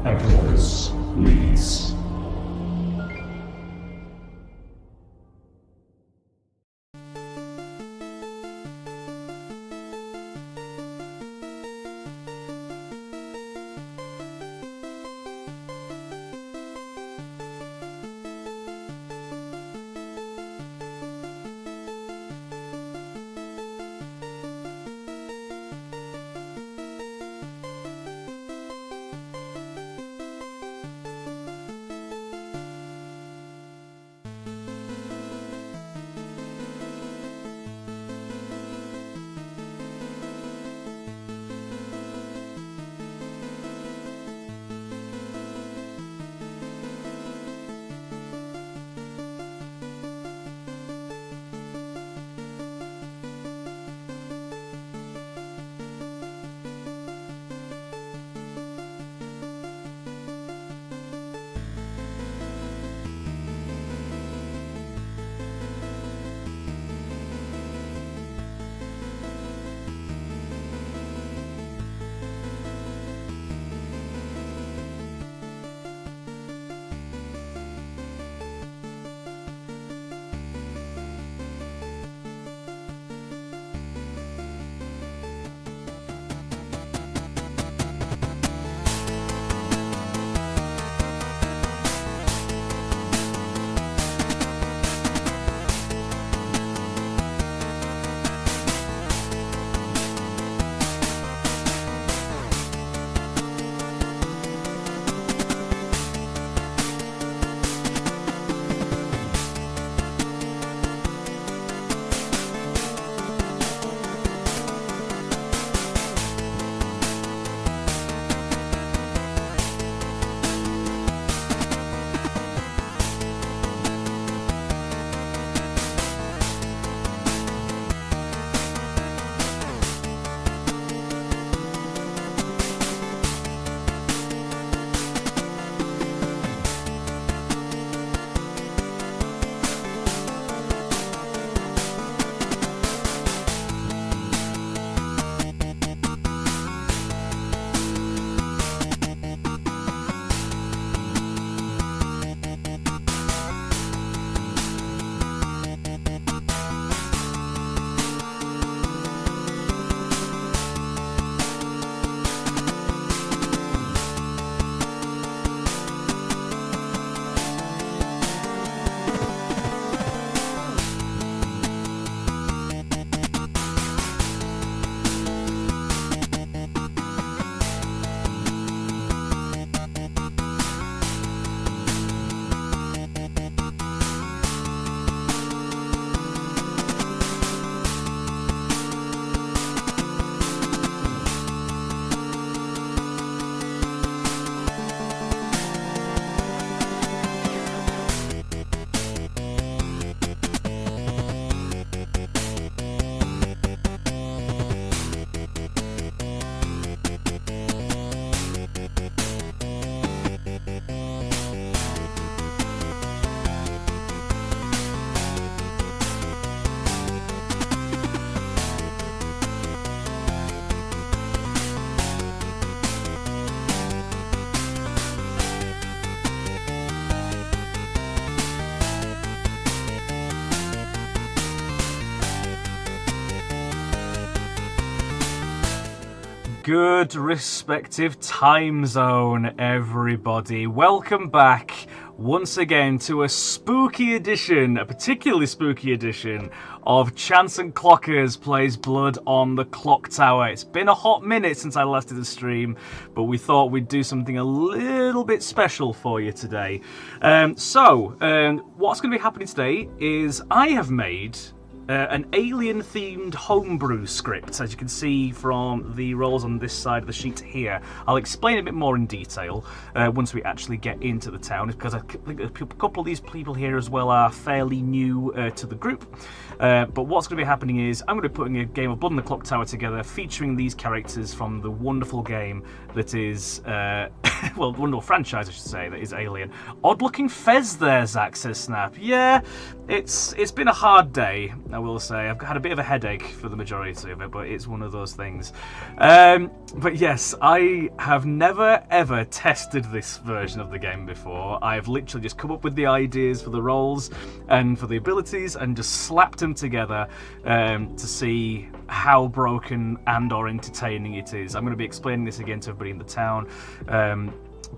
Clockulus leads. Good respective time zone, everybody. Welcome back once again to a spooky edition, a particularly spooky edition of Chance and Clockers Plays Blood on the Clocktower. It's been a hot minute since I last did a stream, but we thought we'd do something a little bit special for you today. What's going to be happening today is I have made an alien-themed homebrew script, as you can see from the roles on this side of the sheet here. I'll explain a bit more in detail once we actually get into the town, because I think a couple of these people here as well are fairly new to the group. But what's going to be happening is I'm going to be putting a game of Blood on the Clocktower together, featuring these characters from the wonderful game that is, well, wonderful franchise, I should say, that is Alien. Odd-looking Fez there, Zach says Snap. Yeah, it's been a hard day. I will say. I've had a bit of a headache for the majority of it, but it's one of those things. But yes, I have never ever tested this version of the game before. I've literally just come up with the ideas for the roles and for the abilities and just slapped them together to see how broken and or entertaining it is. I'm going to be explaining this again to everybody in the town.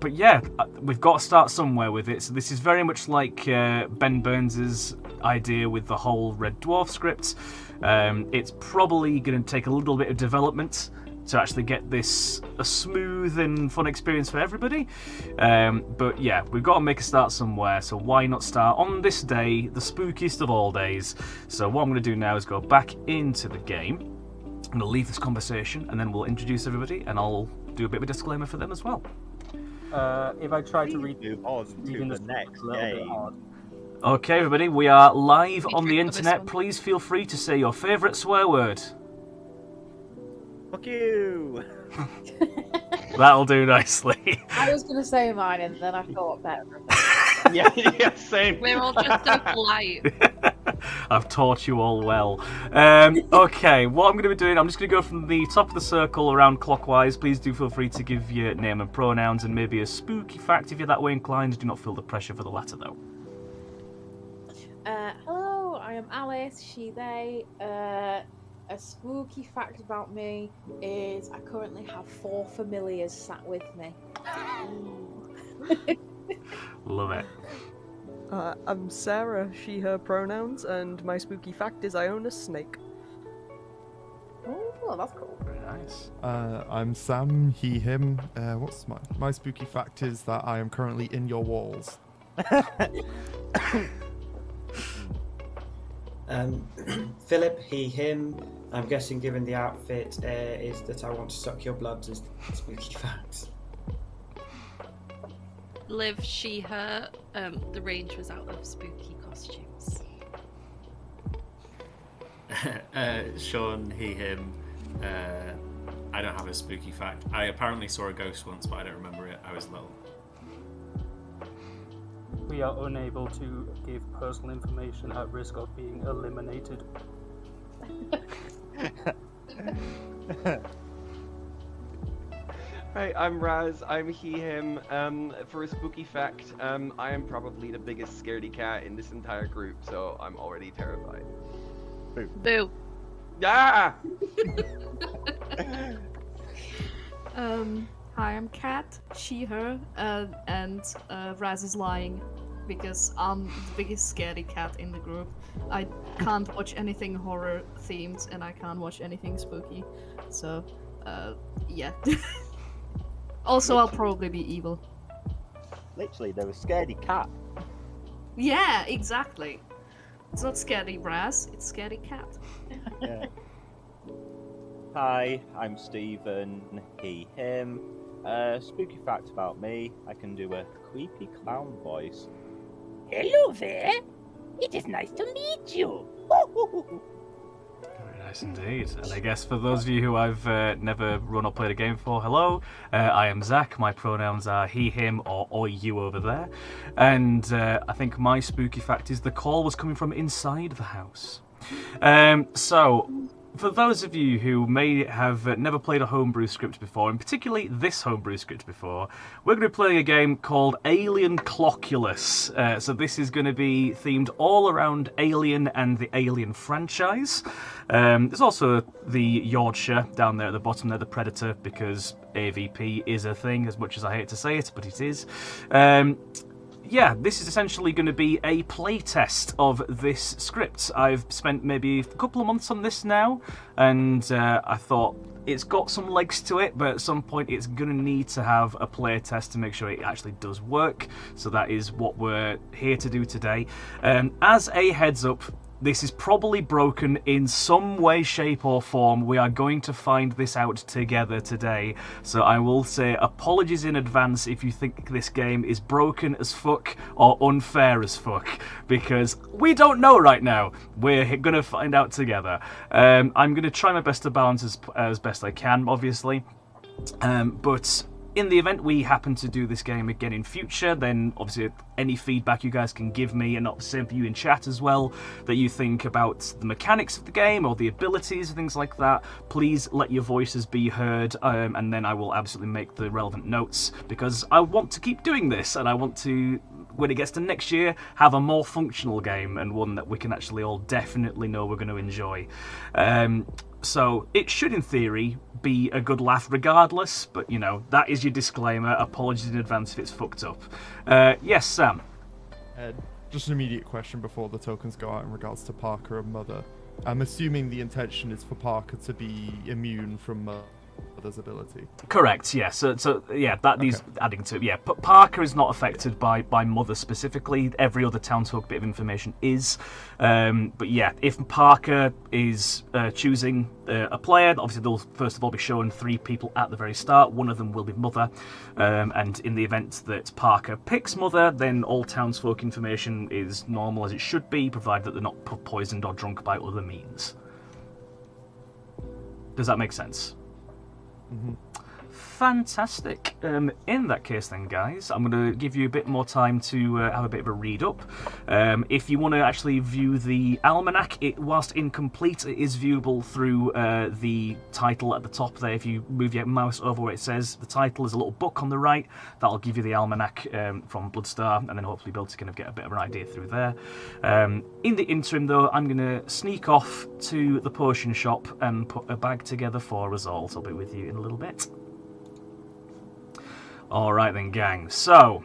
But yeah, we've got to start somewhere with it. So this is very much like Ben Burns' idea with the whole Red Dwarf script. It's probably going to take a little bit of development to actually get this a smooth and fun experience for everybody. But yeah, we've got to make a start somewhere, so why not start on this day, the spookiest of all days. So what I'm going to do now is go back into the game. I'm going to leave this conversation, and then we'll introduce everybody, and I'll do a bit of a disclaimer for them as well. If I try to read move on to the next game. Okay, everybody, we are live on the internet. Please feel free to say your favourite swear word. Fuck you! That'll do nicely. I was going to say mine, and then I thought better of it. yeah, same. We're all just so polite. I've taught you all well. Okay, what I'm going to be doing, I'm just going to go from the top of the circle around clockwise. Please do feel free to give your name and pronouns and maybe a spooky fact if you're that way inclined. Do not feel the pressure for the latter, though. Hello, I am Alice, she, they. A spooky fact about me is I currently have 4 familiars sat with me. Love it. I'm Sarah, she, her pronouns, and my spooky fact is I own a snake. Oh, that's cool. Very nice. I'm Sam, he, him. What's my spooky fact is that I am currently in your walls. Philip, he, him. I'm guessing, given the outfit, is that I want to suck your blood as spooky facts. Liv, she, her. The range was out of spooky costumes. Sean, he, him. I don't have a spooky fact. I apparently saw a ghost once, but I don't remember it. I was little. We are unable to give personal information at risk of being eliminated. Hi, I'm Raz. I'm he, him. For a spooky fact, I am probably the biggest scaredy cat in this entire group, so I'm already terrified. Boo. Boo. Yeah! Hi, I'm Kat, she, her, and Raz is lying because I'm the biggest scaredy cat in the group. I can't watch anything horror themed and I can't watch anything spooky, so yeah. Also, I'll probably be evil. Literally, they're a scaredy cat. Yeah, exactly. It's not scaredy Raz, it's scaredy cat. Yeah. Hi, I'm Stephen, he, him. Spooky fact about me, I can do a creepy clown voice. Hello there! It is nice to meet you! Very nice indeed. And I guess for those of you who I've never run or played a game for, hello, I am Zach. My pronouns are he, him, or you over there. And I think my spooky fact is the call was coming from inside the house. So, for those of you who may have never played a homebrew script before, and particularly this homebrew script before, we're going to be playing a game called Alien Clockulus. So this is going to be themed all around Alien and the Alien franchise. There's also the Yorkshire down there at the bottom there, the Predator, because AVP is a thing, as much as I hate to say it, but it is. Yeah, this is essentially going to be a playtest of this script. I've spent maybe a couple of months on this now, and I thought it's got some legs to it, but at some point it's going to need to have a playtest to make sure it actually does work. So that is what we're here to do today. As a heads up, this is probably broken in some way, shape or form. We are going to find this out together today. So I will say apologies in advance if you think this game is broken as fuck or unfair as fuck, because we don't know right now. We're going to find out together. I'm going to try my best to balance as best I can, obviously. But in the event we happen to do this game again in future, then obviously any feedback you guys can give me, and not the same for you in chat as well, that you think about the mechanics of the game or the abilities and things like that, please let your voices be heard, and then I will absolutely make the relevant notes, because I want to keep doing this, and I want to, when it gets to next year, have a more functional game and one that we can actually all definitely know we're going to enjoy. So it should, in theory, be a good laugh regardless, but you know, that is your disclaimer. Apologies in advance if it's fucked up. Yes, Sam? Just an immediate question before the tokens go out in regards to Parker and Mother. I'm assuming the intention is for Parker to be immune from Mother's ability. Correct, yeah. So yeah, that needs adding to it. Yeah, but Parker is not affected by Mother specifically. Every other townsfolk bit of information is. But yeah, if Parker is choosing a player, obviously they'll first of all be showing 3 people at the very start. One of them will be Mother. And in the event that Parker picks Mother, then all townsfolk information is normal as it should be, provided that they're not poisoned or drunk by other means. Does that make sense? Mm-hmm. Fantastic. In that case then, guys, I'm going to give you a bit more time to have a bit of a read up. If you want to actually view the almanac, whilst incomplete, it is viewable through the title at the top there. If you move your mouse over where it says the title, is a little book on the right. That'll give you the almanac from Bloodstar, and then hopefully be able to kind of get a bit of an idea through there. In the interim, though, I'm going to sneak off to the potion shop and put a bag together for us all. So I'll be with you in a little bit. Alright then, gang. So,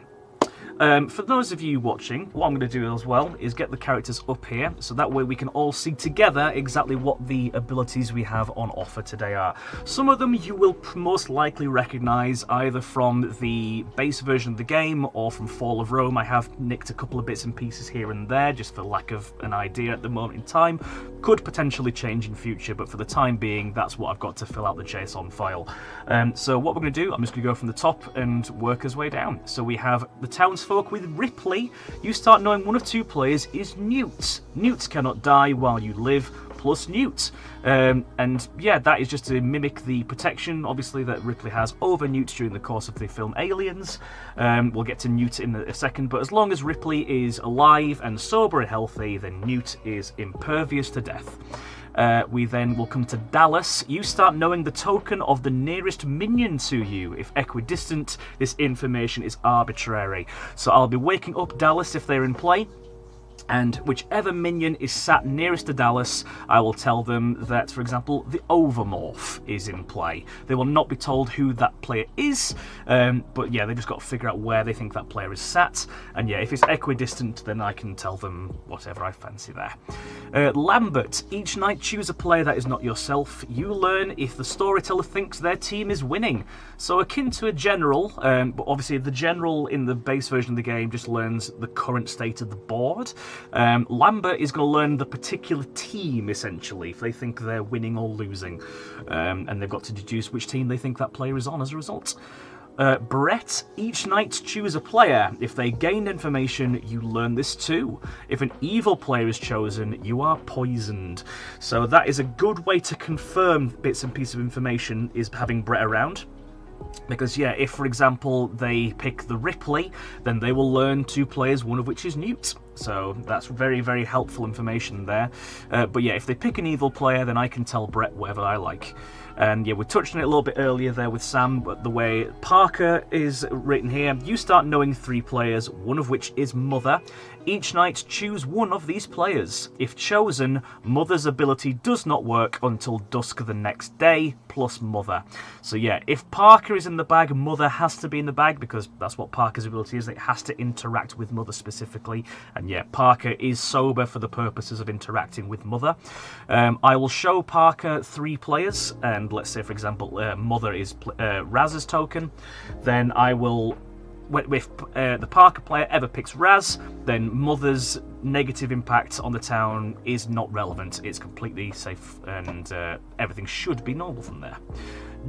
for those of you watching, what I'm going to do as well is get the characters up here, so that way we can all see together exactly what the abilities we have on offer today are. Some of them you will most likely recognise either from the base version of the game or from Fall of Rome. I have nicked a couple of bits and pieces here and there just for lack of an idea at the moment in time. Could potentially change in future, but for the time being, that's what I've got to fill out the JSON file. So what we're going to do, I'm just going to go from the top and work our way down. So we have the townsfolk with Ripley. You start knowing one of 2 players is Newt. Newts cannot die while you live, plus Newt. And yeah, that is just to mimic the protection, obviously, that Ripley has over Newt during the course of the film Aliens. We'll get to Newt in a second, but as long as Ripley is alive and sober and healthy, then Newt is impervious to death. We then will come to Dallas. You start knowing the token of the nearest minion to you. If equidistant, this information is arbitrary. So I'll be waking up Dallas if they're in play. And whichever minion is sat nearest to Dallas, I will tell them that, for example, the Overmorph is in play. They will not be told who that player is, but yeah, they've just got to figure out where they think that player is sat. And yeah, if it's equidistant, then I can tell them whatever I fancy there. Lambert, each night choose a player that is not yourself. You learn if the storyteller thinks their team is winning. So akin to a general, but obviously the general in the base version of the game just learns the current state of the board. Lambert is going to learn the particular team, essentially, if they think they're winning or losing. And they've got to deduce which team they think that player is on as a result. Brett, each night choose a player. If they gain information, you learn this too. If an evil player is chosen, you are poisoned. So that is a good way to confirm bits and pieces of information, is having Brett around. Because yeah, if for example they pick the Ripley, then they will learn 2 players, one of which is Newt. So that's very, very helpful information there. But yeah, if they pick an evil player, then I can tell Brett whatever I like. And yeah, we touched on it a little bit earlier there with Sam, but the way Parker is written here, you start knowing 3 players, one of which is Mother. Each night choose one of these players. If chosen, Mother's ability does not work until dusk the next day, plus Mother. So yeah, if Parker is in the bag, Mother has to be in the bag, because that's what Parker's ability is. It has to interact with Mother specifically. And yeah, Parker is sober for the purposes of interacting with Mother. I will show Parker 3 players, and let's say, for example, Mother is Raz's token. Then I will... If the Parker player ever picks Raz, then Mother's negative impact on the town is not relevant. It's completely safe, and everything should be normal from there.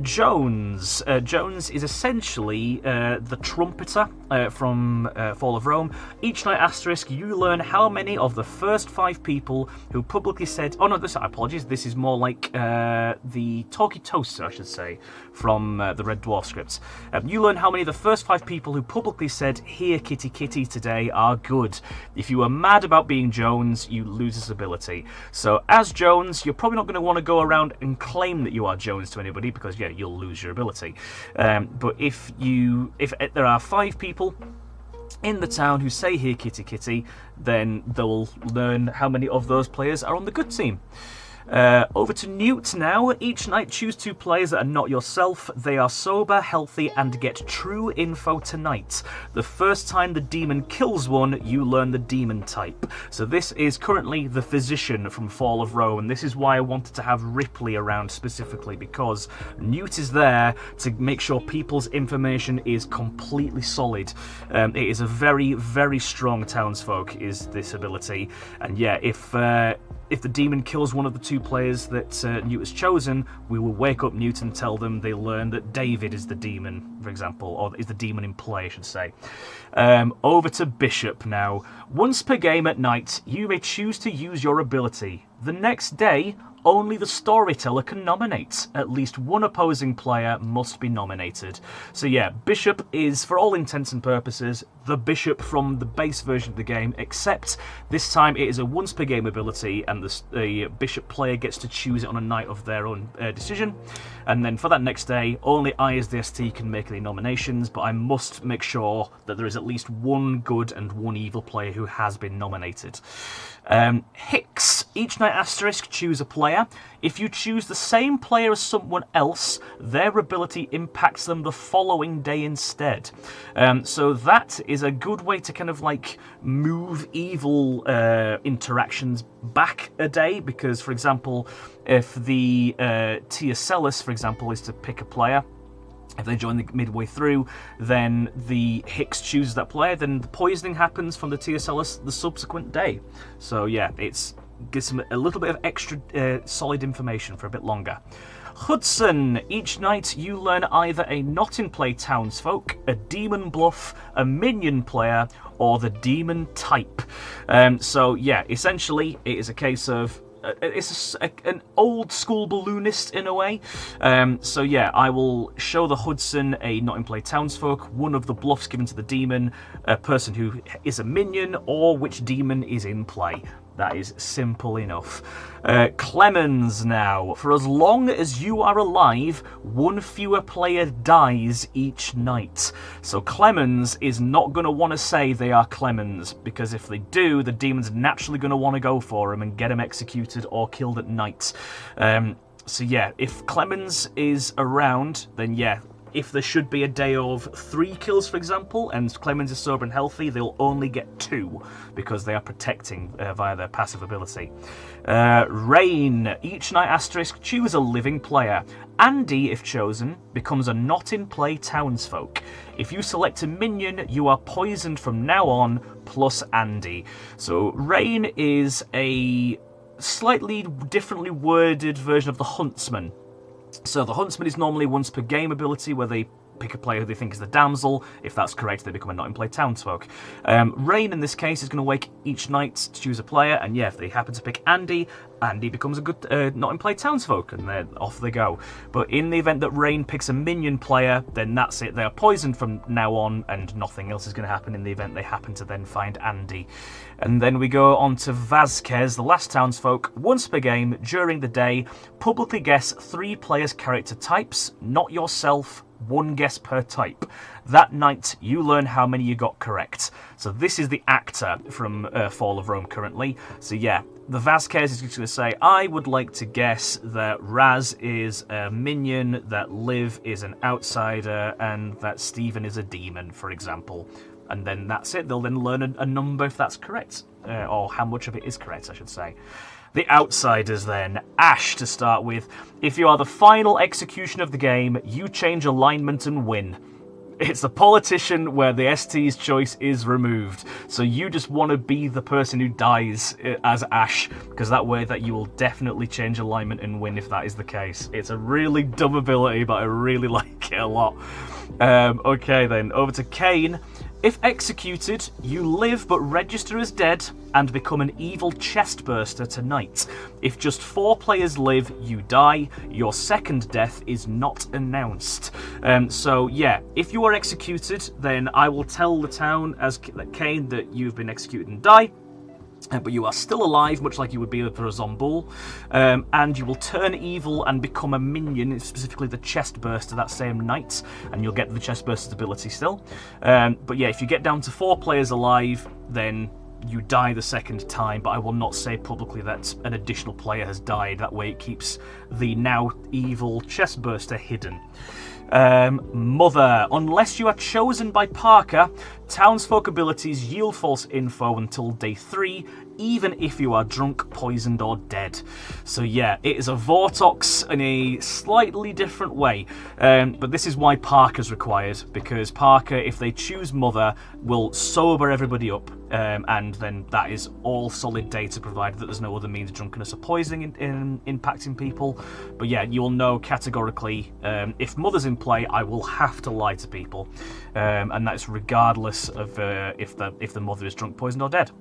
Jones. Jones is essentially the trumpeter from Fall of Rome. Each night asterisk, you learn how many of the first 5 people who publicly said... Oh no, apologies. This is more like the Talkie Toaster, I should say, from the Red Dwarf scripts. You learn how many of the first 5 people who publicly said, "Here, kitty kitty, today," are good. If you are mad about being Jones, you lose this ability. So as Jones, you're probably not going to want to go around and claim that you are Jones to anybody, because you'll lose your ability. But if there are 5 people in the town who say "Here, kitty kitty," then they'll learn how many of those players are on the good team. Over to Newt now. Each night choose 2 players that are not yourself. They are sober, healthy, and get true info tonight. The first time the demon kills one, you learn the demon type. So this is currently the physician from Fall of Rome, and this is why I wanted to have Ripley around specifically, because Newt is there to make sure people's information is completely solid. It is a very, very strong townsfolk, is this ability. And yeah, if the demon kills one of the 2 players that Newt has chosen, we will wake up Newt and tell them they learn that David is the demon, for example, or is the demon in play, I should say. Over to Bishop now. Once per game at night, you may choose to use your ability. The next day, only the storyteller can nominate. At least one opposing player must be nominated. So yeah, Bishop is, for all intents and purposes, the Bishop from the base version of the game, except this time it is a once per game ability, and the Bishop player gets to choose it on a night of their own decision. And then for that next day, only I as the ST can make any nominations, but I must make sure that there is at least one good and one evil player who has been nominated. Hicks. Each night asterisk, choose a player. If you choose the same player as someone else, their ability impacts them the following day instead. So that is a good way to kind of like move evil interactions back a day, because, for example, if the Teocellus, for example, is to pick a player, if they join the midway through, then the Hicks chooses that player, then the poisoning happens from the Teocellus the subsequent day. So yeah, it gives them a little bit of extra solid information for a bit longer. Hudson. Each night you learn either a not-in-play townsfolk, a demon bluff, a minion player, or the demon type. So yeah, essentially it is a case of it's an old school balloonist in a way. So yeah, I will show the Hudson a not-in-play townsfolk, one of the bluffs given to the demon, a person who is a minion, or which demon is in play. That is simple enough. Clemens now. For as long as you are alive, one fewer player dies each night. So Clemens is not going to want to say they are Clemens, because if they do, the demon's naturally going to want to go for him and get him executed or killed at night. So yeah, if Clemens is around, then yeah, if there should be a day of 3 kills, for example, and Clemens is sober and healthy, they'll only get 2 because they are protecting via their passive ability. Rain. Each night asterisk, choose a living player. Andy, if chosen, becomes a not-in-play townsfolk. If you select a minion, you are poisoned from now on, plus Andy. So Rain is a slightly differently worded version of the Huntsman. So the Huntsman is normally once per game ability, where they pick a player who they think is the damsel. If that's correct, they become a not-in-play townsfolk. Rain, in this case, is going to wake each night to choose a player, and yeah, if they happen to pick Andy, Andy becomes a good not-in-play townsfolk, and then off they go. But in the event that Rain picks a minion player, then that's it. They are poisoned from now on, and nothing else is going to happen in the event they happen to then find Andy. And then we go on to Vasquez, the last townsfolk. Once per game, during the day, publicly guess 3 players' character types, not yourself, 1 guess per type. That night, you learn how many you got correct. So this is the actor from Fall of Rome currently. So yeah, the Vasquez is just going to say, I would like to guess that Raz is a minion, that Liv is an outsider, and that Stephen is a demon, for example. And then that's it. They'll then learn a number if that's correct, or how much of it is correct, I should say. The outsiders then. Ash to start with. If you are the final execution of the game, you change alignment and win. It's a politician where the ST's choice is removed. So you just want to be the person who dies as Ash, because that way that you will definitely change alignment and win if that is the case. It's a really dumb ability, but I really like it a lot. Okay then, over to Kane. If executed, you live but register as dead and become an evil chestburster tonight. If just 4 players live, you die. Your second death is not announced. So yeah, if you are executed, then I will tell the town as Kane that you've been executed and die. But you are still alive, much like you would be for a Zomboul, and you will turn evil and become a minion, specifically the Chestburster, that same night, and you'll get the Chestburster's ability still. But yeah, if you get down to 4 players alive, then you die the second time, but I will not say publicly that an additional player has died. That way it keeps the now evil Chestburster hidden. Mother. Unless you are chosen by Parker, townsfolk abilities yield false info until day 3, even if you are drunk, poisoned, or dead. So yeah, it is a Vortox in a slightly different way. But this is why Parker's required, because Parker, if they choose Mother, will sober everybody up. And then that is all solid data, provided that there's no other means of drunkenness or poisoning impacting people. But yeah, you will know categorically, if Mother's in play, I will have to lie to people. And that's regardless of if the Mother is drunk, poisoned, or dead.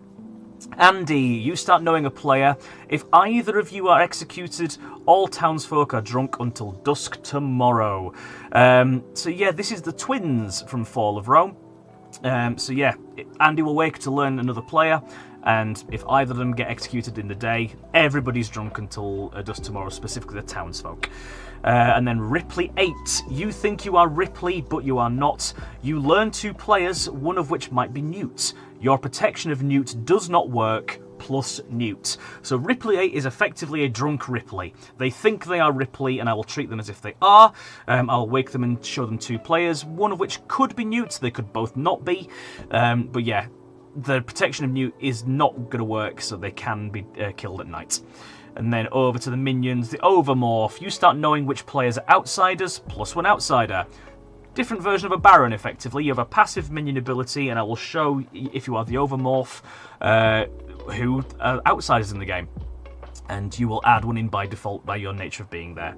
Andy, you start knowing a player. If either of you are executed, all townsfolk are drunk until dusk tomorrow. So yeah, this is the twins from Fall of Rome. So yeah, Andy will wake to learn another player, and if either of them get executed in the day, everybody's drunk until dusk tomorrow, specifically the townsfolk. And then Ripley 8. You think you are Ripley, but you are not. You learn 2 players, one of which might be Newt. Your protection of Newt does not work, plus Newt. So Ripley 8 is effectively a drunk Ripley. They think they are Ripley, and I will treat them as if they are. I'll wake them and show them 2 players, one of which could be Newt. They could both not be. But yeah, the protection of Newt is not going to work, so they can be killed at night. And then over to the minions, the Overmorph. You start knowing which players are outsiders, plus 1 outsider. Different version of a Baron, effectively. You have a passive minion ability, and I will show, if you are the Overmorph, who are outsiders in the game. And you will add 1 in by default by your nature of being there.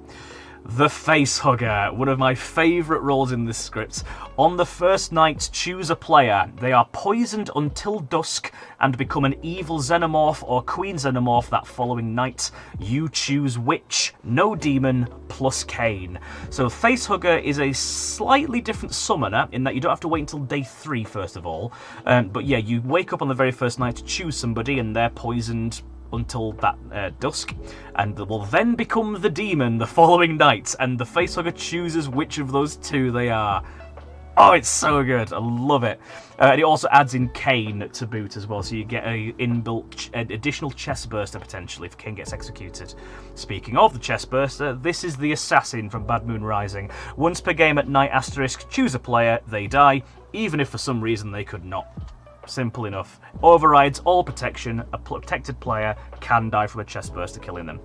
The Facehugger, one of my favourite roles in this script. On the first night, choose a player. They are poisoned until dusk and become an evil Xenomorph or Queen Xenomorph that following night. You choose which. No demon, plus Kane. So Facehugger is a slightly different summoner in that you don't have to wait until day 3 first of all. But yeah, you wake up on the very first night to choose somebody and they're poisoned until that dusk, and will then become the demon the following night, and the Facehugger chooses which of those 2 they are. Oh, it's so good. I love it. And it also adds in Kane to boot as well, so you get a inbuilt additional Chestburster potentially if Kane gets executed. Speaking of the Chestburster, this is the Assassin from Bad Moon Rising. Once per game at night, asterisk, choose a player, they die, even if for some reason they could not. Simple enough. Overrides all protection. A protected player can die from a Chestburster killing them.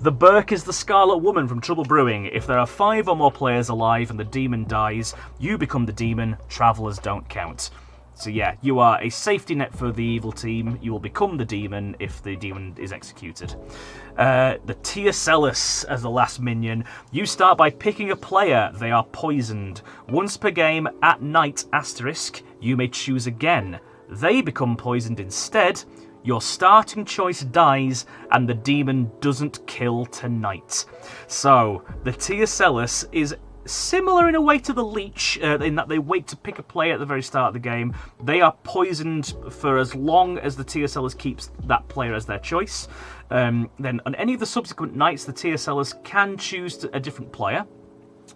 The Burke is the Scarlet Woman from Trouble Brewing. If there are 5 or more players alive and the demon dies, you become the demon. Travellers don't count. So yeah, you are a safety net for the evil team. You will become the demon if the demon is executed. The Teocellus as the last minion. You start by picking a player. They are poisoned. Once per game at night, asterisk, you may choose again. They become poisoned instead. Your starting choice dies, and the demon doesn't kill tonight. So, the Teocellus is similar in a way to the Leech, in that they wait to pick a player at the very start of the game. They are poisoned for as long as the Teocellus keeps that player as their choice. Then on any of the subsequent nights, the Teocellus can choose a different player.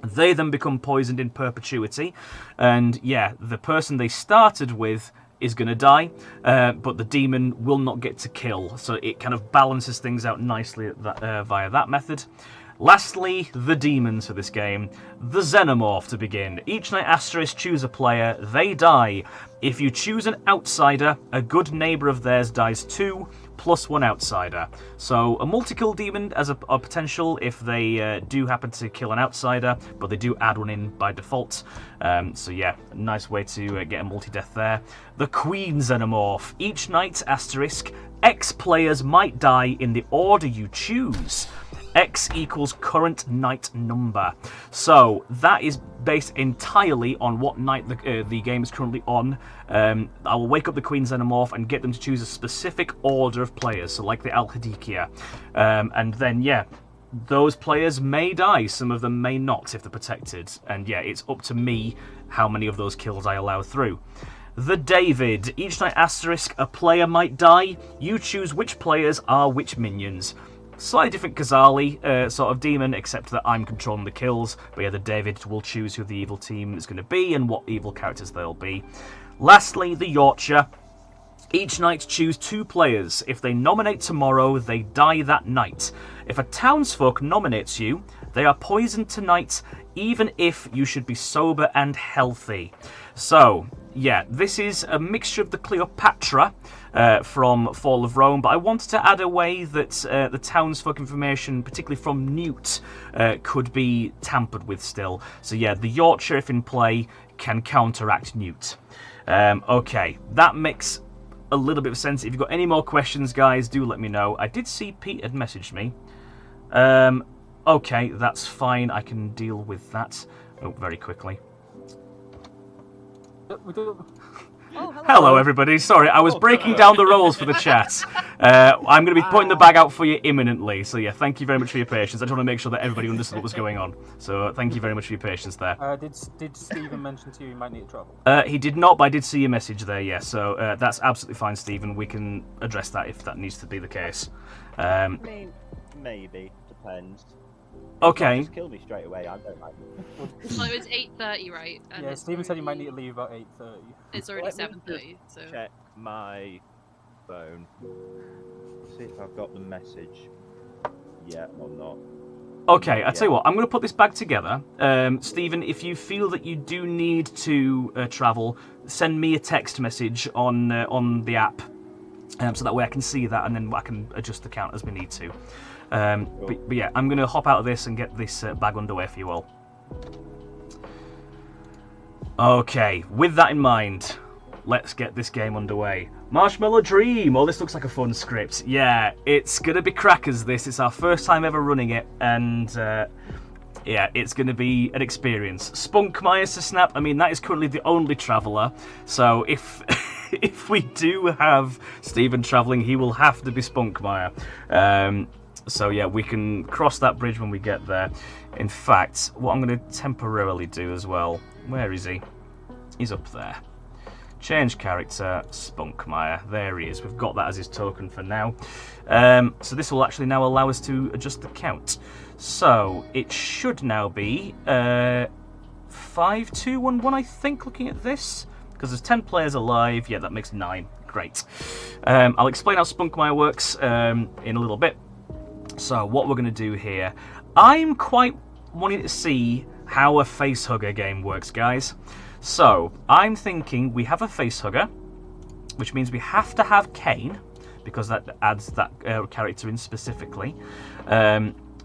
They then become poisoned in perpetuity. And yeah, the person they started with is going to die, but the demon will not get to kill. So it kind of balances things out nicely via that method. Lastly, the demons for this game. The Xenomorph to begin. Each night asterisk, choose a player, they die. If you choose an outsider, a good neighbour of theirs dies too. plus 1 outsider. So a multi-kill demon as a potential if they do happen to kill an outsider, but they do add 1 in by default. So yeah, a nice way to get a multi-death there. The Queen Xenomorph. Each night, asterisk, X players might die in the order you choose. X equals current night number. So that is based entirely on what night the game is currently on. I will wake up the Queen Xenomorph and get them to choose a specific order of players, so like the Al-Hadikia. And then, yeah, those players may die. Some of them may not if they're protected. And yeah, it's up to me how many of those kills I allow through. The David. Each night, asterisk, a player might die. You choose which players are which minions. Slightly different Kazali sort of demon, except that I'm controlling the kills. But yeah, the David will choose who the evil team is going to be and what evil characters they'll be. Lastly, the Yorkshire. Each night choose 2 players. If they nominate tomorrow, they die that night. If a townsfolk nominates you, they are poisoned tonight, even if you should be sober and healthy. So, yeah, this is a mixture of the Cleopatra from Fall of Rome, but I wanted to add a way that the townsfolk information, particularly from Newt, could be tampered with still. So yeah, the Yorkshire, if in play, can counteract Newt. Okay, that makes a little bit of sense. If you've got any more questions, guys, do let me know. I did see Pete had messaged me. Okay, that's fine. I can deal with that very quickly. Hello, everybody. Sorry, I was breaking down the roles for the chat. I'm going to be putting the bag out for you imminently. So, yeah, thank you very much for your patience. I just want to make sure that everybody understood what was going on. So, thank you very much for your patience there. Did Stephen mention to you might need trouble? He did not, but I did see your message there, yeah. So, that's absolutely fine, Stephen. We can address that if that needs to be the case. Maybe. Depends. Okay. Just kill me straight away. I don't like it. Well, it was 8:30, right? And Yeah, Stephen said you might need to leave about 8:30. It's already Let me 7:30, so. Check my phone. See if I've got the message yet or not. Okay, I tell you what, I'm going to put this back together. Stephen, if you feel that you do need to travel, send me a text message on the app, so that way I can see that and then I can adjust the count as we need to. But yeah, I'm going to hop out of this and get this bag underway for you all. Okay, with that in mind, let's get this game underway. Marshmallow Dream! Oh, this looks like a fun script. Yeah, it's going to be crackers, this. It's our first time ever running it, and yeah, it's going to be an experience. Spunkmeyer to snap, I mean, that is currently the only traveller, so if if we do have Stephen travelling, he will have to be Spunkmeyer. So yeah, we can cross that bridge when we get there. In fact, what I'm going to temporarily do as well, where is he? He's up there. Change character, Spunkmeyer. There he is. We've got that as his token for now. So this will actually now allow us to adjust the count. So it should now be 5, 2, 1, 1, I think, looking at this. Because there's 10 players alive. Yeah, that makes 9. Great. I'll explain how Spunkmeyer works in a little bit. So what we're going to do here, I'm quite wanting to see how a facehugger game works, guys. So I'm thinking we have a facehugger, which means we have to have Kane, because that adds that character in specifically.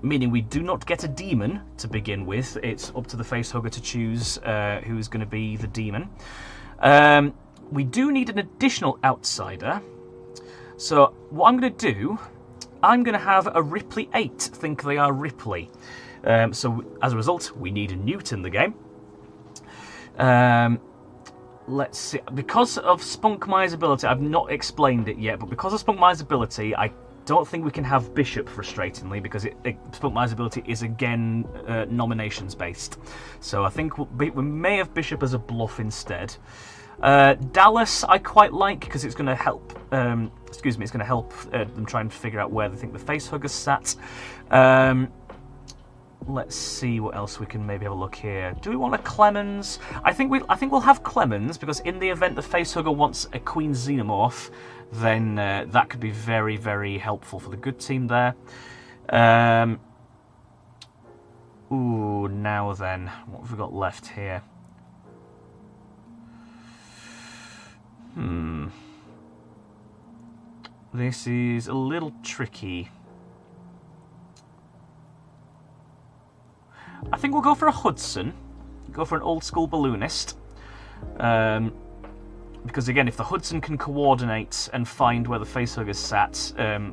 Meaning we do not get a demon to begin with. It's up to the facehugger to choose who's going to be the demon. We do need an additional outsider. So what I'm going to do, I'm going to have a Ripley 8. Think they are Ripley. So as a result, we need a Newt in the game. Let's see. Because of Spunkmeyer's ability, I've not explained it yet, but because of Spunkmeyer's ability, I don't think we can have Bishop, frustratingly, because Spunkmeyer's ability is, again, nominations based. So I think we may have Bishop as a bluff instead. Dallas I quite like, because it's going to help, it's going to help them try and figure out where they think the facehugger's sat. Let's see what else we can maybe have a look here. Do we want a Clemens? I think we'll have Clemens, because in the event the facehugger wants a Queen Xenomorph, then that could be very, very helpful for the good team there. Ooh, now then, what have we got left here? This is a little tricky. I think we'll go for a Hudson. Go for an old school balloonist. Because again, if the Hudson can coordinate and find where the facehugger's sat,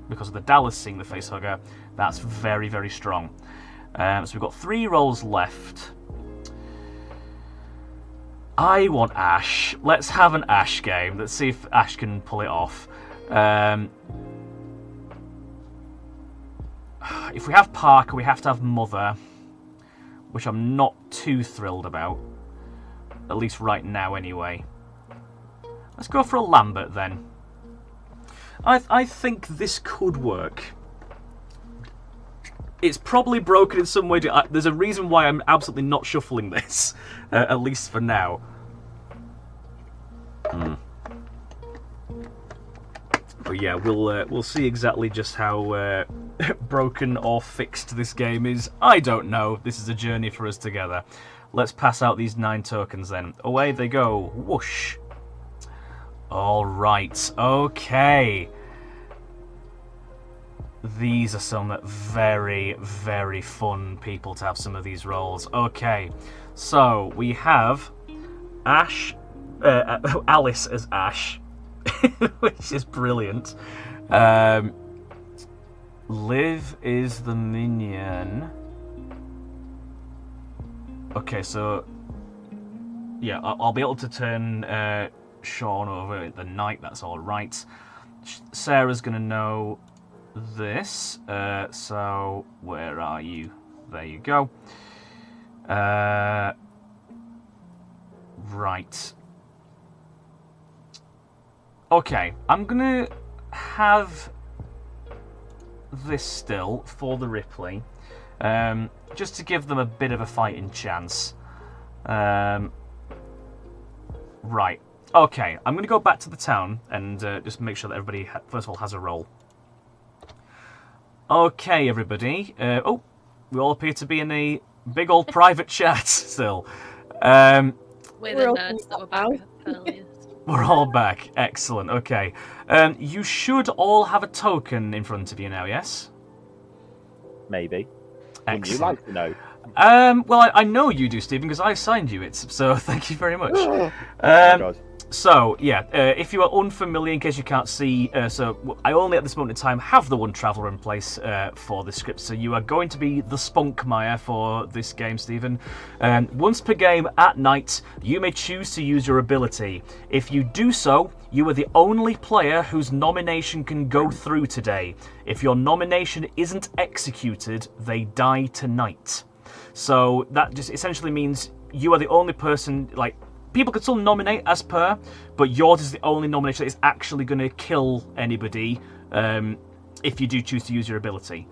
because of the Dallas seeing the facehugger, that's very, very strong. So we've got 3 rolls left. I want Ash. Let's have an Ash game. Let's see if Ash can pull it off. If we have Parker, we have to have Mother, which I'm not too thrilled about. At least right now, anyway. Let's go for a Lambert, then. I think this could work. It's probably broken in some way. There's a reason why I'm absolutely not shuffling this, at least for now. But yeah, we'll see exactly just how broken or fixed this game is. I don't know. This is a journey for us together. Let's pass out these 9 tokens then. Away they go. Whoosh. All right. Okay. These are some very, very fun people to have some of these rolls. Okay. So we have Ash, Alice as Ash, which is brilliant. Liv is the minion. Okay, so yeah, I'll be able to turn Sean over at the night. That's all right. Sarah's gonna know this. So where are you? There you go. Right. Okay, I'm gonna have this still for the Ripley, just to give them a bit of a fighting chance. Right. Okay, I'm going to go back to the town and just make sure that everybody, first of all, has a roll. Okay, everybody. Oh, we all appear to be in a big old private chat still. We're the nerds that were back earlier. We're all back. Excellent. Okay. You should all have a token in front of you now, yes? Maybe. Excellent. Would you like to know? Well, I know you do, Stephen, because I assigned you it, so thank you very much. Oh my God. So, yeah, if you are unfamiliar, in case you can't see, so I only at this moment in time have the one traveller in place for this script, so you are going to be the Spunkmeyer for this game, Stephen. Once per game at night, you may choose to use your ability. If you do so, you are the only player whose nomination can go through today. If your nomination isn't executed, they die tonight. So that just essentially means you are the only person, like, people can still nominate as per, but yours is the only nomination that is actually going to kill anybody if you do choose to use your ability.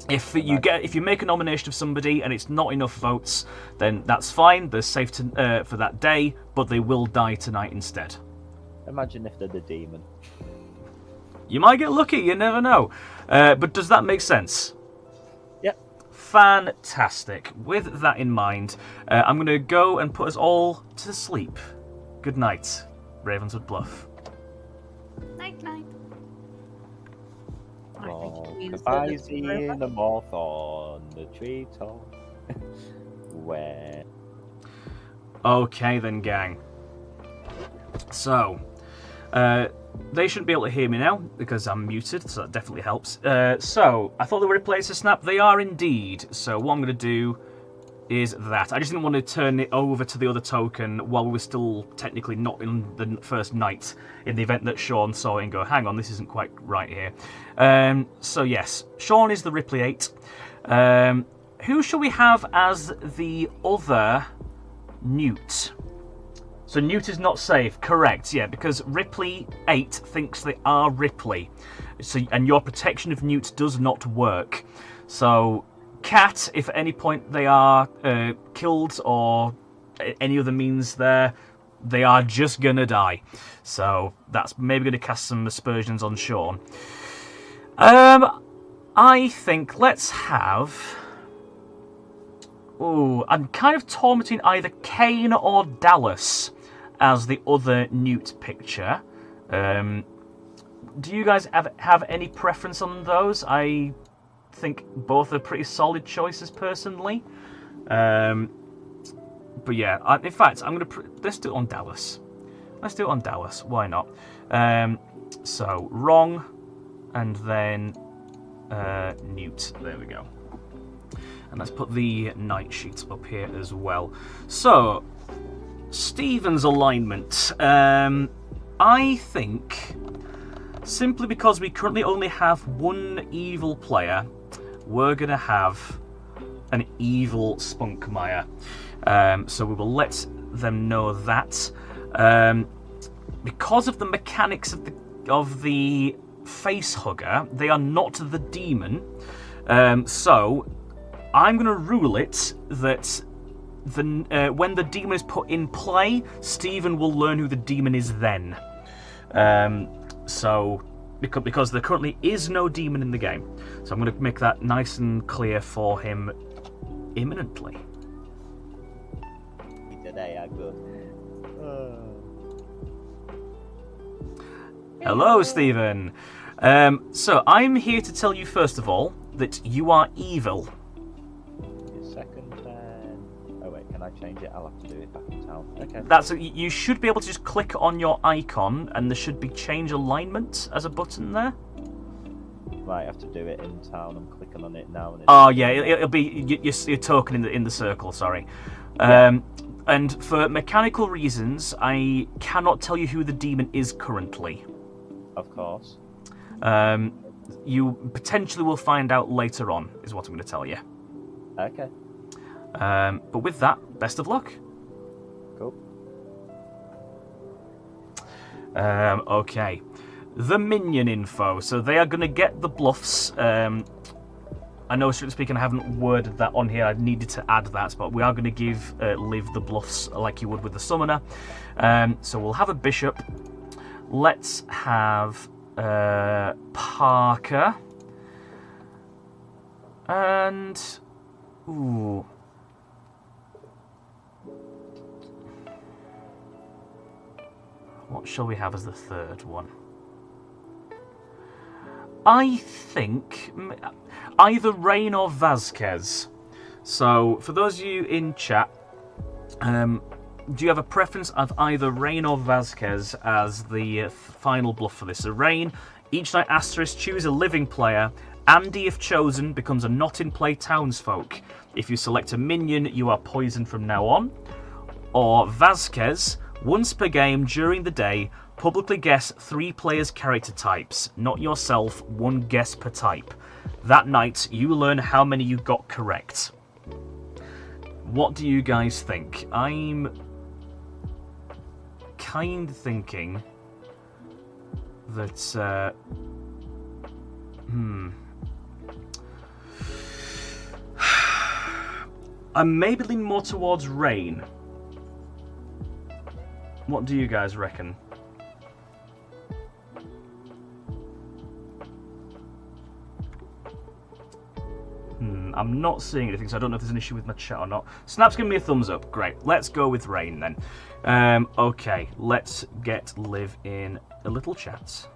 If you make a nomination of somebody and it's not enough votes, then that's fine. They're safe for that day, but they will die tonight instead. Imagine if they're the demon. You might get lucky. You never know. But does that make sense? Yep. Fantastic. With that in mind, I'm going to go and put us all to sleep. Good night, Ravenswood Bluff. Night, night. Goodbye, seeing the moth on the treetop. Where? Okay then, gang. So, they shouldn't be able to hear me now because I'm muted, so that definitely helps. So, I thought they were replaced to Snap. They are indeed. So, what I'm going to do is that. I just didn't want to turn it over to the other token while we were still technically not in the first night, in the event that Sean saw it and go, hang on, this isn't quite right here. So, yes, Sean is the Ripley 8. Who shall we have as the other Newt? So Newt is not safe, correct, yeah, because Ripley 8 thinks they are Ripley. So, and your protection of Newt does not work. So, Cat, if at any point they are killed or any other means there, they are just gonna die. So, that's maybe going to cast some aspersions on Sean. I think let's have... Ooh, I'm kind of tormenting either Kane or Dallas as the other Newt picture. do you guys have any preference on those? I think both are pretty solid choices, personally. But yeah, in fact, let's do it on Dallas. Let's do it on Dallas. Why not? So wrong, and then Newt. There we go. And let's put the night sheet up here as well. So, Stephen's alignment. I think, simply because we currently only have one evil player, we're going to have an evil Spunkmeyer. So we will let them know that. Because of the mechanics of the face hugger, they are not the demon. So I'm going to rule it that when the demon is put in play, Stephen will learn who the demon is then. So because there currently is no demon in the game, so I'm going to make that nice and clear for him imminently. Today I go. Hello, Stephen. So I'm here to tell you first of all that you are evil. Second, oh wait, can I change it? I'll have to do it back in town. Okay. You should be able to just click on your icon, and there should be change alignment as a button there. Right, I have to do it in town. I'm clicking on it now. And Oh yeah, it'll be your token in the circle. Sorry. Yeah. And for mechanical reasons, I cannot tell you who the demon is currently. Of course. You potentially will find out later on, is what I'm going to tell you. Okay. But with that, best of luck. Cool. Okay. The minion info. So they are going to get the bluffs. I know, strictly speaking, I haven't worded that on here. I needed to add that, but we are going to give Liv the bluffs like you would with the summoner. So we'll have a bishop. Let's have Parker. And... ooh. What shall we have as the third one? I think either Rain or Vasquez. So, for those of you in chat, do you have a preference of either Rain or Vasquez as the final bluff for this? So Rain, each night asterisk, choose a living player. Andy, if chosen, becomes a not-in-play townsfolk. If you select a minion, you are poisoned from now on. Or Vasquez, once per game during the day, publicly guess 3 players' character types. Not yourself, 1 guess per type. That night, you learn how many you got correct. What do you guys think? I'm kind of thinking that... I'm maybe leaning more towards Rain. What do you guys reckon? I'm not seeing anything, so I don't know if there's an issue with my chat or not. Snap's giving me a thumbs up. Great. Let's go with Rain then. Okay, let's get Liv in a little chat.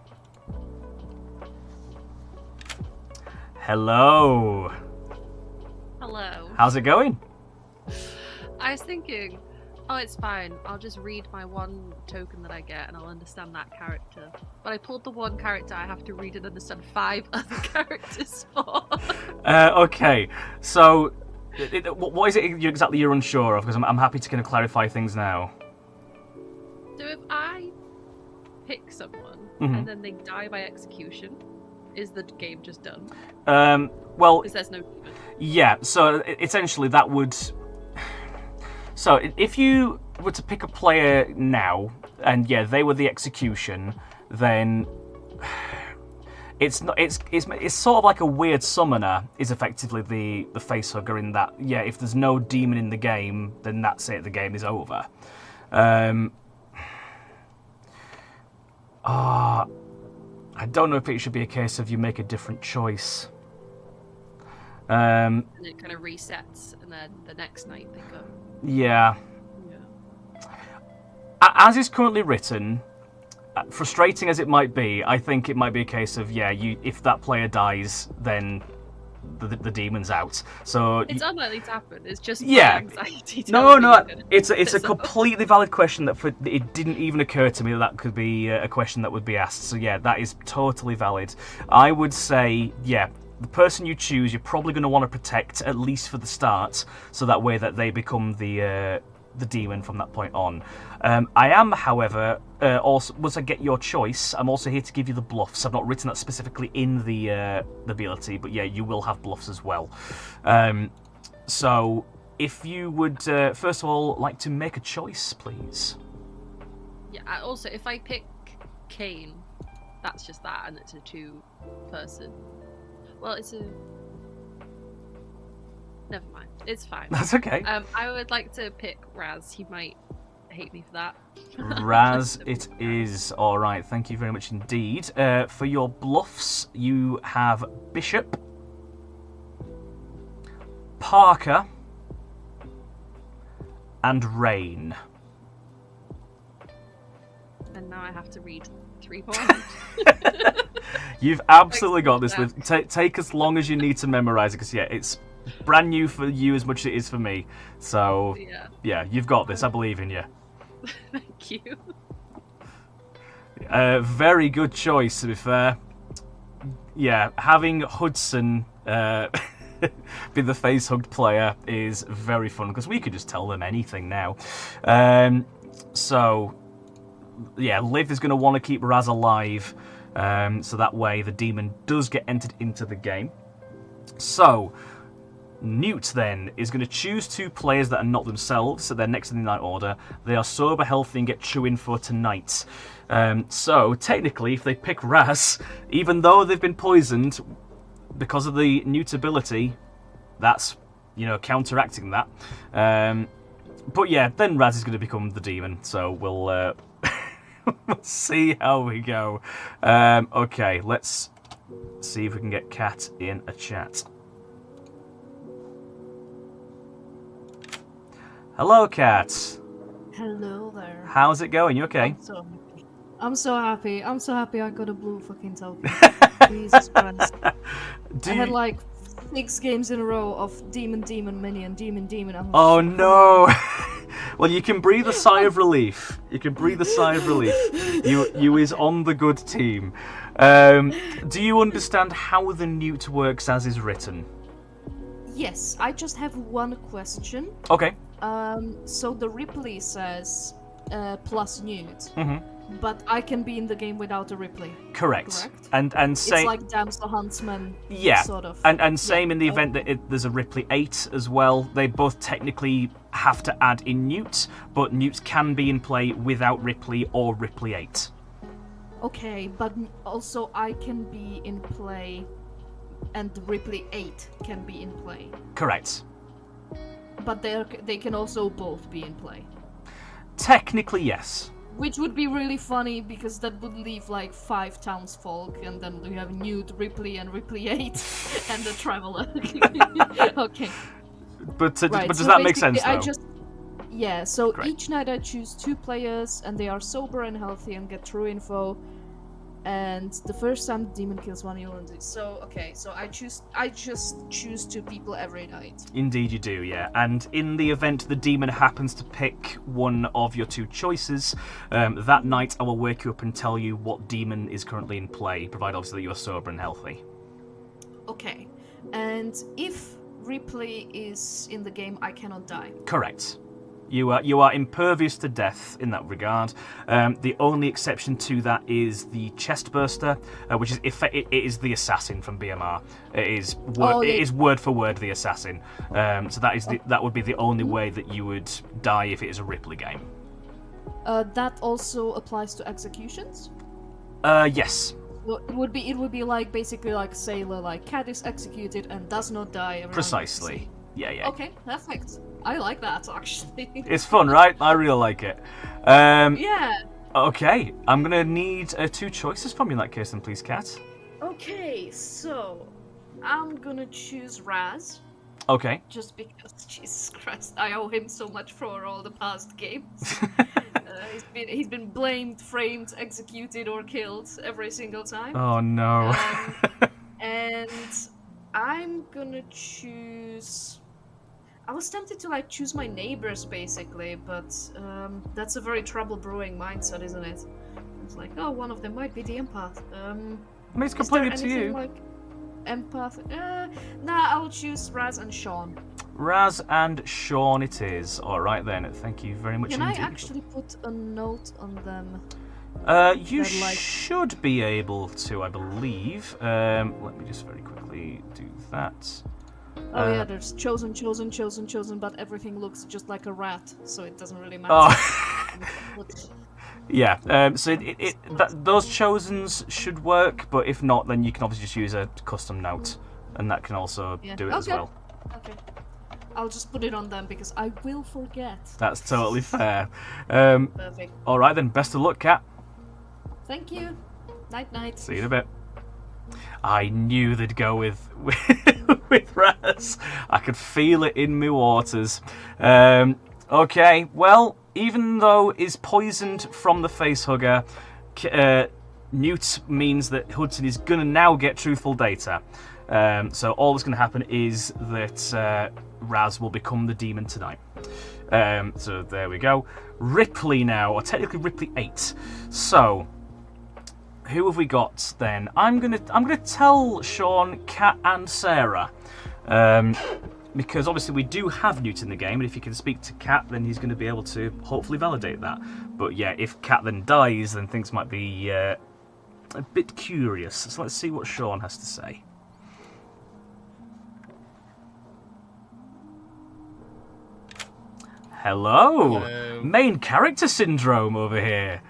Hello. Hello. How's it going? I was thinking, oh, it's fine. I'll just read my 1 token that I get and I'll understand that character. But I pulled the 1 character I have to read and understand 5 other characters for. Okay, so what is it exactly you're unsure of? Because I'm happy to kind of clarify things now. So if I pick someone and then they die by execution, is the game just done? Well, because there's no demon. Yeah, so essentially that would... So if you were to pick a player now, and yeah, they were the execution, then it's not. It's sort of like a weird summoner is effectively the facehugger in that. Yeah, if there's no demon in the game, then that's it. The game is over. I don't know if it should be a case of you make a different choice. And it kind of resets, and then the next night they go. Yeah. As is currently written, frustrating as it might be, I think it might be a case of, if that player dies, then the demon's out. So It's unlikely to happen. It's just my anxiety. No, it's a completely valid question that it didn't even occur to me that could be a question that would be asked. So yeah, that is totally valid. I would say, the person you choose, you're probably going to want to protect, at least for the start, so that way that they become the demon from that point on. I am, however, also, once I get your choice, I'm also here to give you the bluffs. I've not written that specifically in the ability, but yeah, you will have bluffs as well. So if you would, first of all, like to make a choice, please. Yeah, also, if I pick Kane, that's just that, and it's a 2-person. Well, it's a... Never mind. It's fine. That's okay. I would like to pick Raz. He might hate me for that. Raz, it is. All right. Thank you very much indeed. For your bluffs, you have Bishop, Parker, and Rain. And now I have to read 3 points. You've absolutely got this. Take as long as you need to memorize it, because it's brand new for you as much as it is for me. So yeah, you've got this. I believe in you. Thank you. Very good choice, to be fair. Yeah, having Hudson be the face-hugged player is very fun, because we could just tell them anything now. So yeah, Liv is going to want to keep Raz alive, so that way the demon does get entered into the game. So Newt then is going to choose 2 players that are not themselves, so they're next in the night order. They are sober, healthy, and get true info tonight. So technically, if they pick Raz, even though they've been poisoned because of the Newt ability, that's counteracting that. But yeah, then Raz is going to become the demon. So we'll see how we go. Okay, let's see if we can get Kat in a chat. Hello, Kat. Hello there. How's it going? You okay? I'm so happy. I'm so happy I got a blue fucking token. Jesus Christ. I had like 6 games in a row of demon, minion, demon. Oh no! Well, you can breathe a sigh of relief. You is on the good team. Do you understand how the Newt works as is written? Yes, I just have one question. Okay. So the Ripley says plus Newt, But I can be in the game without a Ripley. Correct. And same. It's like Damsel Huntsman. Yeah. Sort of. And same in the event that there's a Ripley 8 as well. They both technically have to add in Newt, but Newt can be in play without Ripley or Ripley 8. Okay, but also I can be in play, and Ripley 8 can be in play. Correct. But they can also both be in play. Technically, yes. Which would be really funny, because that would leave like 5 townsfolk, and then we have Newt, Ripley, and Ripley 8, and the Traveler. Okay. But does that make sense, though? So Great. Each night I choose 2 players, and they are sober and healthy and get true info. And the first time the demon kills one, you'll undo. So okay, so I just choose 2 people every night. Indeed you do, yeah. And in the event the demon happens to pick one of your 2 choices, that night I will wake you up and tell you what demon is currently in play, provided obviously that you are sober and healthy. Okay. And if Ripley is in the game, I cannot die. Correct. You are impervious to death in that regard. The only exception to that is the chestburster, which is it is the assassin from BMR. It is word for word the assassin. So that would be the only way that you would die if it is a Ripley game. That also applies to executions? Yes. Well, it would be like basically like Sailor, like cat is executed and does not die. Precisely. Yeah. Okay, perfect. I like that, actually. It's fun, right? I really like it. Yeah. Okay, I'm gonna need 2 choices from you in that case, then, please, Kat. Okay, so I'm gonna choose Raz. Okay. Just because, Jesus Christ, I owe him so much for all the past games. He's been blamed, framed, executed, or killed every single time. Oh no. And I'm gonna choose. I was tempted to like choose my neighbors basically, but that's a very trouble brewing mindset, isn't it? It's like, oh, one of them might be the empath. I mean, it's completely up to you. Like empath? Nah, I'll choose Raz and Sean. Raz and Sean it is. Alright then, thank you very much Can indeed. I actually put a note on them? You should be able to, I believe. Let me just very quickly do that. Oh yeah, there's chosen, but everything looks just like a rat, so it doesn't really matter. Oh. Yeah, so those chosens should work, but if not, then you can obviously just use a custom note, and that can also do it as well. Okay. I'll just put it on them because I will forget. That's totally fair. Perfect. Alright then, best of luck, Cat. Thank you. Night night. See you in a bit. I knew they'd go with Raz. I could feel it in my waters. Okay, well, even though is poisoned from the facehugger, Newt means that Hudson is going to now get truthful data. So all that's going to happen is that Raz will become the demon tonight. So there we go. Ripley now, or technically Ripley 8. So who have we got then? I'm gonna tell Sean, Kat, and Sarah. Because obviously we do have Newt in the game, and if he can speak to Kat, then he's going to be able to hopefully validate that. But yeah, if Kat then dies, then things might be a bit curious. So let's see what Sean has to say. Hello. Main character syndrome over here.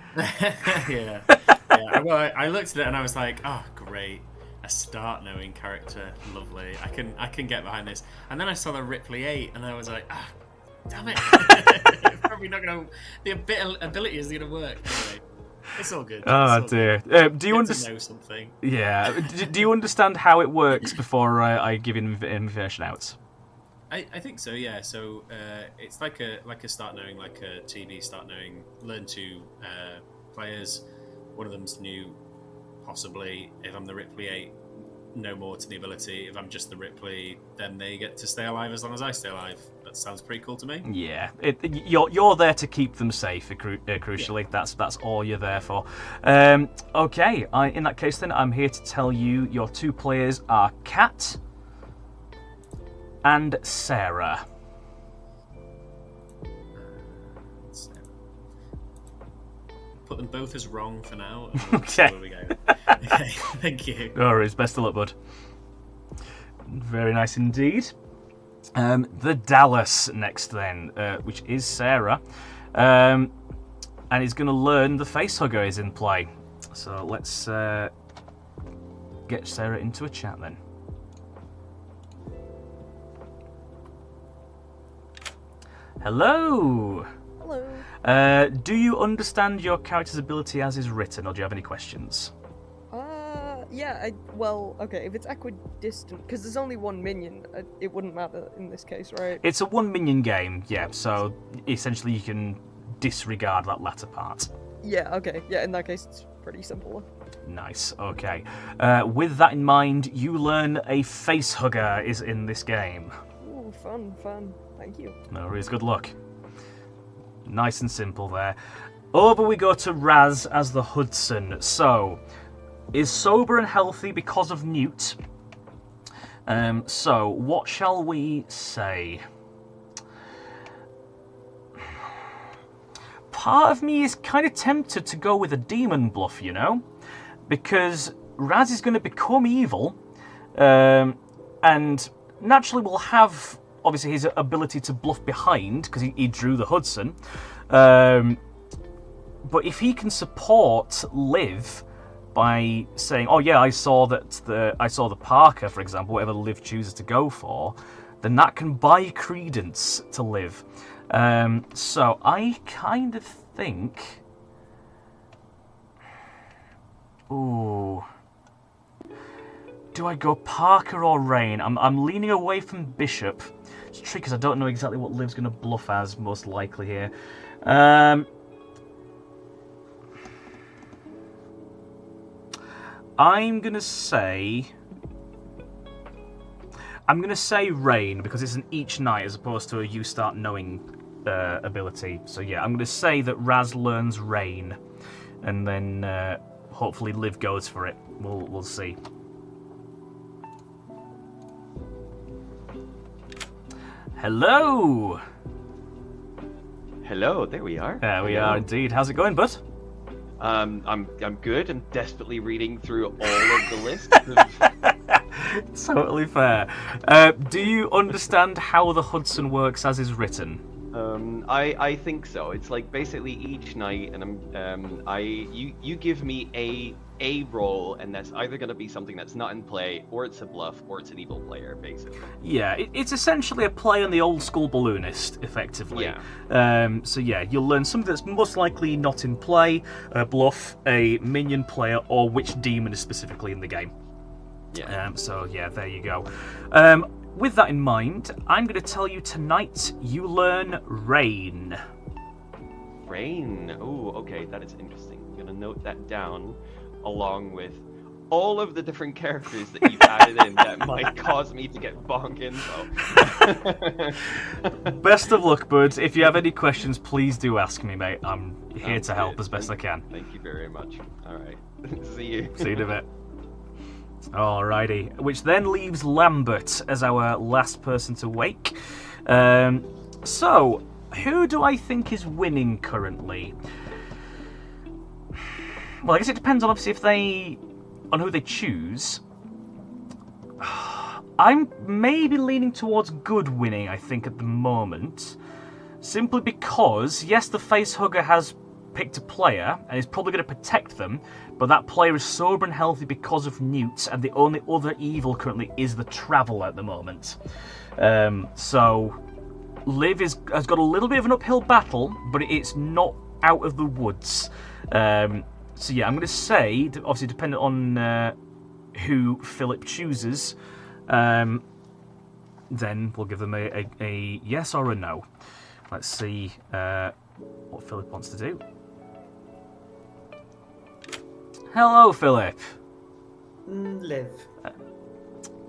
Yeah. Well, I looked at it and I was like, oh, great. A start knowing character, lovely. I can get behind this. And then I saw the Ripley 8, and I was like, ah, damn it! It's probably not gonna. The ability isn't gonna work. Anyway, it's all good. Oh dear. Do you understand? Know something? Yeah. Do you understand how it works before I give information out? I think so. Yeah. So it's like a start knowing, like a TV start knowing. Learn to players. One of them's new. Possibly, if I'm the Ripley 8, no more to the ability. If I'm just the Ripley, then they get to stay alive as long as I stay alive. That sounds pretty cool to me. Yeah, you're there to keep them safe. Crucially, yeah. That's all you're there for. Okay, in that case, then I'm here to tell you your two players are Kat and Sarah. Put them both as wrong for now. Okay. Where we go. Okay, thank you. No worries, best of luck, bud. Very nice indeed. The Dallas next then, which is Sarah. And he's going to learn the facehugger is in play. So let's get Sarah into a chat then. Hello! Hello. Do you understand your character's ability as is written, or do you have any questions? Yeah, well, okay, if it's equidistant, because there's only one minion, it wouldn't matter in this case, right? It's a one minion game, yeah, so essentially you can disregard that latter part. Yeah, okay, yeah, in that case it's pretty simple. Nice, okay. With that in mind, you learn a facehugger is in this game. Ooh, fun, thank you. No worries, good luck. Nice and simple there. Over we go to Raz as the Hudson. So, is sober and healthy because of Newt. So, what shall we say? Part of me is kind of tempted to go with a demon bluff, you know? Because Raz is going to become evil, and naturally will have, obviously, his ability to bluff behind, because he drew the Hudson. But if he can support Liv by saying, "Oh yeah, I saw the Parker, for example, whatever Liv chooses to go for," then that can buy credence to Liv. So I kind of think, ooh, do I go Parker or Rain? I'm leaning away from Bishop. It's tricky because I don't know exactly what Liv's going to bluff as, most likely here. I'm gonna say rain because it's an each night as opposed to a you start knowing ability. So yeah, I'm gonna say that Raz learns rain, and then hopefully Liv goes for it. We'll see. Hello. Hello, there we are. There we are indeed. How's it going, bud? I'm good. I'm desperately reading through all of the lists. Totally fair. Do you understand how the Hudson works as is written? I think so. It's like basically each night, and you give me a roll, and that's either going to be something that's not in play, or it's a bluff, or it's an evil player, basically. Yeah, it's essentially a play on the old school balloonist, effectively. Yeah. So yeah, you'll learn something that's most likely not in play, a bluff, a minion player, or which demon is specifically in the game. Yeah. So yeah, there you go. With that in mind, I'm going to tell you tonight you learn rain. Rain. Oh, okay, that is interesting. I'm going to note that down, along with all of the different characters that you've added in that might cause me to get bonk info. Best of luck, bud. If you have any questions, please do ask me, mate. I'm here to help as best I can. Thank you very much. All right. See you. See you in a bit. Alrighty, which then leaves Lambert as our last person to wake. So, who do I think is winning currently? Well, I guess it depends on obviously on who they choose. I'm maybe leaning towards good winning, I think, at the moment. Simply because, yes, the facehugger has picked a player and is probably going to protect them, but that player is sober and healthy because of Newt, and the only other evil currently is the Traveller at the moment. So Liv has got a little bit of an uphill battle, but it's not out of the woods. So yeah, I'm going to say, obviously depending on who Philip chooses, then we'll give them a yes or a no. Let's see what Philip wants to do. Hello, Philip. Liv.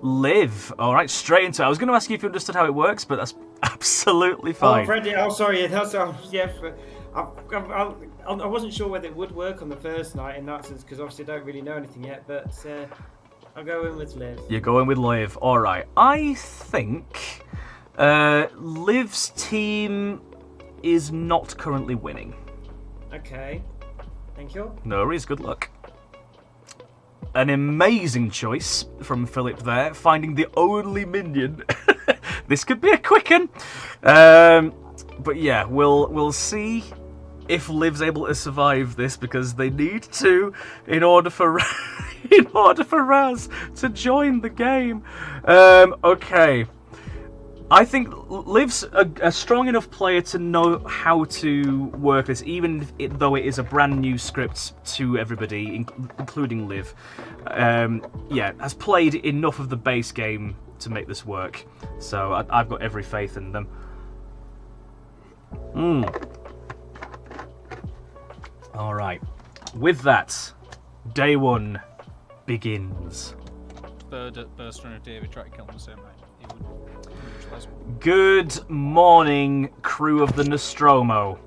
Liv. All right, straight into it. I was going to ask you if you understood how it works, but that's absolutely fine. Oh, Freddie. Oh, sorry. That's yeah. I wasn't sure whether it would work on the first night in that sense because obviously I don't really know anything yet. But I'll go in with Liv. You're going with Liv. All right. I think Liv's team is not currently winning. Okay. Thank you. No worries. Good luck. An amazing choice from Philip there, finding the only minion. This could be a quick one. But yeah, we'll see if Liv's able to survive this because they need to in order for Raz to join the game. Okay. I think Liv's a strong enough player to know how to work this, even though it is a brand new script to everybody, including Liv. Yeah, has played enough of the base game to make this work. So I've got every faith in them. All right. With that, day one begins. Third burst runner David tried to kill him the same night. He would neutralize him. Good morning, crew of the Nostromo.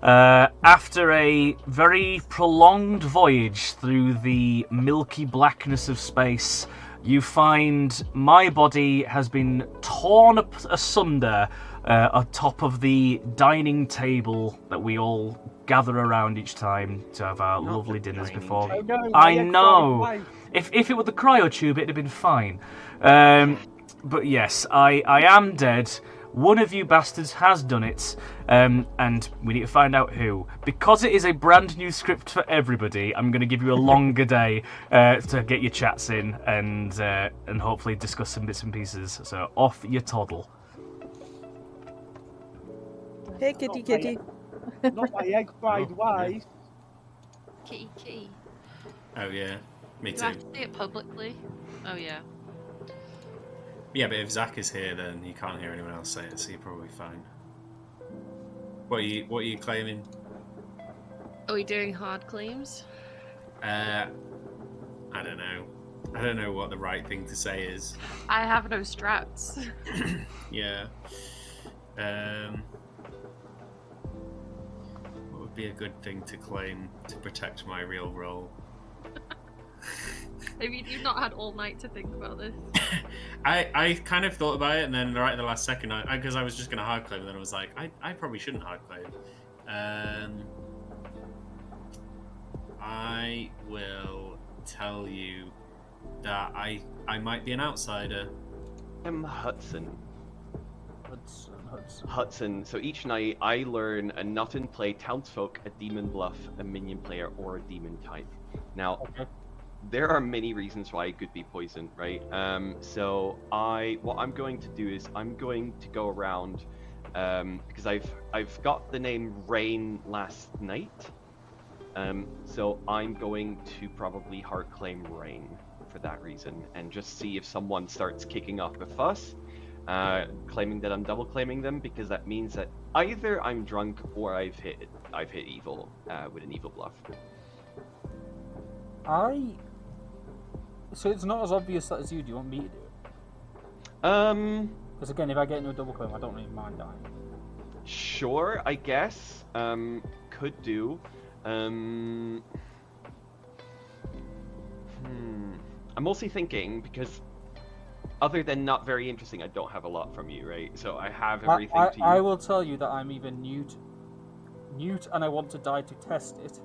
After a very prolonged voyage through the milky blackness of space, you find my body has been torn asunder atop of the dining table that we all gather around each time to have our lovely dinners before. I know. If it were the cryotube, it'd have been fine. But yes, I am dead. One of you bastards has done it, and we need to find out who. Because it is a brand new script for everybody, I'm going to give you a longer day to get your chats in and hopefully discuss some bits and pieces. So off you toddle. Hey, kitty. Not my egg fried rice. Kitty. Oh yeah, me Do too. I have to say it publicly? Oh yeah. Yeah, but if Zach is here, then you can't hear anyone else say it, so you're probably fine. What are you claiming? Are we doing hard claims? I I don't know. I don't know what the right thing to say is. I have no strats. Yeah. What would be a good thing to claim to protect my real role? I mean, you've not had all night to think about this. I kind of thought about it, and then right at the last second, because I was just going to hard claim, and then I was like, I probably shouldn't hard claim. I will tell you that I might be an outsider. I'm Hudson. Hudson. So each night I learn a nut and play townsfolk, a demon bluff, a minion player, or a demon type. Now, there are many reasons why it could be poisoned, right? So what I'm going to do is I'm going to go around because I've got the name Rain last night. So I'm going to probably hard claim Rain for that reason, and just see if someone starts kicking up a fuss, claiming that I'm double claiming them, because that means that either I'm drunk or I've hit evil with an evil bluff. So it's not as obvious that as you. Do you want me to do it? Because again, if I get into a double claim, I don't really mind dying. Sure, I guess. Could do. I'm mostly thinking, because other than not very interesting, I don't have a lot from you, right? So I have everything to you. I will tell you that I'm either Newt, and I want to die to test it.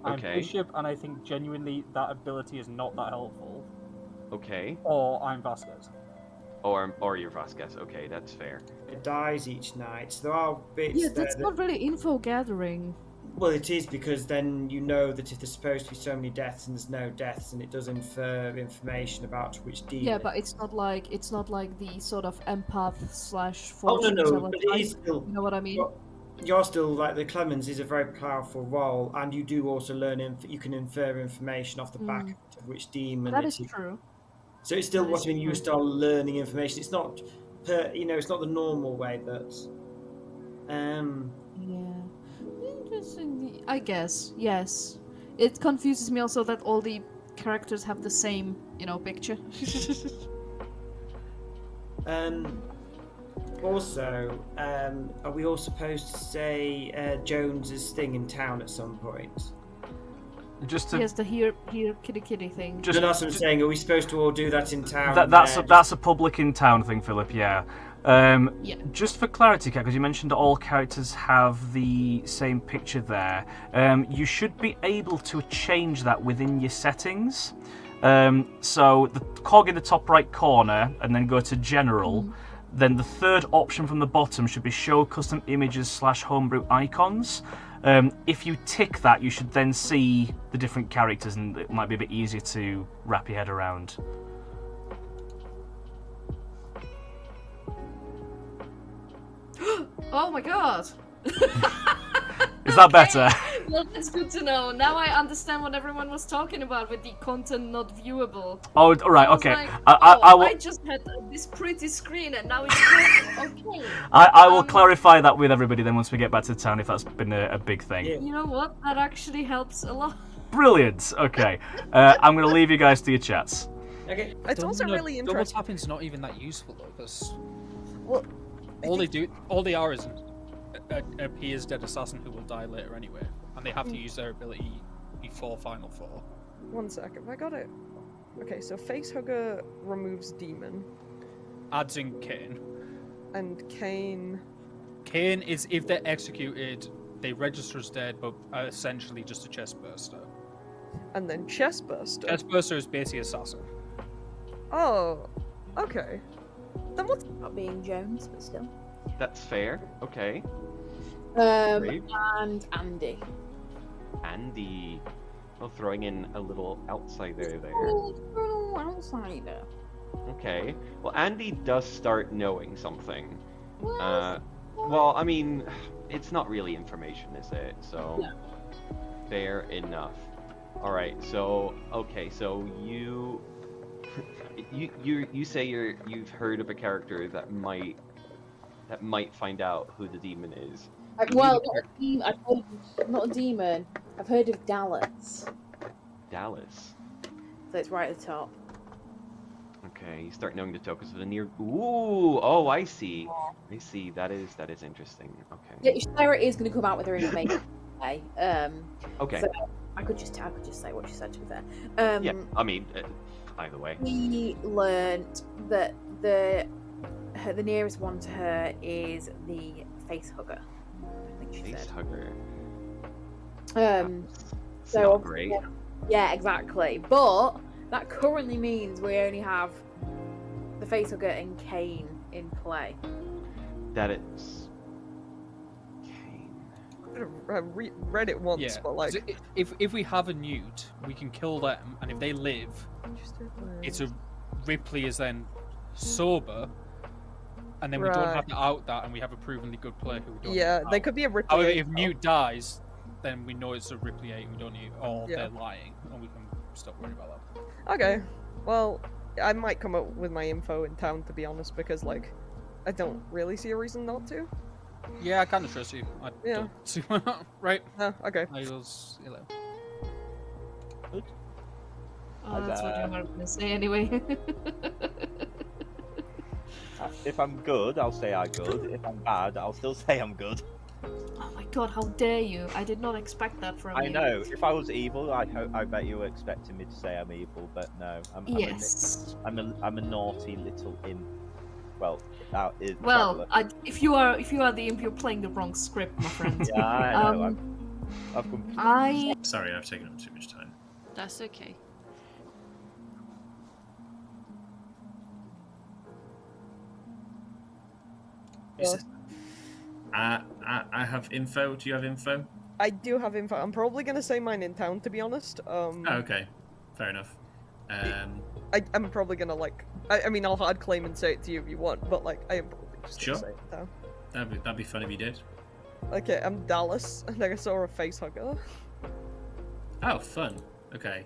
I'm Okay. Bishop, and I think genuinely that ability is not that helpful. Okay. Or I'm Vasquez. Or you're Vasquez. Okay, that's fair. It dies each night. So there are bits. Yeah, there that's that- not really info gathering. Well, it is, because then you know that if there's supposed to be so many deaths and there's no deaths, and it does infer information about which demon. Yeah, but it's not like the sort of empath / Oh fortune no, teller but type, it is still. You know what I mean? You're still like the Clemens is a very powerful role, and you do also learn. You can infer information off the back of which demon. That it is true. So it's still That what is I mean. You true. start learning information. It's not, it's not the normal way, but. Yeah. Interesting. I guess, yes. It confuses me also that all the characters have the same, picture. Also, are we all supposed to say Jones's thing in town at some point? Just to... Yes, the here kitty thing. No, that's what I'm saying. Are we supposed to all do that in town? That's a public in town thing, Philip. Yeah. Just for clarity, Kat, because you mentioned all characters have the same picture there. You should be able to change that within your settings. So the cog in the top right corner, and then go to General. Then the third option from the bottom should be Show Custom Images / Homebrew Icons. If you tick that, you should then see the different characters, and it might be a bit easier to wrap your head around. Oh my god! Is that better? Well, that's good to know. Now I understand what everyone was talking about with the content not viewable. Oh, right, I was okay. like, I just had this pretty screen and now it's purple. Okay. I will clarify that with everybody then once we get back to town, if that's been a big thing. You know what? That actually helps a lot. Brilliant. Okay. I'm going to leave you guys to your chats. Okay. It's also really Double interesting. tapping's not even that useful though, because Well, all they are is a Pier's dead assassin who will die later anyway, and they have to use their ability before Final Four. 1 second, I got it. Okay, so Facehugger removes Demon, Adds in Kane. and Kane. Kane is, if they're executed, they register as dead, but are essentially just a chestburster. And then Chestburster. Chestburster is basically assassin. Oh, okay. Then what's Not being Jones, but still. That's fair. Okay. Great. And Andy. Andy. Well, throwing in a little outsider there. Oh, outsider. Okay. Well, Andy does start knowing something. What? Well, I mean, it's not really information, is it? So, No. fair enough. All right. So, okay. So you say you've heard of a character that might find out who the demon is. Well, not a demon. I've heard of Dallas. Dallas. So it's right at the top. Okay, you start knowing the tokens of the near. Ooh, oh, I see. I see. That is interesting. Okay. Yeah, Sarah is going to come out with her information today. Okay. So I could just say what she said to be fair. Yeah, I mean, either way. We learnt that the nearest one to her is the face hugger. I think she Face said. hugger. So not great. Yeah, exactly. But that currently means we only have the facehugger and Kane in play. That it's. I read it once, Yeah. but like, if we have a newt, we can kill them, and if they live, it's a Ripley is then sober, and then we don't have to out that, and we have a provenly good player who we don't. yeah, out. they could be a Ripley. However, if Newt dies, then we know it's a Ripley 8, we don't need, or Yeah. they're lying, and we can stop worrying about that. Okay, well, I might come up with my info in town, to be honest, because like, I don't really see a reason not to. Yeah, I kind of trust you. I don't see why not. Right. Oh, okay. I was, you know. Good. Oh, that's what you were going to say anyway. If I'm good, I'll say I'm good. If I'm bad, I'll still say I'm good. Oh my god, how dare you! I did not expect that from you. I know. If I was evil, I bet you were expecting me to say I'm evil, but no. I'm a naughty little imp. Well, that is. Well, if you are the imp, you're playing the wrong script, my friend. Yeah, I know. Sorry, I've taken up too much time. That's okay. I have info. Do you have info? I do have info. I'm probably gonna say mine in town, to be honest. Oh, okay, fair enough. I'm probably gonna like. I mean, I'll hard claim and say it to you if you want, but like, I am probably just gonna say it in town. That'd be fun if you did. Okay, I'm Dallas, and I saw a face hugger. Oh, fun. Okay.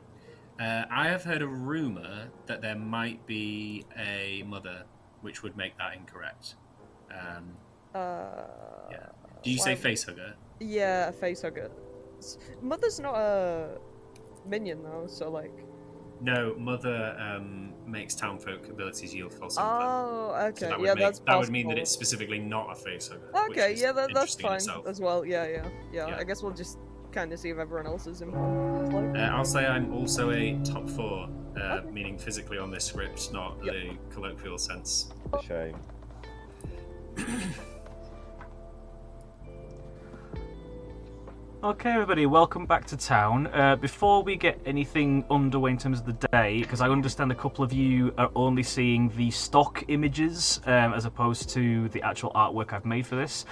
I have heard a rumor that there might be a mother, which would make that incorrect. Yeah. Did you say facehugger? Yeah, a facehugger. Mother's not a minion though, so like. No, mother makes townfolk abilities yield false info. Oh, okay. So yeah, that's that would mean that possible. it's specifically not a facehugger. Okay, yeah, that's interesting in fine itself. as well. Yeah. I guess we'll just kind of see if everyone else is in. I'll say I'm also a top 4, meaning physically on this script, not the colloquial sense. A shame. Okay, everybody, welcome back to town. Before we get anything underway in terms of the day, because I understand a couple of you are only seeing the stock images as opposed to the actual artwork I've made for this.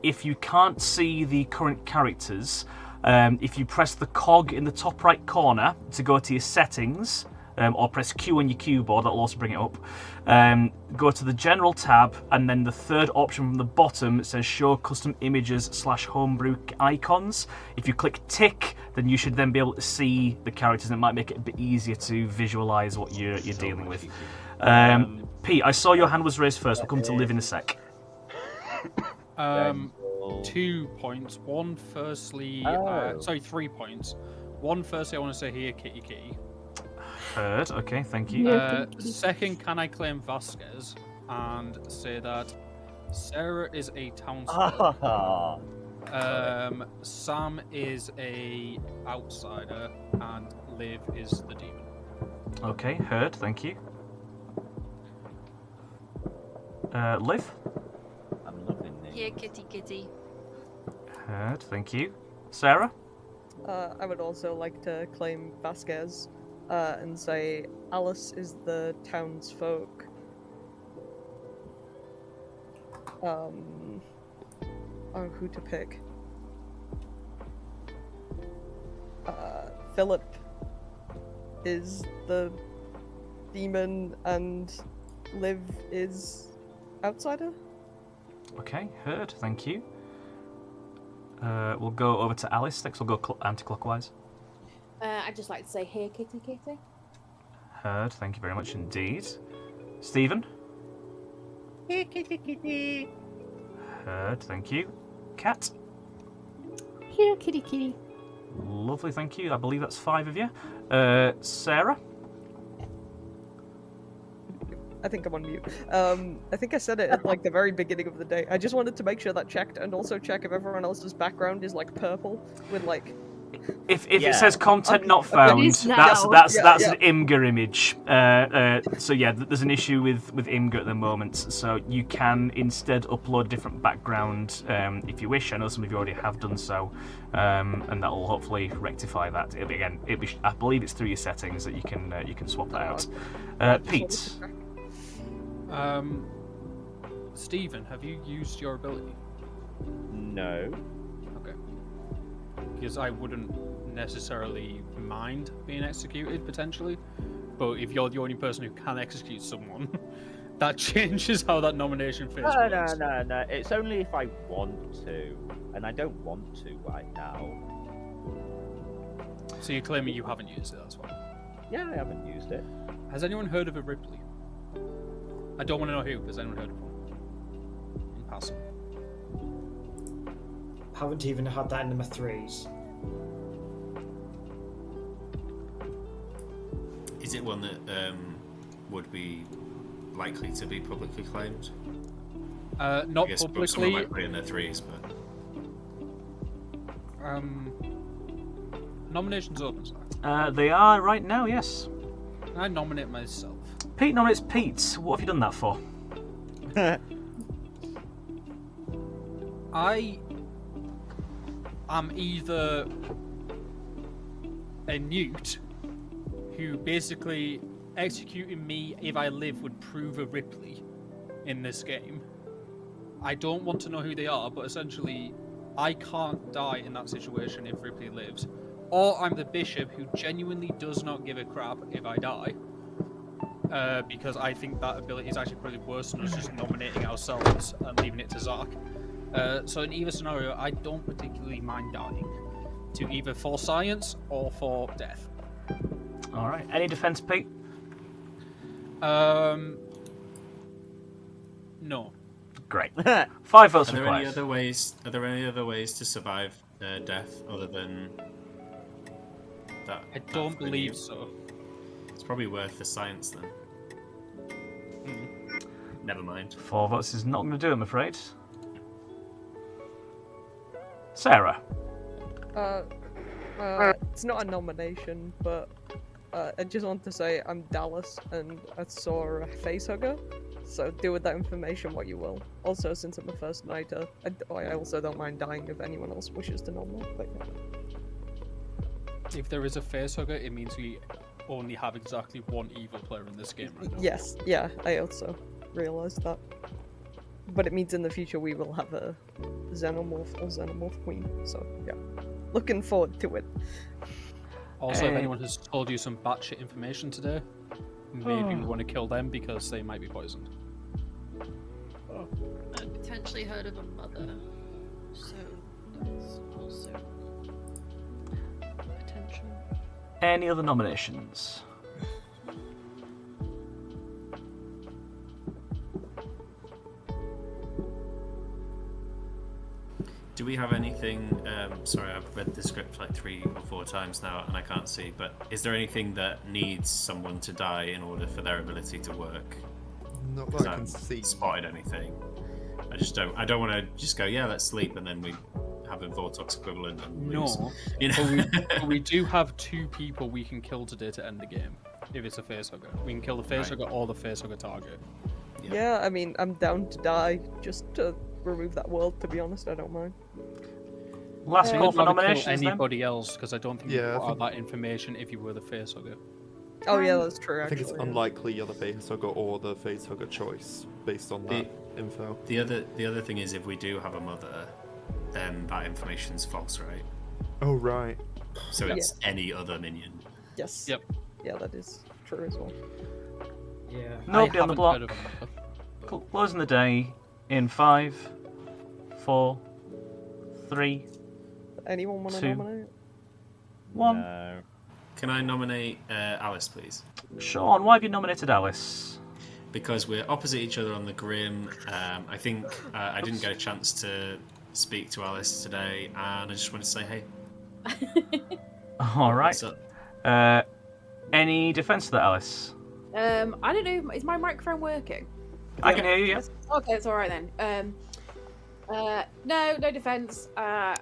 If you can't see the current characters, if you press the cog in the top right corner to go to your settings, or press Q on your keyboard, that'll also bring it up. Go to the General tab, and then the third option from the bottom, it says Show Custom Images / Homebrew Icons. If you click tick, then you should then be able to see the characters, and it might make it a bit easier to visualize what you're dealing with. Pete, I saw your hand was raised first. We'll come to Liv in a sec. 2 points. One, firstly, sorry, 3 points. One, firstly, I want to say here, kitty kitty. Heard. Okay, thank you. Second, can I claim Vasquez and say that Sarah is a townsfolk. Sam is a outsider, and Liv is the demon. Okay, heard. Thank you. Liv? I'm loving this. Here, kitty kitty. Heard. Thank you. Sarah? I would also like to claim Vasquez. And say Alice is the townsfolk. Who to pick? Philip is the demon, and Liv is outsider. Okay, heard. Thank you. We'll go over to Alice next. We'll go anti-clockwise. I'd just like to say, here, kitty kitty. Heard. Thank you very much indeed. Stephen? Here, kitty kitty. Heard. Thank you. Cat? Here, kitty kitty. Lovely, thank you. I believe that's 5 of you. Sarah? I think I'm on mute. I think I said it at like the very beginning of the day. I just wanted to make sure that checked, and also check if everyone else's background is like purple with like. If it says content not found, that's an Imgur image. So yeah, there's an issue with Imgur at the moment. So you can instead upload a different background if you wish. I know some of you already have done so, and that will hopefully rectify that. I believe it's through your settings that you can swap that out. Pete. Stephen, have you used your ability? No. Okay. Because I wouldn't necessarily mind being executed, potentially. But if you're the only person who can execute someone, that changes how that nomination phase works. No. It's only if I want to. And I don't want to right now. So you're claiming you haven't used it, that's why? Yeah, I haven't used it. Has anyone heard of a Ripley? I don't want to know who. Has anyone heard of one? In passing. Haven't even had that in my 3s. Is it one that would be likely to be publicly claimed? Not I guess publicly. Someone might put it in their 3s, but nominations open, sorry. They are right now, yes. I nominate myself. Pete nominates Pete. What have you done that for? I am either a newt who basically executing me if I live would prove a Ripley in this game. I don't want to know who they are, but essentially I can't die in that situation if Ripley lives. Or I'm the bishop who genuinely does not give a crap if I die. Because I think that ability is actually probably worse than us just nominating ourselves and leaving it to Zark. So in either scenario, I don't particularly mind dying to either for science or for death. All right. Any defense, Pete? No. Great. 5 votes Are there required. any other ways? Are there any other ways to survive death other than that? I don't believe so. It's probably worth the science then. Never mind. 4 votes is not going to do it, I'm afraid. Sarah. It's not a nomination, but I just want to say I'm Dallas and I saw a facehugger, so do with that information what you will. Also, since I'm a first nighter, I also don't mind dying if anyone else wishes to nominate. But If there is a facehugger, it means we only have exactly one evil player in this game right now. yes, yeah, I also realised that. But it means in the future we will have a xenomorph or xenomorph queen, so yeah. Looking forward to it. Also, if anyone has told you some batshit information today, maybe we want to kill them because they might be poisoned. I potentially heard of a mother, so that's also potential. Any other nominations? Do we have anything? Sorry, I've read the script like 3 or 4 times now, and I can't see. But is there anything that needs someone to die in order for their ability to work? Not that I can see. Spotted anything? I just don't. I don't want to just go. Yeah, let's sleep, and then we have a Vortex equivalent and lose. No, You know? but we do have 2 people we can kill today to end the game. If it's a facehugger, we can kill the facehugger or the facehugger target. Yeah, I mean, I'm down to die just to remove that world, to be honest, I don't mind. Last call for nominations, then? Anybody else, because I don't think you Yeah, put out that information if you were the facehugger. Oh yeah, that's true, I actually. think it's unlikely you're the facehugger or the facehugger choice based on that info. The other thing is, if we do have a mother, then that information's false, right? Oh right. So it's any other minion. Yes. Yep. Yeah, that is true as well. Yeah. Nobody on the haven't block. heard of a mother. Closing the day in 5, 4, 3, Anyone want to 2, nominate? 1. No. Can I nominate Alice, please? Sean, why have you nominated Alice? Because we're opposite each other on the Grim. I think I didn't get a chance to speak to Alice today, and I just wanted to say hey. All right. Any defense to that, Alice? I don't know. Is my microphone working? I can hear you. Yeah. Okay, it's all right then. No defense. I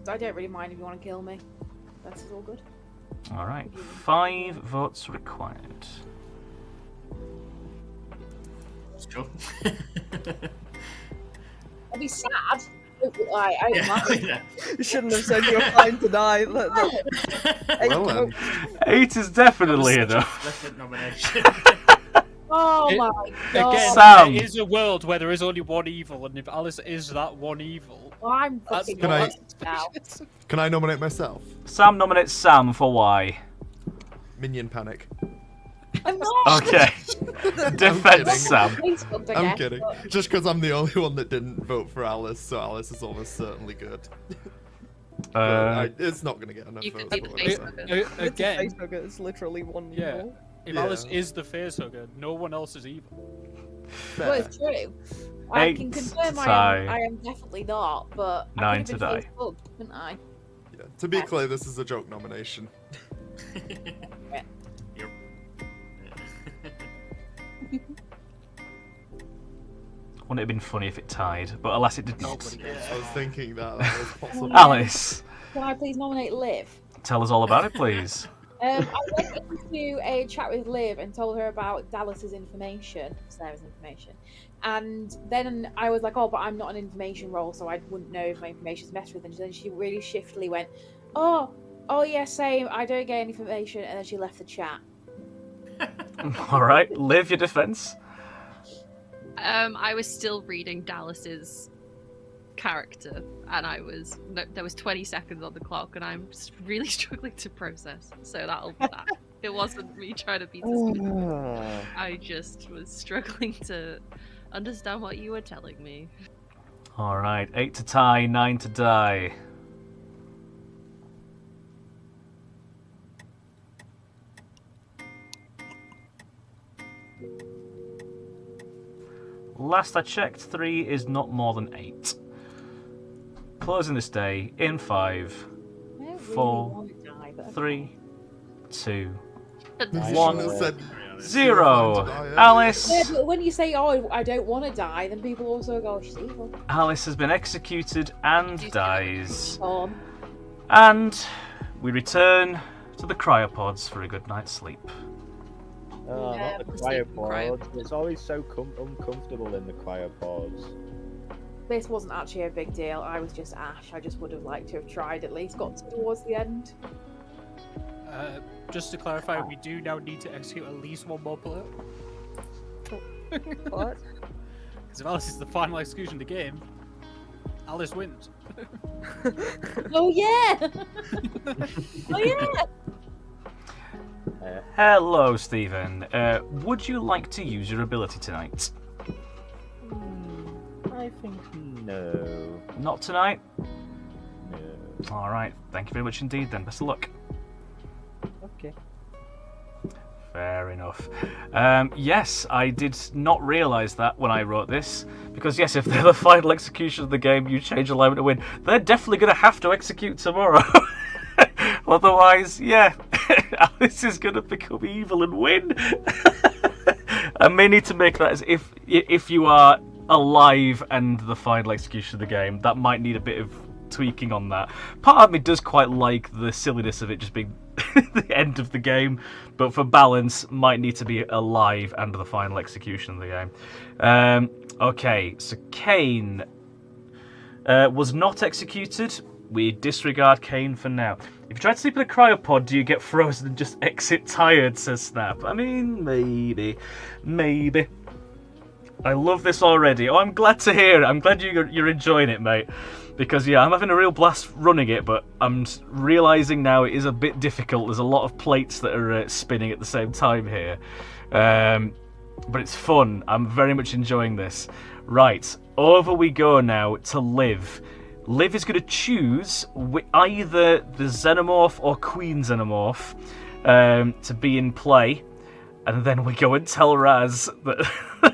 don't really mind if you want to kill me. That's all good. All right. 5 votes required. Sure. I'd be sad. I don't mind. You shouldn't have said you're fine to die. Well, 8 is definitely enough. Left nomination. Oh my god. Again, Sam. there is a world where there is only one evil, and if Alice is that one evil, Well, I'm fucking Can I- lost now. Can I nominate myself? Sam nominates Sam for why? Minion panic. I'm not. Okay. Defense kidding. Sam. Facebook, I I'm guess, kidding. but- Just because I'm the only one that didn't vote for Alice, so Alice is almost certainly good. But it's not going to get enough You could votes. be the but face whatever. hugger. It's a again, facehugger, it's literally one yeah. evil. If Yeah. Alice is the facehugger, no one else is evil. Well, it's true. I 8 can confirm to I tie. am definitely not, but 9 I to could die. have been Facebook, couldn't I? Yeah. To be clear, this is a joke nomination. Wouldn't it have been funny if it tied? But alas, it did not. I was thinking that was possible. Alice, Can I please nominate Liv? tell us all about it, please. I went into a chat with Liv and told her about Dallas's information, Sarah's information. And then I was like, oh, but I'm not an information role, so I wouldn't know if my information's messed with. And then she really shiftily went, oh yeah, same, I don't get any information. And then she left the chat. All right, Liv, your defense. I was still reading Dallas's character, and there was 20 seconds on the clock, and I'm really struggling to process. So that'll be that. It wasn't me trying to be dismissive. I just was struggling to understand what you were telling me. All right, 8 to tie, 9 to die. Last I checked, 3 is not more than 8. Closing this day in 5, I don't really 4, want to die, but 3, 2, You 1, shouldn't have said 0. Yeah, Alice. Yeah, but when you say, oh, I don't want to die, then people also go, oh, she's evil. Alice has been executed and dies. On. And we return to the cryopods for a good night's sleep. Oh, Yeah, not the I'm sleeping cryopods. It's always so uncomfortable in the cryopods. This wasn't actually a big deal. I was just Ash. I just would have liked to have tried at least, got towards the end. Just to clarify, we do now need to execute at least one more player. What? Because if Alice is the final execution of the game, Alice wins. Oh yeah! Oh yeah! Hello, Stephen. Would you like to use your ability tonight? I think no. Not tonight? No. Alright, thank you very much indeed then. Best of luck. Okay. Fair enough. Yes, I did not realise that when I wrote this, because yes, if they're the final execution of the game, you change alignment to win, they're definitely going to have to execute tomorrow. Otherwise, yeah, Alice is going to become evil and win. I may need to make that as if you are alive and the final execution of the game, that might need a bit of tweaking on that. Part of me does quite like the silliness of it just being the end of the game, but for balance, might need to be alive and the final execution of the game. Okay, so Kane was not executed. We disregard Kane for now. If you try to sleep in a cryopod, do you get frozen and just exit tired, says Snap. I mean, maybe. I love this already. Oh, I'm glad to hear it. I'm glad you're enjoying it, mate. Because, yeah, I'm having a real blast running it, but I'm realising now it is a bit difficult. There's a lot of plates that are spinning at the same time here. But it's fun. I'm very much enjoying this. Right, over we go now to Liv. Liv is going to choose either the Xenomorph or Queen Xenomorph to be in play. And then we go and tell Raz that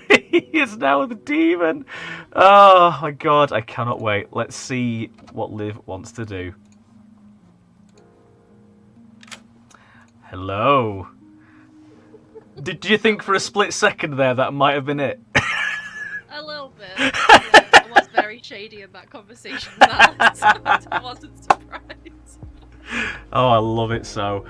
he is now the demon. Oh my god, I cannot wait. Let's see what Liv wants to do. Hello. Did you think for a split second there that might have been it? A little bit. I was very shady in that conversation with Alice. I wasn't surprised. Oh, I love it so.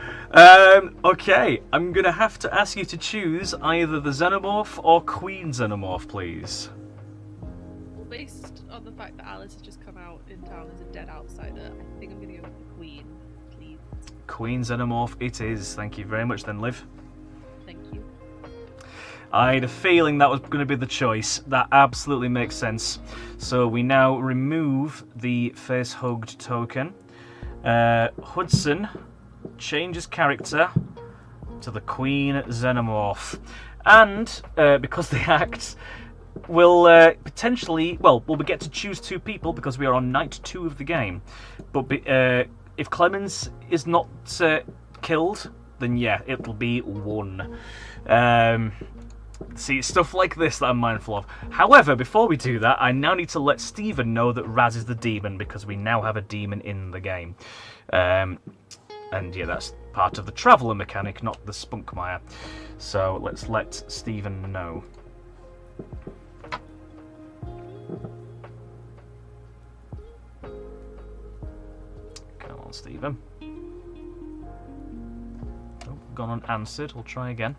Okay, I'm gonna have to ask you to choose either the Xenomorph or Queen Xenomorph, please. Based on the fact that Alice has just come out in town as a dead outsider, I think I'm gonna go with the Queen, please. Queen Xenomorph it is. Thank you very much then, Liv. Thank you. I had a feeling that was going to be the choice. That absolutely makes sense. So we now remove the face-hugged token. Hudson changes character to the Queen Xenomorph. And because the act will potentially... Well, we get to choose 2 people because we are on night 2 of the game. But if Clemens is not killed, then yeah, it'll be 1. See, it's stuff like this that I'm mindful of. However, before we do that, I now need to let Stephen know that Raz is the demon, because we now have a demon in the game. And yeah, that's part of the Traveller mechanic, not the Spunkmeyer. So let's let Stephen know. Come on, Stephen. Oh, gone unanswered. We'll try again.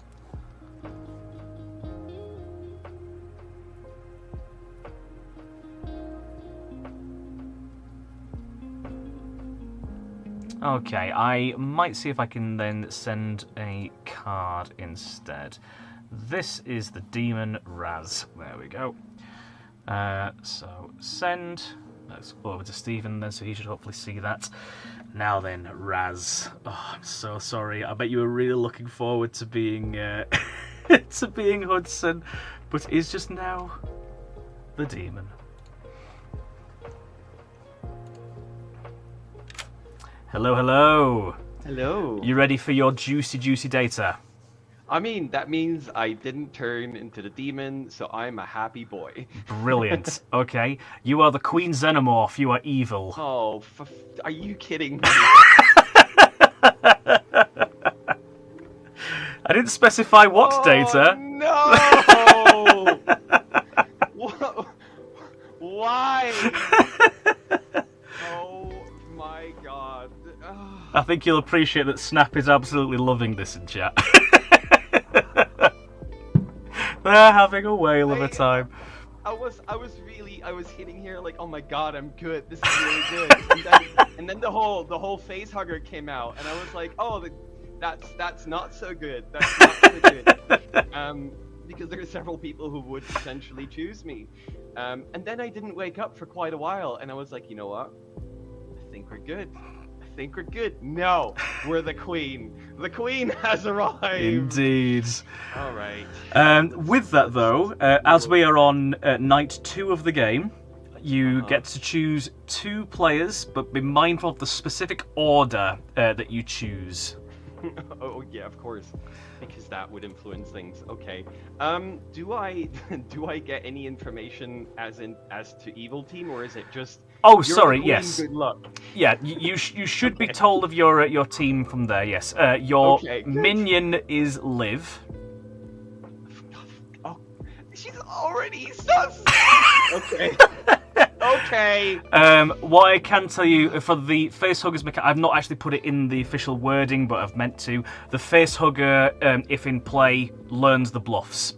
Okay, I might see if I can then send a card instead. This is the Demon Raz. There we go. So send. Let's go over to Stephen then, so he should hopefully see that. Now then, Raz. Oh, I'm so sorry. I bet you were really looking forward to being to being Hudson, but he's just now the demon. Hello, hello. Hello. You ready for your juicy, juicy data? I mean, that means I didn't turn into the demon, so I'm a happy boy. Brilliant. Okay. You are the Queen Xenomorph. You are evil. Oh, are you kidding me? I didn't specify what data. No! Why? Oh my god. I think you'll appreciate that Snap is absolutely loving this in chat. They're having a whale of a time. I was hitting here like, oh my god, I'm good. This is really good. And then the whole face hugger came out, and I was like, oh, that's not so good. That's not so good. Because there are several people who would potentially choose me. And then I didn't wake up for quite a while, and I was like, you know what? I think we're good. No, we're the queen. The queen has arrived. Indeed. All right. With that, though, as we are on night 2 of the game, you get to choose 2 players, but be mindful of the specific order that you choose. Oh yeah, of course, because that would influence things. Okay. Do I get any information as to evil team, or is it just? Oh, sorry. Yes. Good luck. Yeah, you should be told of your team from there. Yes. Your minion is Liv. Oh, she's already sus. Okay. Okay. What I can tell you for the facehuggers mechanic, I've not actually put it in the official wording, but I've meant to. The facehugger, if in play, learns the bluffs,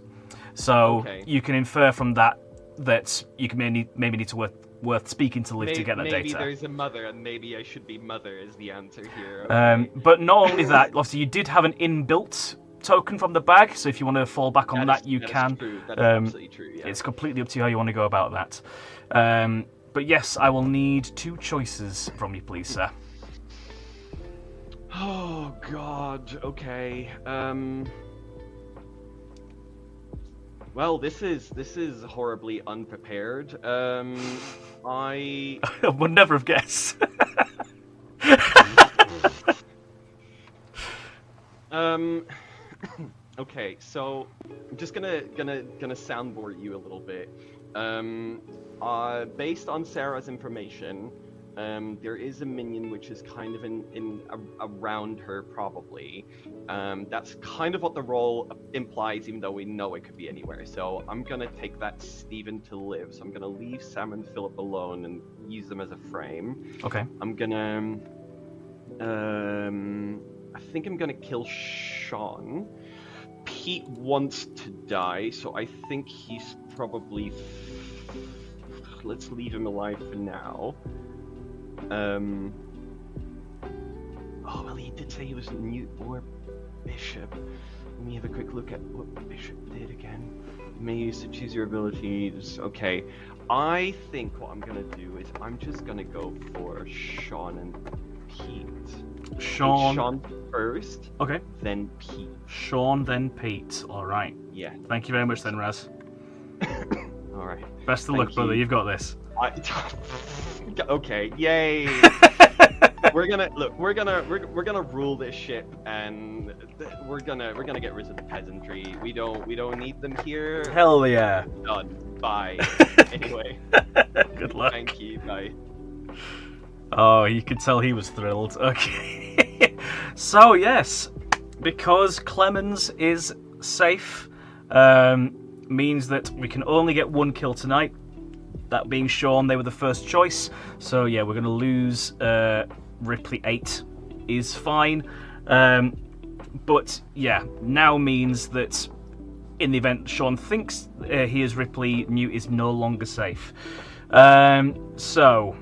so you can infer from that you can maybe need to worth speaking to Liv to get that data. Maybe there's a mother, and maybe I should be mother is the answer here. Okay. But not only that, obviously you did have an inbuilt token from the bag, so if you want to fall back on that, you can. That is absolutely true. Yeah. It's completely up to you how you want to go about that. But yes, I will need 2 choices from you, please, sir. Oh God. Okay. Well, this is horribly unprepared. I would never have guessed. Okay, so I'm just gonna soundboard you a little bit. Based on Sarah's information, There is a minion which is kind of around her, probably. That's kind of what the roll implies, even though we know it could be anywhere. So I'm gonna take that Steven to live. So I'm gonna leave Sam and Philip alone and use them as a frame. Okay. I'm gonna. I think I'm gonna kill Sean. Pete wants to die, so I think he's probably. Let's leave him alive for now. Oh well, he did say he was Newt or Bishop. Let me have a quick look at what Bishop did again. You may use to choose your abilities. Okay, I think what I'm gonna do is I'm just gonna go for Sean and Pete. Sean first. Okay. Then Pete. Sean, then Pete. All right. Yeah. Thank you very much, then, Raz. All right. Best of luck, brother. You've got this. Okay. Yay. We're gonna rule this ship, and we're gonna get rid of the peasantry. We don't need them here. Hell yeah. Done. Bye. Anyway. Good luck. Thank you. Bye. Oh, you could tell he was thrilled. Okay. So, yes, because Clemens is safe, means that we can only get one kill tonight. That being Sean, they were the first choice. So, yeah, we're going to lose Ripley 8 is fine. But, yeah, now means that in the event Sean thinks he is Ripley, Newt is no longer safe. So...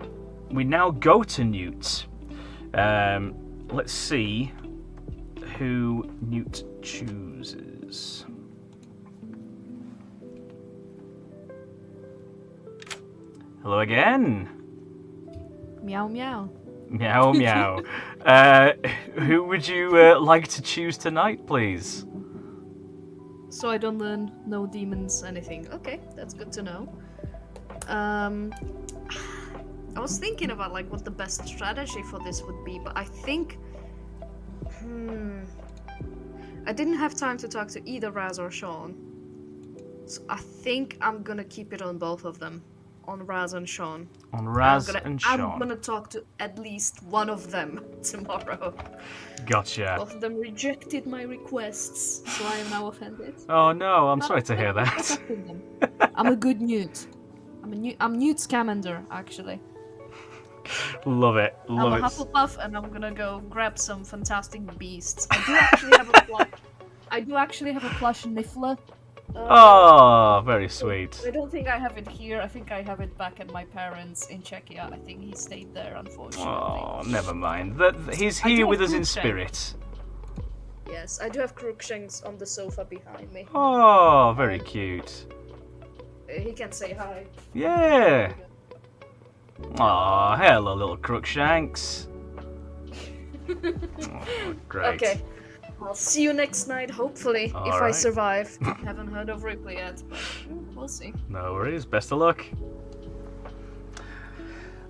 we now go to Newt. Let's see who Newt chooses. Hello again. Meow meow. Meow meow. Who would you like to choose tonight, please? So I don't learn no demons, anything. Okay, that's good to know. I was thinking about like what the best strategy for this would be, but I think I didn't have time to talk to either Raz or Sean. So I think I'm gonna keep it on both of them. On Raz and Sean. On Raz and Sean. I'm gonna talk to at least one of them tomorrow. Gotcha. Both of them rejected my requests, so I am now offended. Oh no, I'm sorry to hear that. I'm a good Newt. I'm Newt Scamander, actually. Love it. Love I'm it. a Hufflepuff, and I'm gonna go grab some fantastic beasts. I do actually have a plush. I do actually have a plush Niffler. Oh, very sweet. I don't think I have it here. I think I have it back at my parents in Czechia. I think he stayed there, unfortunately. Oh, never mind. He's here with us in spirit. Yes, I do have Crookshanks on the sofa behind me. Oh, very cute. He can say hi. Yeah. Aw, hello, little Crookshanks. Oh, great. Okay. I'll see you next night, hopefully, All if I right. survive. Haven't heard of Ripley yet, but we'll see. No worries. Best of luck.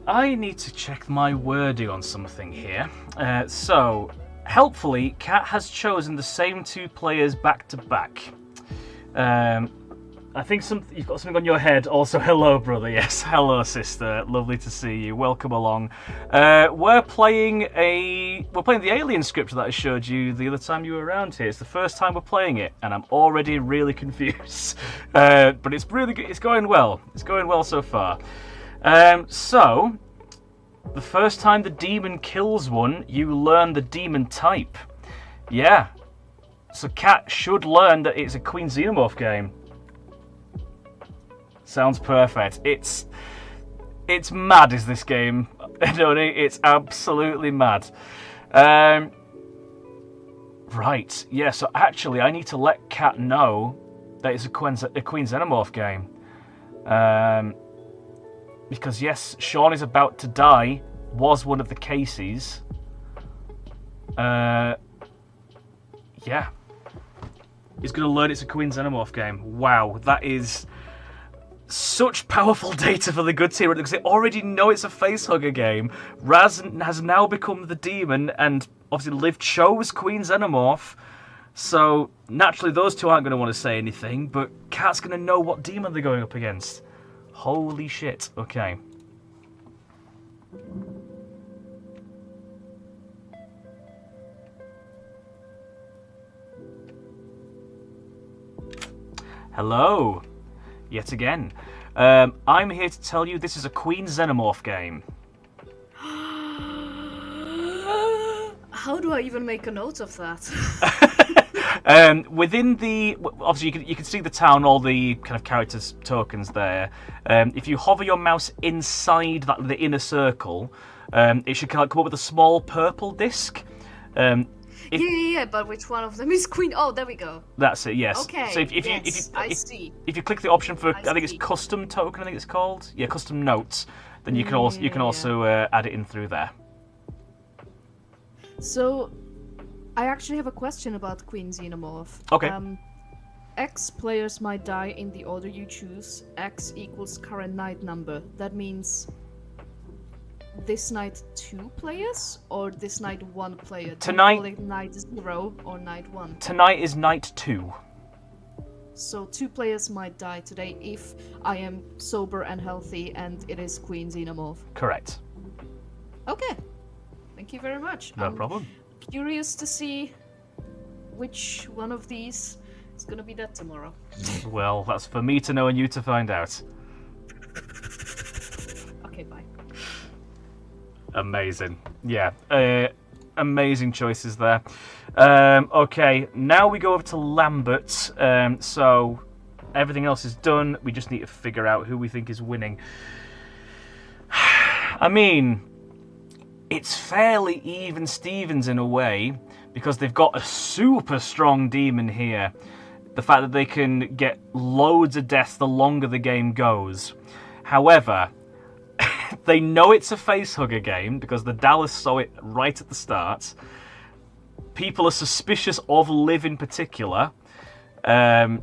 I need to check my wording on something here. So, helpfully, Kat has chosen the same two players back to back. I think you've got something on your head. Also, hello, brother. Yes, hello, sister. Lovely to see you. Welcome along. We're playing the Alien script that I showed you the other time you were around here. It's the first time we're playing it, and I'm already really confused. But it's really good. It's going well. It's going well so far. So, the first time the demon kills one, you learn the demon type. Yeah. So Kat should learn that it's a Queen Xenomorph game. Sounds perfect. It's mad, is this game? It's absolutely mad. Right, yeah, so actually I need to let Kat know that it's a Queen Xenomorph game. Because yes, Sean is about to die, was one of the cases. Yeah. He's going to learn it's a Queen Xenomorph game. Wow, that is such powerful data for the good team, because they already know it's a facehugger game. Raz has now become the demon, and obviously Liv chose Queen Xenomorph, so naturally those two aren't going to want to say anything, but Kat's going to know what demon they're going up against. Holy shit, okay. Hello, yet again. I'm here to tell you this is a Queen Xenomorph game. How do I even make a note of that? Within the... Obviously, you can see the town, all the kind of characters' tokens there. If you hover your mouse inside the inner circle, it should kind of come up with a small purple disc. Yeah, but which one of them is Queen? Oh, there we go. That's it, yes. Okay, So if you click the option for, I think it's custom token, I think it's called. Yeah, custom notes. Then you can also add it in through there. So, I actually have a question about Queen Xenomorph. Okay. X players might die in the order you choose. X equals current night number. That means this night 2 players or this night 1 player? Tonight, do you call it night 0 or night 1? Tonight is night 2. So 2 players might die today if I am sober and healthy and it is Queen Xenomorph. Correct. Okay. Thank you very much. No problem. Curious to see which one of these is going to be dead tomorrow. Well, that's for me to know and you to find out. Okay, bye. Amazing. Yeah. Amazing choices there. Okay, now we go over to Lambert. So everything else is done. We just need to figure out who we think is winning. I mean, it's fairly even Stevens in a way, because they've got a super strong demon here. The fact that they can get loads of deaths the longer the game goes. However, they know it's a facehugger game because the Dallas saw it right at the start. People are suspicious of Liv in particular. And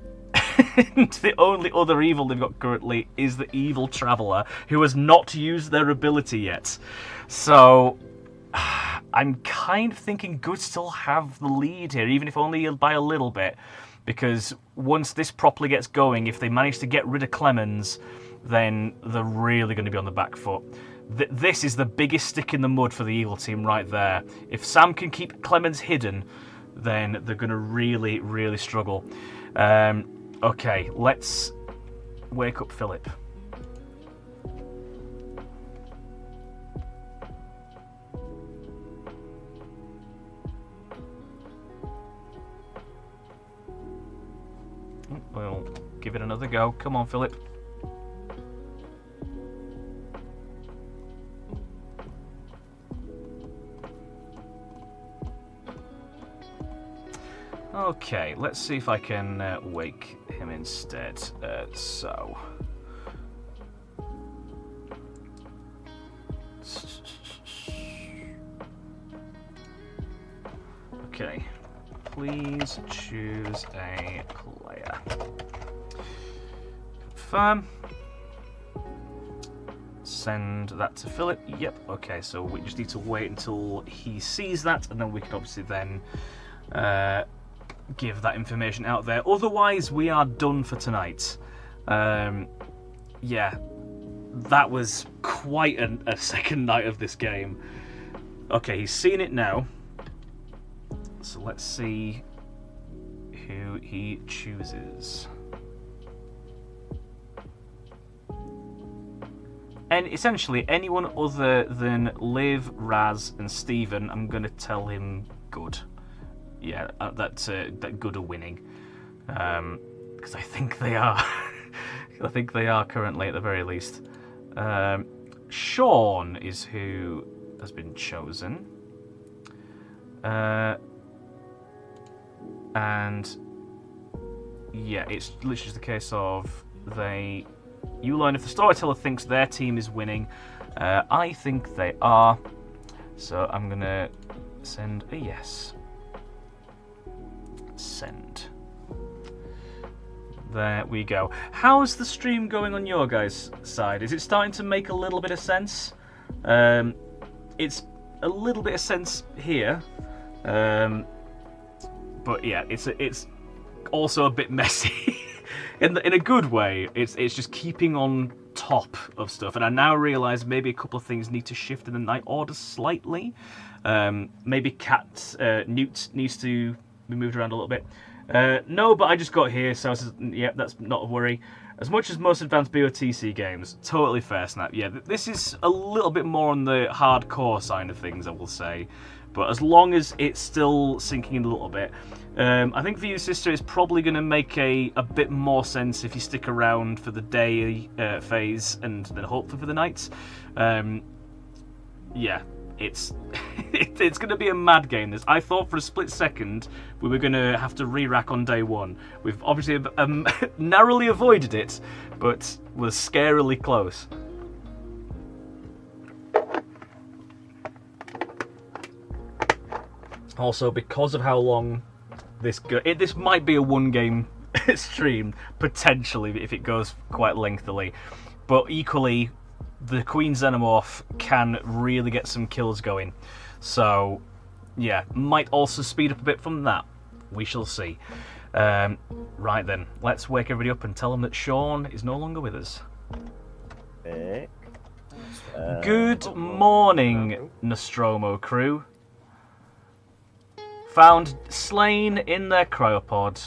the only other evil they've got currently is the Evil Traveller, who has not used their ability yet. So I'm kind of thinking Good still have the lead here, even if only by a little bit. Because once this properly gets going, if they manage to get rid of Clemens, then they're really going to be on the back foot. This is the biggest stick in the mud for the evil team right there. If Sam can keep Clemens hidden, then they're going to really, really struggle. Okay, let's wake up Philip. We'll give it another go. Come on, Philip. Okay, let's see if I can wake him instead. So. Okay. Please choose a player. Confirm. Send that to Philip. Yep, okay, so we just need to wait until he sees that, and then we can obviously then give that information out there. Otherwise, we are done for tonight. Yeah, that was quite a second night of this game. Okay, he's seen it now. So let's see who he chooses. And essentially, anyone other than Liv, Raz, and Steven, I'm going to tell him good. Yeah, that good are winning. Because I think they are. I think they are currently, at the very least. Sean is who has been chosen. And yeah, it's literally just a case of you learn if the storyteller thinks their team is winning. I think they are, so I'm gonna send a yes. Send. There we go. How's the stream going on your guys' side? Is it starting to make a little bit of sense? It's a little bit of sense here. But yeah, it's also a bit messy in a good way. It's just keeping on top of stuff, and I now realise maybe a couple of things need to shift in the night order slightly. Maybe Newt needs to be moved around a little bit. No, but I just got here, so that's not a worry. As much as most advanced BOTC games, totally fair, Snap. Yeah, this is a little bit more on the hardcore side of things, I will say. But as long as it's still sinking in a little bit, I think for you, sister, it's probably going to make a bit more sense if you stick around for the day phase and then hopefully for the night. Yeah, it's it's going to be a mad game. This I thought for a split second we were going to have to re-rack on day one. We've obviously narrowly avoided it, but was scarily close. Also, because of how long this this might be a one-game stream, potentially, if it goes quite lengthily. But equally, the Queen Xenomorph can really get some kills going. So, yeah, might also speed up a bit from that. We shall see. Right then, let's wake everybody up and tell them that Sean is no longer with us. Good morning, Nostromo crew. Found slain in their cryopod,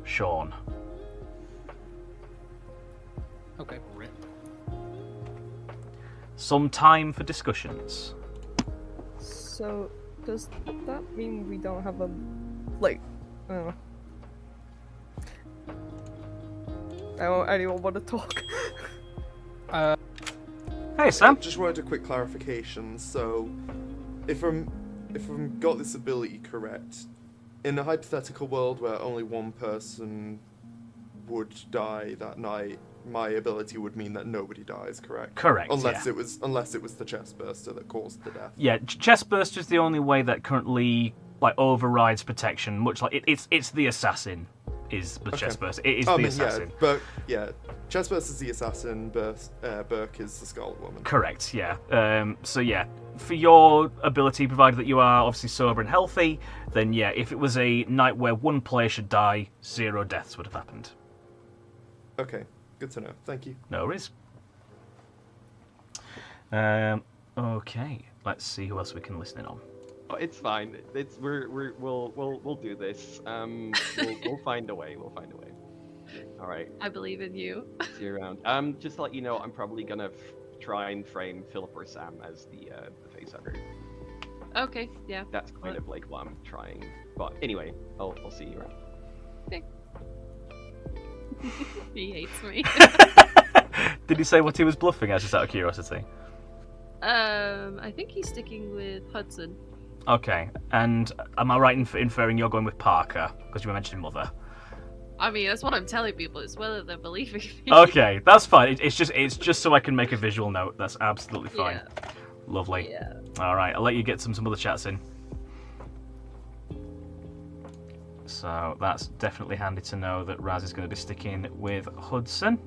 Sean. Okay. Some time for discussions. So, does that mean we don't have a... like... anyone want to talk? Hey, Sam. Just wanted a quick clarification. So, if I'm got this ability correct, in a hypothetical world where only one person would die that night, my ability would mean that nobody dies, correct? Correct. Unless it was the chest burster that caused the death. Yeah, chest burster is the only way that currently overrides protection. Much like it's the assassin is the chest burster. It is the assassin. Chest burster is the assassin. Burke is the Scarlet Woman. Correct. Yeah. So yeah, for your ability, provided that you are obviously sober and healthy, then yeah, if it was a night where one player should die, 0 deaths would have happened. Okay. Good to know. Thank you. No worries. Okay. Let's see who else we can listen in on. Oh, it's fine. We'll do this. We'll find a way. We'll find a way. All right. I believe in you. See you around. Just to let you know, I'm probably gonna try and frame Philip or Sam as the facehugger. Okay. Yeah. That's kind of like what I'm trying. But anyway, I'll see you around. Okay. He hates me. Did he say what he was bluffing as, just out of curiosity? I think he's sticking with Hudson. Okay, and am I right in inferring you're going with Parker because you were mentioning Mother? I mean, that's what I'm telling people. It's whether they're believing me. Okay, that's fine. It's just so I can make a visual note. That's absolutely fine. Yeah. Lovely. Yeah. All right, I'll let you get some other chats in. So that's definitely handy to know that Raz is going to be sticking with Hudson.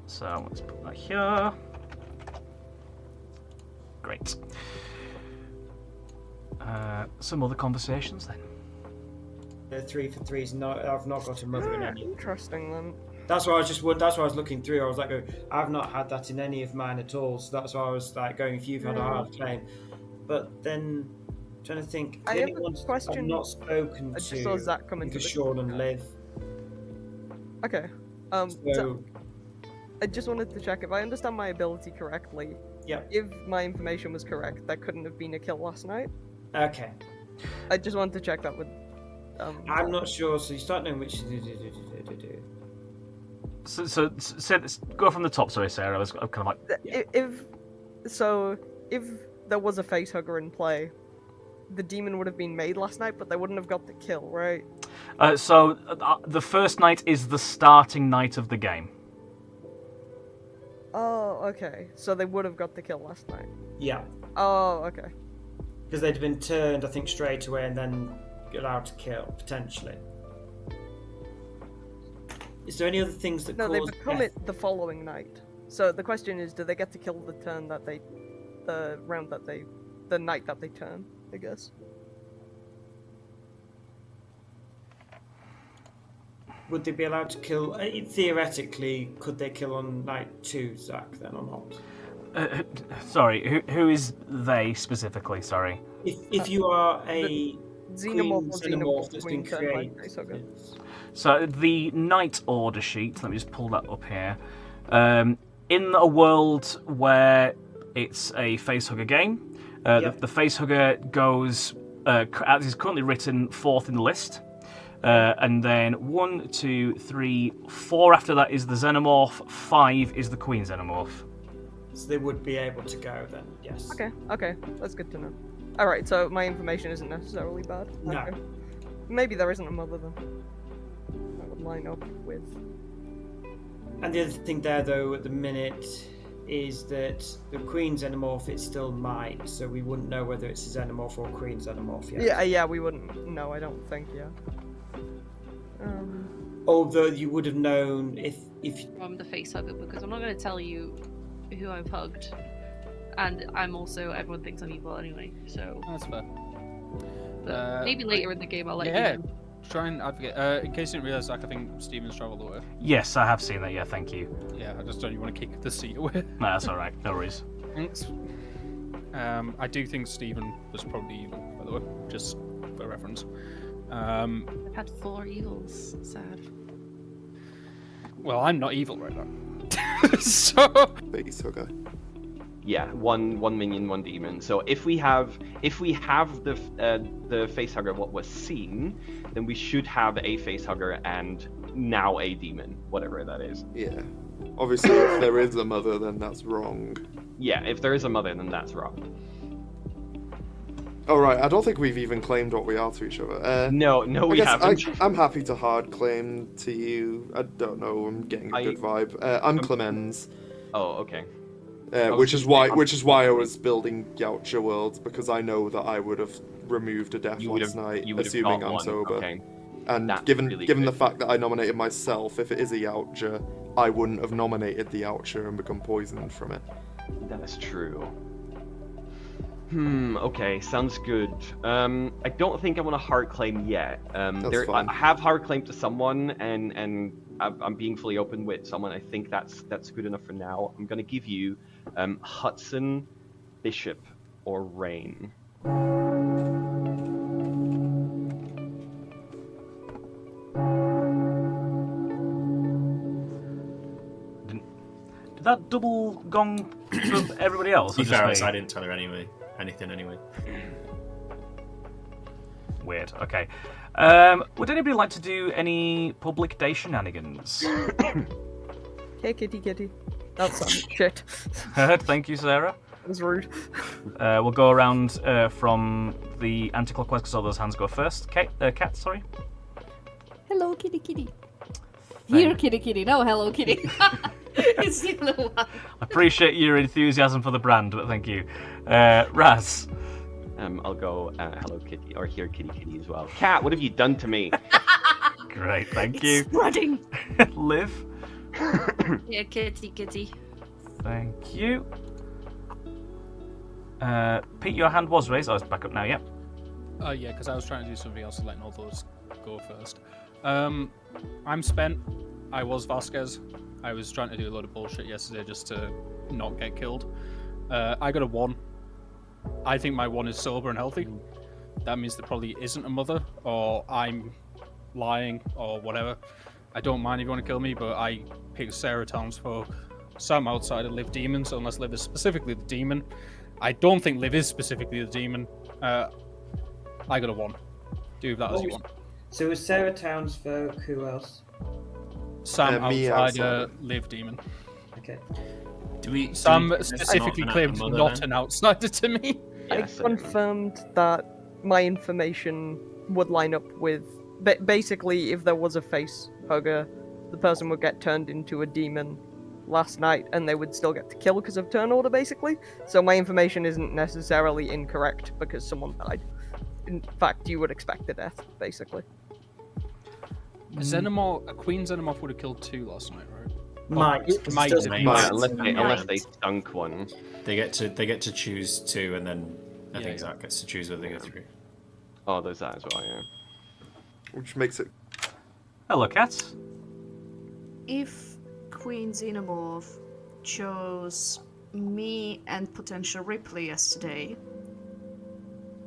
So let's put that here. Great. Some other conversations then. The 3 for 3s. I've not got a mother in any. Interesting then. That's why I was that's why I was looking through. I was like, I've not had that in any of mine at all. So that's why I was like going, if you've had a hard claim. But then trying to think. I have a question. I've not spoken I just saw Zach come into the Sean and Liv. Okay. So I just wanted to check if I understand my ability correctly. Yeah. If my information was correct, that couldn't have been a kill last night. Okay. I just wanted to check that with. I'm not sure. So you start knowing which. So go from the top. Sorry, Sarah. I was kind of like. Yeah. If there was a facehugger in play, the demon would have been made last night, but they wouldn't have got the kill, right? So the first night is the starting night of the game. Oh, okay. So they would have got the kill last night. Yeah. Oh, okay. Because they'd have been turned, I think, straight away and then allowed to kill, potentially. Is there any other things that No, cause they become death? it the following night. So the question is, do they get to kill the turn that they... the night that they turn, I guess? Would they be allowed to kill? Theoretically, could they kill on night 2, Zach? Then or not? Sorry, who is they specifically? Sorry. If you are a Xenomorph or xenomorph Xenomorph that's Queen been turned by created. Facehugger. So the Knight Order sheet, let me just pull that up here. In a world where it's a Facehugger game, the Facehugger goes, as is currently written, 4th in the list. And then 1, 2, 3, 4 after that is the Xenomorph, 5 is the Queen Xenomorph. So they would be able to go then, yes. Okay, that's good to know. Alright, so my information isn't necessarily bad. No. Okay. Maybe there isn't a mother then. That would line up with... And the other thing there, though, at the minute, is that the Queen Xenomorph, it still might, so we wouldn't know whether it's a Xenomorph or a Queen Xenomorph yet. Yeah, we wouldn't know, I don't think, yeah. Although you would have known if I'm the facehugger, because I'm not going to tell you who I've hugged, and I'm also, everyone thinks I'm evil anyway, so... That's fair. But maybe later in the game I'll let you know. Try and advocate. In case you didn't realise, Zach, I think Steven's travelled away. Yes, I have seen that, yeah, thank you. Yeah, I just don't want to kick the seat away. No, that's alright, no worries. Thanks. I do think Steven was probably evil, by the way, just for reference. I've had 4 evils, sad. Well, I'm not evil right now. So... Facehugger. Yeah, one minion, 1 demon. So if we have the facehugger what was seen, then we should have a facehugger and now a demon, whatever that is. Yeah. Obviously, if there is a mother, then that's wrong. Yeah, if there is a mother, then that's wrong. All right, I don't think we've even claimed what we are to each other. No, we haven't. I'm happy to hard claim to you. I don't know. I'm getting a good vibe. I'm Clemens. Oh, okay. Which is why I was building Yautja Worlds, because I know that I would have removed a death last night, assuming I'm sober. Okay. And That's given really the good. fact that I nominated myself, if it is a Yautja, I wouldn't have nominated the Yautja and become poisoned from it. That is true. Okay, sounds good. I don't think I want to hard claim yet. Fine. I have hard claimed to someone, and I'm being fully open with someone. I think that's good enough for now. I'm gonna give you Hudson, Bishop, or Rain. Did that double gong for everybody else? To be fair, me? I didn't tell her anything anyway. Weird. Okay. Would anybody like to do any public day shenanigans? Hey, kitty. That's shit. Thank you, Sarah. That was rude. We'll go around from the anti-clockwise because all those hands go first. Cat, sorry. Hello, kitty. Here, kitty. No, hello, kitty. It's the little one. I appreciate your enthusiasm for the brand, but thank you. Raz. I'll go Hello Kitty, or Here Kitty as well. Cat, what have you done to me? Great, thank you. Spreading. Liv. Yeah, kitty. Thank you. Pete, your hand was raised. Oh, it's back up now, yep. Yeah, because I was trying to do something else, letting all those go first. I'm spent. I was Vasquez. I was trying to do a load of bullshit yesterday just to not get killed. I got a 1. I think my 1 is sober and healthy. That means there probably isn't a mother, or I'm lying, or whatever. I don't mind if you want to kill me, but I picked Sarah Townsfolk. Some outside of Liv Demon, so unless Liv is specifically the demon. I don't think Liv is specifically the demon. I got a 1. Do with that as you want. So was Sarah Townsfolk, who else? Sam me outsider, Liv Demon. Okay. Sam specifically claimed not an outsider to me. I confirmed that my information would line up with... Basically, if there was a face hugger, the person would get turned into a demon last night, and they would still get to kill because of turn order, basically. So my information isn't necessarily incorrect because someone died. In fact, you would expect a death, basically. A Queen Xenomorph would have killed 2 last night, right? Might unless they stunk one. They get to choose 2, and then I think Zach gets to choose whether they go through. Oh, there's that as well, yeah. Which makes it... Hello, cats. If Queen Xenomorph chose me and potential Ripley yesterday,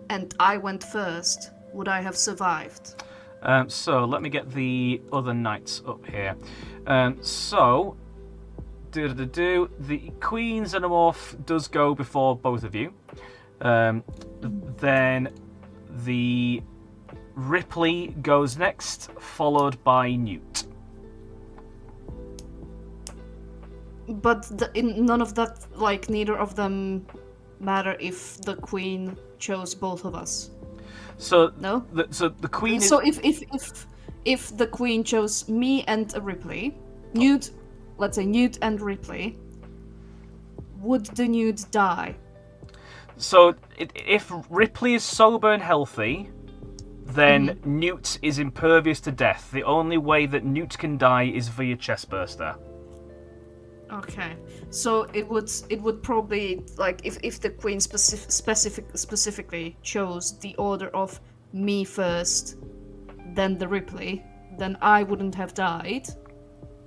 and I went first, would I have survived? So let me get the other knights up here. The Queen Xenomorph does go before both of you. Then the Ripley goes next, followed by Newt. But none of that, like, neither of them matter if the Queen chose both of us. So no. The Queen. So if the Queen chose me and a Ripley, Newt, let's say Newt and Ripley, would the Newt die? So if Ripley is sober and healthy, then Newt is impervious to death. The only way that Newt can die is via chestburster. Okay, so it would probably, like, if the Queen specifically chose the order of me first, then the Ripley, then I wouldn't have died.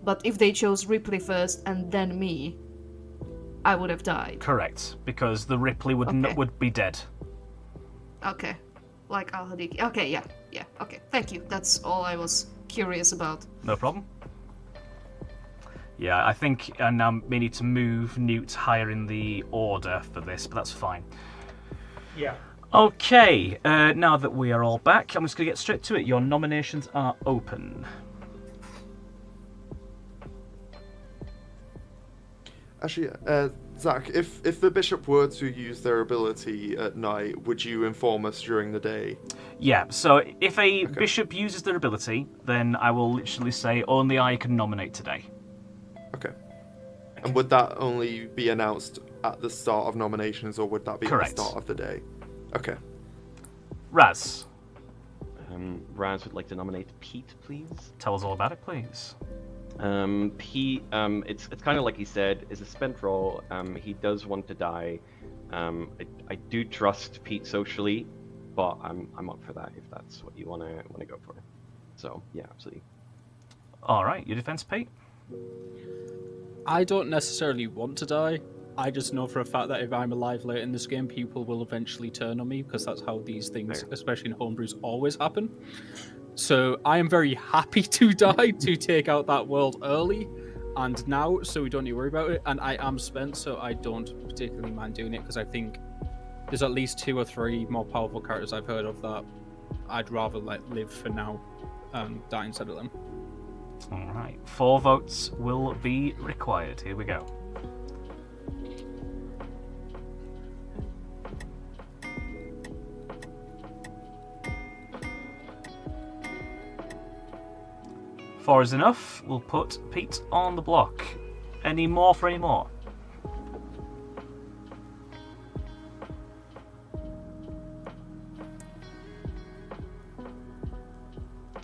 But if they chose Ripley first and then me, I would have died. Correct, because the Ripley would be dead. Okay, like Al-Hadiki. Okay, yeah, okay, thank you. That's all I was curious about. No problem. Yeah, I think now we need to move Newt higher in the order for this, but that's fine. Yeah. Okay, now that we are all back, I'm just going to get straight to it. Your nominations are open. Actually, Zach, if the bishop were to use their ability at night, would you inform us during the day? Yeah, so if a bishop uses their ability, then I will literally say only I can nominate today. Okay. And would that only be announced at the start of nominations, or would that be Correct. at the start of the day? Okay. Raz. Raz would like to nominate Pete, please. Tell us all about it, please. Pete, it's kind of like he said, is a spent role. He does want to die. I do trust Pete socially, but I'm up for that if that's what you want to go for. So yeah, absolutely. All right, your defense, Pete. I don't necessarily want to die. I just know for a fact that if I'm alive later in this game, people will eventually turn on me, because that's how these things, especially in homebrews, always happen. So I am very happy to die to take out that world early and now, so we don't need to worry about it. And I am spent, so I don't particularly mind doing it, because I think there's at least 2 or 3 more powerful characters I've heard of that I'd rather let live for now and die instead of them. All right, 4 votes will be required. Here we go. Four is enough. We'll put Pete on the block. Any more for any more?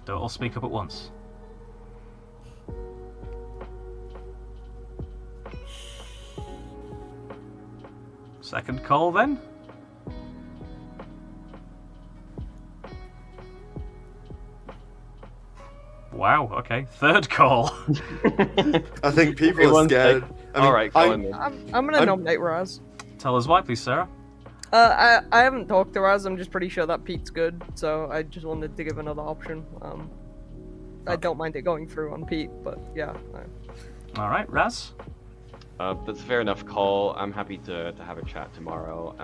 Don't all speak up at once. Second call then. Wow, okay. Third call. I think people are scared. Alright, go on then. I'm gonna nominate Raz. Tell us why, please, Sarah. I haven't talked to Raz, I'm just pretty sure that Pete's good, so I just wanted to give another option. I don't mind it going through on Pete, but yeah. Alright, Raz? That's a fair enough call. I'm happy to have a chat tomorrow.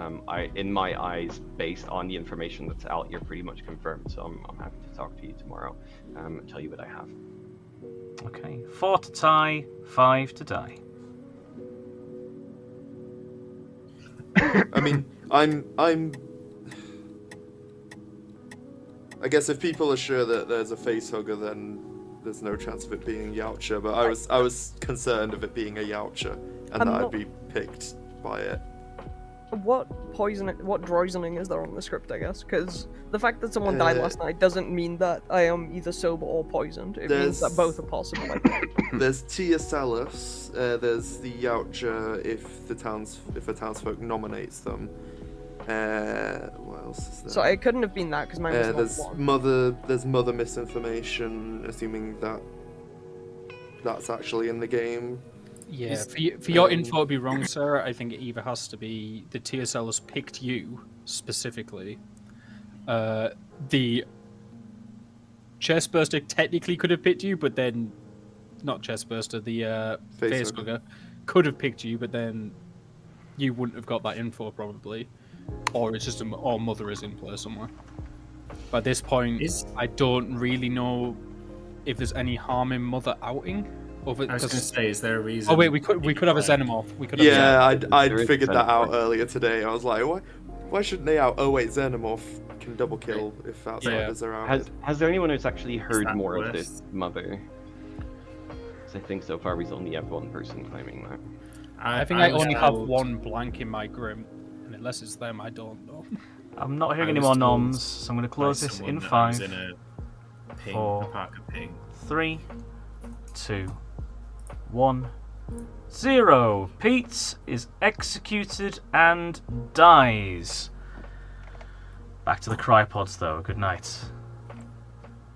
In my eyes, based on the information that's out, you're pretty much confirmed, so I'm happy to talk to you tomorrow and tell you what I have. Okay, 4 to tie, 5 to die. I mean, I guess if people are sure that there's a facehugger, then there's no chance of it being Yautja, but I was concerned of it being a Yautja, and that I'd be picked by it. What poisoning is there on the script, I guess? Because the fact that someone died last night doesn't mean that I am either sober or poisoned. It means that both are possible. There's Tia Salus, there's the Yautja if a townsfolk nominates them. What else is there? So it couldn't have been that, because mine was not one. There's mother misinformation, assuming that that's actually in the game. Yeah, for your info to be wrong, Sarah, I think it either has to be the TSL has picked you specifically, the chestburster technically could have picked you, but then not chestburster, the facehugger could have picked you, but then you wouldn't have got that info probably, or it's just or Mother is in play somewhere. By this point, I don't really know if there's any harm in Mother outing. I was going to say, is there a reason? Oh wait, we could have a Xenomorph. We could. I'd figured that out earlier today. I was like, why shouldn't they out? Oh wait, Xenomorph can double kill if outsiders are out. Has there anyone who's actually heard more of this Mother? Because I think so far we only have one person claiming that. I think I only have one blank in my Grim, and unless it's them, I don't know. I'm not hearing any more noms, so I'm going to close this in 5, 4, 3, 2, 1, 0. Pete is executed and dies. Back to the crypods, though. Good night.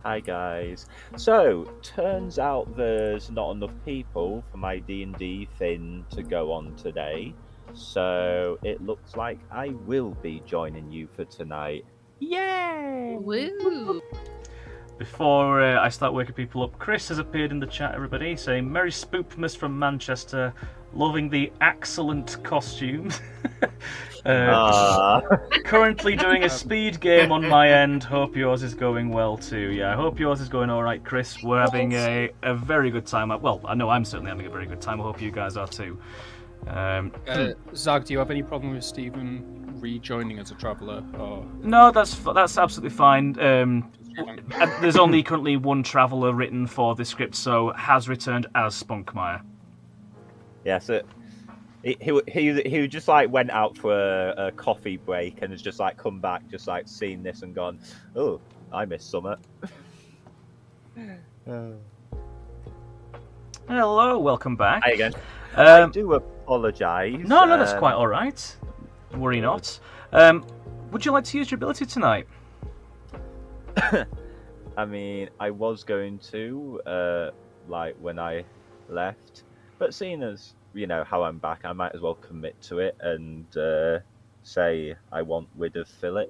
Hi guys. So, turns out there's not enough people for my D&D thing to go on today. So, it looks like I will be joining you for tonight. Yay! Woo! Before I start waking people up, Chris has appeared in the chat, everybody, saying, Merry Spoopmas from Manchester, loving the excellent costumes. Currently doing a speed game on my end. Hope yours is going well too. Yeah, I hope yours is going alright, Chris. We're having a very good time. Well, I know I'm certainly having a very good time. I hope you guys are too. Zag, do you have any problem with Stephen rejoining as a traveller? Or... No, that's absolutely fine. There's only currently one traveller written for this script, so has returned as Spunkmeyer. Yeah, so he just like went out for a coffee break and has just like come back, just like seen this and gone, oh, I missed Summit. Hello, welcome back. Hi again. I do apologise. No, that's quite all right. Worry not. Would you like to use your ability tonight? I mean, I was going to, like when I left, but seeing as how I'm back, I might as well commit to it and say I want rid of Philip.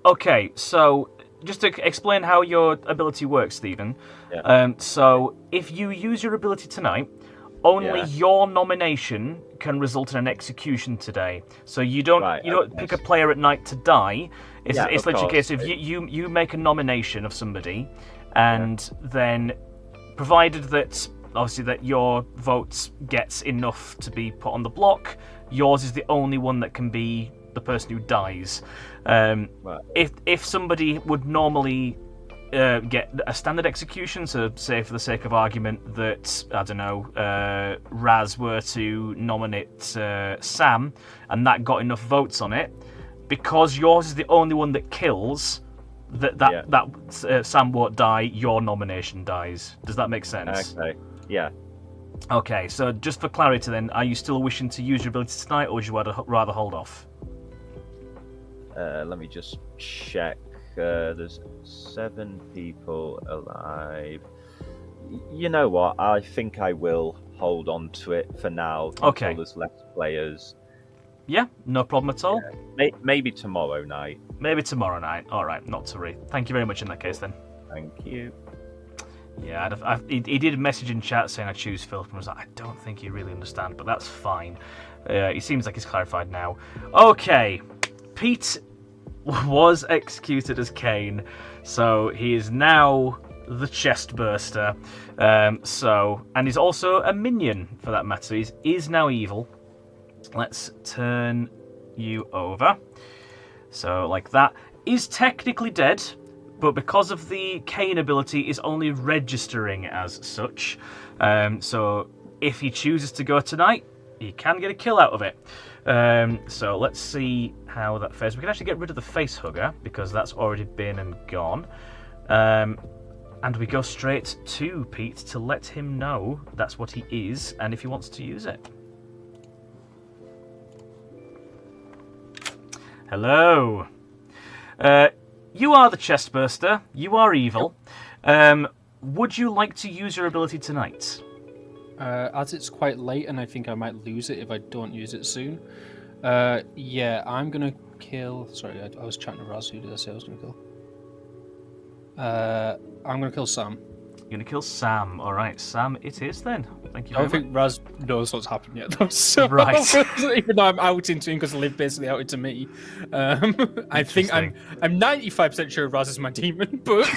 Okay, so just to explain how your ability works, Stephen. Yeah. So if you use your ability tonight, only your nomination can result in an execution today. So you don't pick a player at night to die. It's literally a case of you make a nomination of somebody, and then provided that obviously that your vote gets enough to be put on the block, yours is the only one that can be the person who dies. If somebody would normally get a standard execution, so say for the sake of argument that, I don't know, Raz were to nominate Sam, and that got enough votes on it, because yours is the only one that kills, that Sam won't die, your nomination dies. Does that make sense? Okay, yeah. Okay, so just for clarity then, are you still wishing to use your ability tonight, or would you rather hold off? Let me just check. There's 7 people alive. You know what? I think I will hold on to it for now until there's less players. Yeah, no problem at all. Yeah. Maybe tomorrow night. Maybe tomorrow night. All right, not to worry. Thank you very much in that case then. Thank you. Yeah, he did a message in chat saying I choose Philip, and I was like, I don't think you really understand, but that's fine. He seems like he's clarified now. Okay, Pete was executed as Kane, so he is now the Chestburster. And he's also a minion for that matter. He is now evil. Let's turn you over. So like that. Is technically dead, but because of the Kane ability, is only registering as such. So if he chooses to go tonight, he can get a kill out of it. So let's see how that fares. We can actually get rid of the facehugger because that's already been and gone. And we go straight to Pete to let him know that's what he is and if he wants to use it. Hello. You are the Chestburster. You are evil. Would you like to use your ability tonight? As it's quite late and I think I might lose it if I don't use it soon, Yeah, I'm gonna kill. Sorry, I was chatting to Raz. Who did I say I was gonna kill? I'm gonna kill Sam. You're gonna kill Sam. All right, Sam. It is then. Thank you. I don't think Raz knows what's happened yet, though. So, Right. Even though I'm outing to him because Liv basically outed to me. I think I'm 95% sure Raz is my demon, but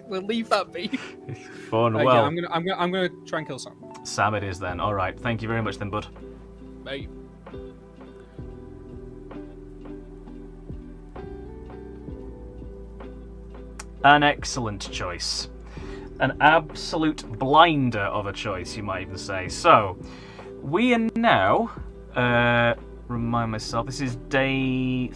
we'll leave that be. Fun. Yeah, Well, I'm gonna try and kill Sam. Sam, it is then. All right. Thank you very much, then, bud. Bye. An excellent choice. An absolute blinder of a choice, you might even say. So, we are now... remind myself, this is day...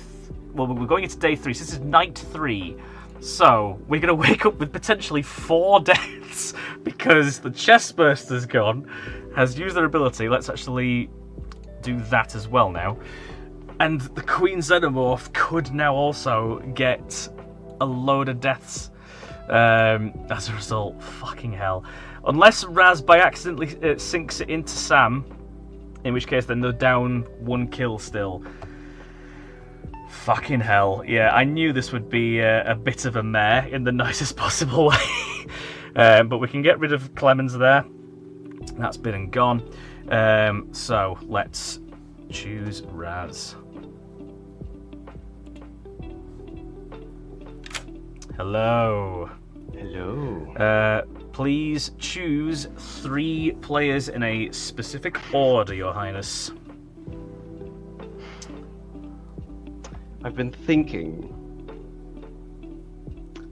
Well, we're going into day 3, so this is night 3. So, we're going to wake up with potentially 4 deaths, because the chestburster's gone, has used their ability. Let's actually do that as well now. And the Queen Xenomorph could now also get a load of deaths as a result. Fucking hell. Unless Raz by accidentally sinks it into Sam, in which case then they're down 1 kill still. Fucking hell. Yeah, I knew this would be a bit of a mare in the nicest possible way. But we can get rid of Clemens there. That's been and gone. So let's choose Raz. Hello. Hello. Please choose 3 players in a specific order, Your Highness. I've been thinking.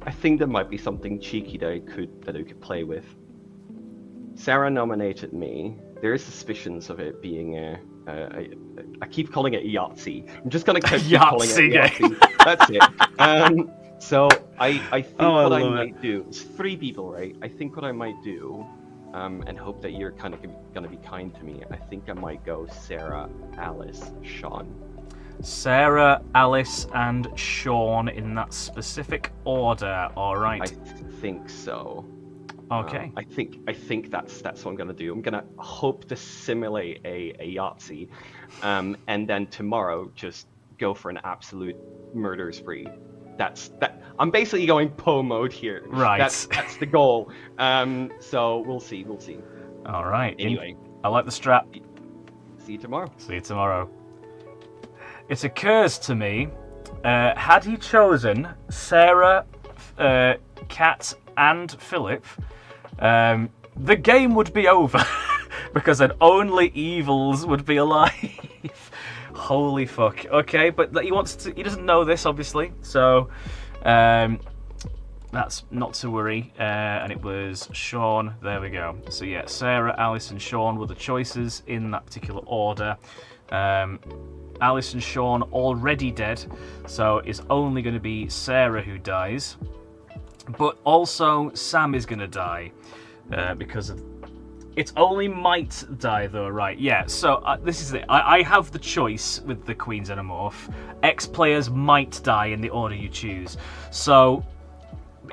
I think there might be something cheeky that I could play with. Sarah nominated me. There is suspicions of it being I keep calling it Yahtzee. I'm just gonna keep calling it Yahtzee. That's it. So I think what I might do is 3 people, right? I think what I might do, and hope that you're kind of gonna be kind to me. I think I might go Sarah, Alice, Sean. Sarah, Alice, and Sean in that specific order. All right. I think so. Okay. I think that's what I'm gonna do. I'm gonna hope to simulate a Yahtzee, and then tomorrow just go for an absolute murder spree. That. I'm basically going Poe mode here. Right. That's the goal. So we'll see. All right. Anyway, I like the strap. See you tomorrow. See you tomorrow. It occurs to me, had he chosen Sarah, Kat, and Philip, the game would be over because then only evils would be alive. Holy fuck. Okay, but he doesn't know this, obviously, so that's not to worry. And it was Sean. There we go. So yeah, Sarah, Alice, and Sean were the choices in that particular order. Alice and Sean already dead, so it's only going to be Sarah who dies. But also Sam is going to die because of... It only might die though, right? Yeah, so this is it. I have the choice with the Queen Xenomorph. X players might die in the order you choose. So,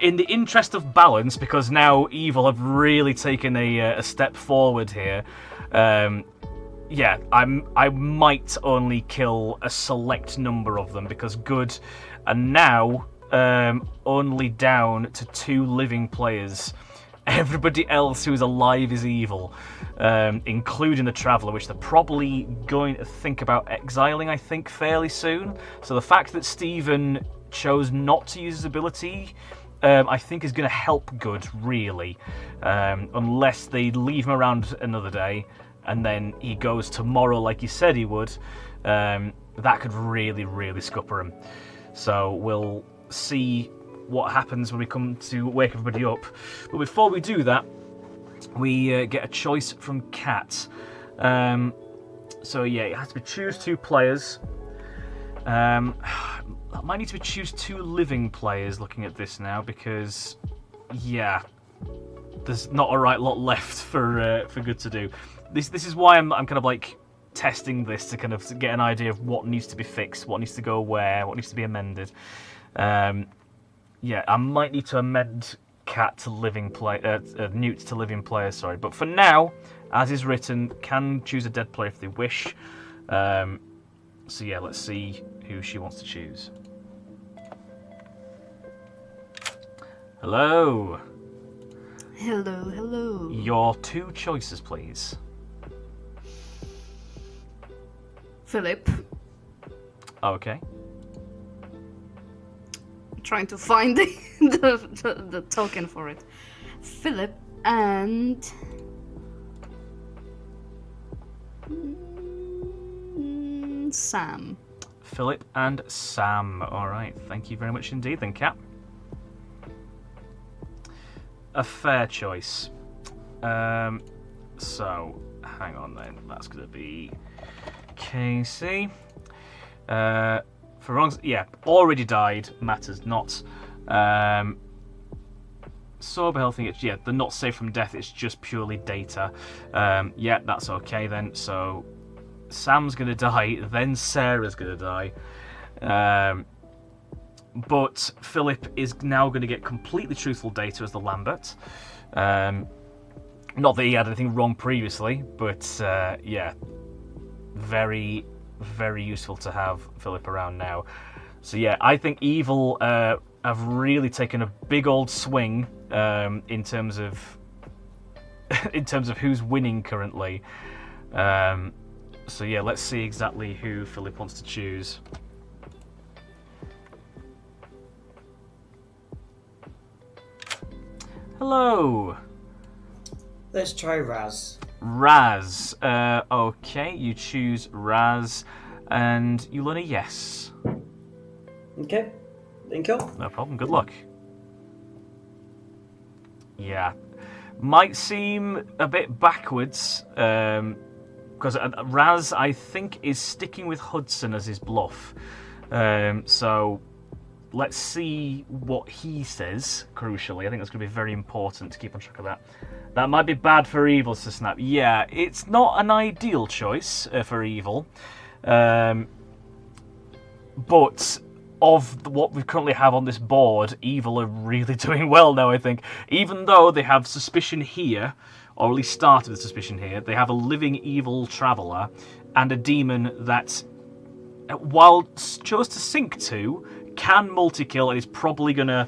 in the interest of balance, because now evil have really taken a step forward here, yeah, I might only kill a select number of them because good are now only down to 2 living players. Everybody else who's alive is evil, including the Traveller, which they're probably going to think about exiling, I think, fairly soon. So the fact that Stephen chose not to use his ability, I think is going to help good, really, unless they leave him around another day. And then he goes tomorrow like he said he would, that could really, really scupper him. So we'll see what happens when we come to wake everybody up. But before we do that, we get a choice from Kat. So yeah, it has to be choose 2 players. I might need to choose 2 living players looking at this now, because, yeah, there's not a right lot left for good to do. This is why I'm kind of like testing this to kind of get an idea of what needs to be fixed, what needs to go where, what needs to be amended. Yeah, I might need to amend Cat to living Newt to living player. Sorry, but for now, as is written, can choose a dead player if they wish. So yeah, let's see who she wants to choose. Hello. Hello, hello. Your 2 choices, please. Philip. Okay. I'm trying to find the token for it. Philip and Sam. Philip and Sam. All right. Thank you very much indeed, then, Cap. A fair choice. So, hang on then. That's going to be Casey. For wrongs, yeah, already died. Matters not. Sober healthy. It's, yeah, they're not safe from death. It's just purely data. Yeah, that's okay then. So, Sam's going to die. Then Sarah's going to die. But Philip is now going to get completely truthful data as the Lambert. Not that he had anything wrong previously, but yeah, very, very useful to have Philip around now. So yeah, I think Evil have really taken a big old swing in terms of who's winning currently. So yeah, let's see exactly who Philip wants to choose. Hello. Let's try Raz. Raz. Okay, you choose Raz, and you learn a yes. Okay. Thank you. No problem. Good luck. Yeah, might seem a bit backwards because Raz, I think, is sticking with Hudson as his bluff. So. Let's see what he says, crucially. I think that's going to be very important to keep on track of that. That might be bad for Evil to snap. Yeah, it's not an ideal choice for Evil. But of what we currently have on this board, Evil are really doing well now, I think. Even though they have suspicion here, or at least started with suspicion here, they have a living evil traveller and a demon that, while chose to sync to, can multi-kill and is probably going to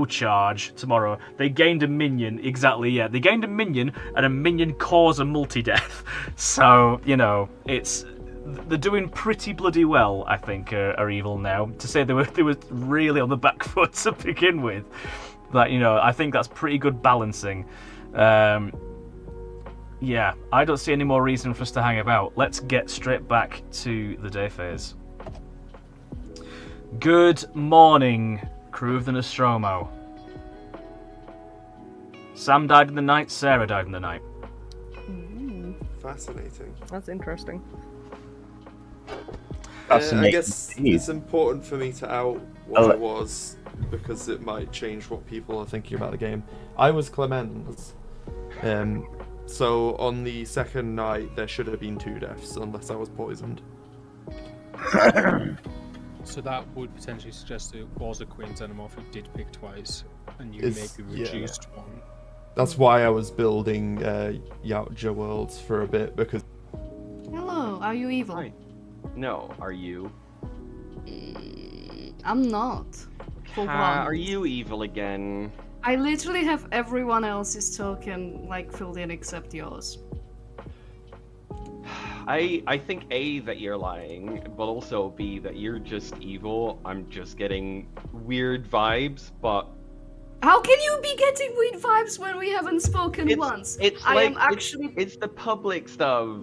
charge tomorrow. They gained a minion, exactly, yeah. They gained a minion, and a minion caused a multi-death. So, you know, they're doing pretty bloody well, I think, are Evil now. To say they were really on the back foot to begin with. But, you know, I think that's pretty good balancing. Yeah, I don't see any more reason for us to hang about. Let's get straight back to the day phase. Good morning, crew of the Nostromo. Sam died in the night, Sarah died in the night. Fascinating. That's interesting. I guess it's important for me to out what I was, because it might change what people are thinking about the game. I was Clemens. So on the second night, there should have been 2 deaths, unless I was poisoned. So that would potentially suggest that it was a Queen's Xenomorph who did pick twice, and you maybe reduced one. That's why I was building Yautja worlds for a bit, because... Hello, are you evil? Hi. No, are you? I'm not. For one. Are you evil again? I literally have everyone else's token like filled in except yours. I think A, that you're lying, but also B, that you're just evil. I'm just getting weird vibes, but... How can you be getting weird vibes when we haven't spoken once? It's the public stuff.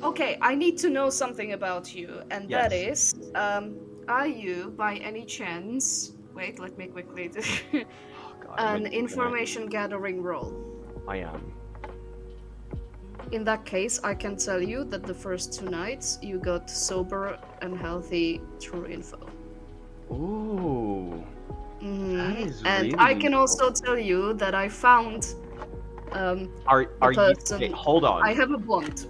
Okay, I need to know something about you, and that is, are you, by any chance... Wait, let me quickly do... an information gathering role. I am. In that case, I can tell you that the first 2 nights you got sober and healthy true info. Ooh. That is and really I can also tell you that I found are you okay, hold on. I have a bond.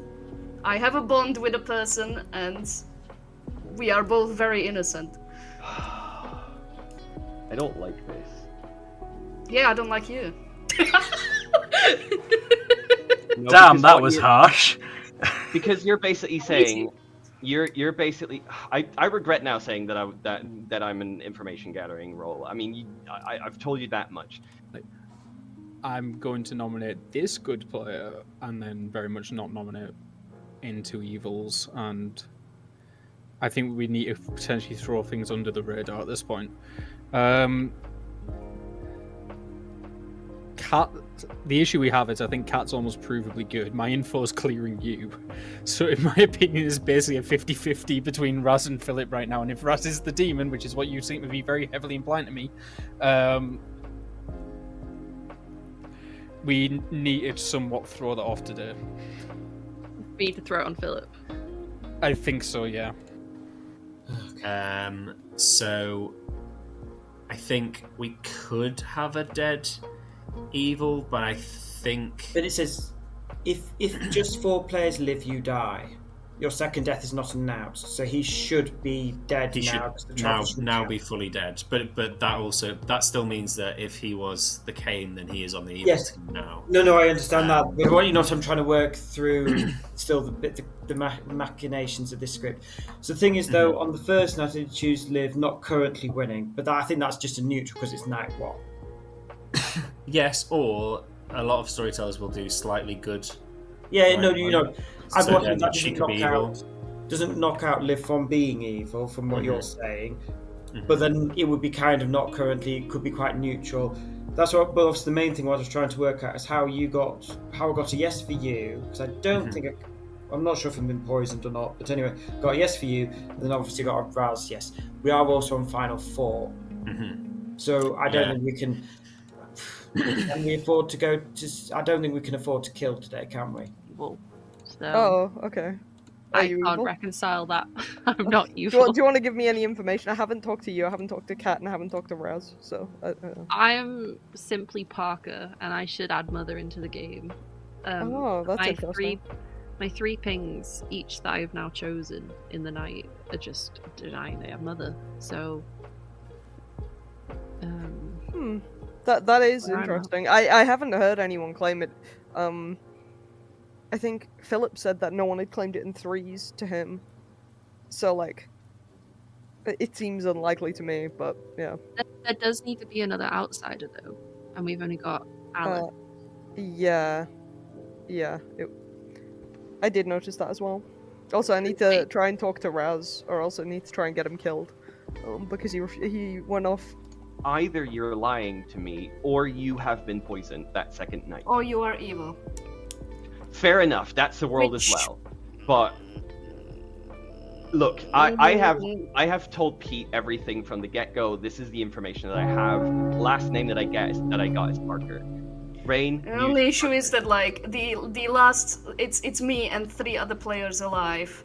I have a bond with a person, and we are both very innocent. I don't like this. Yeah, I don't like you. No, damn, that was harsh. Because you're basically saying You're basically. I regret now saying that I'm an information gathering role. I mean, I've told you that much. I'm going to nominate this good player and then very much not nominate into evils, and I think we need to potentially throw things under the radar at this point. Cat, the issue we have is I think Cat's almost provably good. My info's clearing you. So in my opinion, it's basically a 50-50 between Raz and Philip right now. And if Raz is the demon, which is what you seem to be very heavily implying to me, we need to somewhat throw that off today. We need to throw it on Philip. I think so, yeah. So I think we could have a dead evil, but I think. But it says, if just 4 players live, you die. Your second death is not announced, so he should be dead He now. should now be fully dead, but that still means that if he was the Cain, then he is on the evil team now. No, I understand that. But what I'm trying to work through still the machinations of this script. So the thing is, though, on the first night I choose live, not currently winning, but I think that's just a neutral because it's night 1. Yes, or a lot of storytellers will do slightly good. Yeah, no, I've So watched then that she could be evil. doesn't knock out live from being evil, from what you're saying. But then it would be kind of not currently, it could be quite neutral. That's what. But obviously, the main thing what I was trying to work out is how I got a yes for you, because I don't think I'm not sure if I've been poisoned or not. But anyway, got a yes for you, and then obviously got a Raz yes. We are also on final 4, so I don't think we can. Can we afford to go to? I don't think we can afford to kill today, can we? Evil. So Oh, okay. I can't reconcile that. I'm not Do evil. you want to give me any information? I haven't talked to you, I haven't talked to Kat, and I haven't talked to Raz, so... I am simply Parker, and I should add Mother into the game. Oh, that's interesting. My 3 pings, each that I've now chosen in the night, are just denying they have Mother. So... That is interesting. I haven't heard anyone claim it. I think Philip said that no one had claimed it in 3s to him. So, like, it seems unlikely to me, but yeah. There does need to be another outsider, though. And we've only got Alan. Yeah. I did notice that as well. Also, I need to try and talk to Raz, or also need to try and get him killed. Because he went off. Either you're lying to me, or you have been poisoned that second night. Or you are evil. Fair enough, that's the world as well. But look, I have told Pete everything from the get-go. This is the information that I have. Last name that I got is Parker. Rain. The only issue is that like the last it's me and 3 other players alive,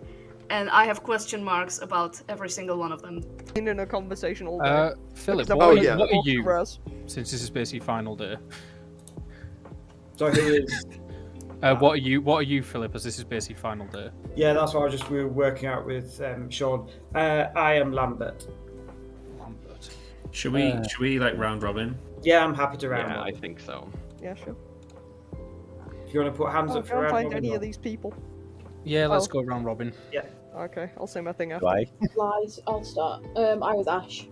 and I have question marks about every single one of them. In a conversation all day. Philip, what are you? Since this is basically final day. So who is? What are you, Philip? As this is basically final day. Yeah, that's what we were working out with Sean. I am Lambert. Should we like round robin? Yeah, I'm happy to round. Yeah, I think so. Yeah, sure. If you want to put hands up for round find robin, any of these people. Yeah, let's go round robin. Yeah. Okay, I'll say my thing after. Why? Lies. I'll start. I was Ash.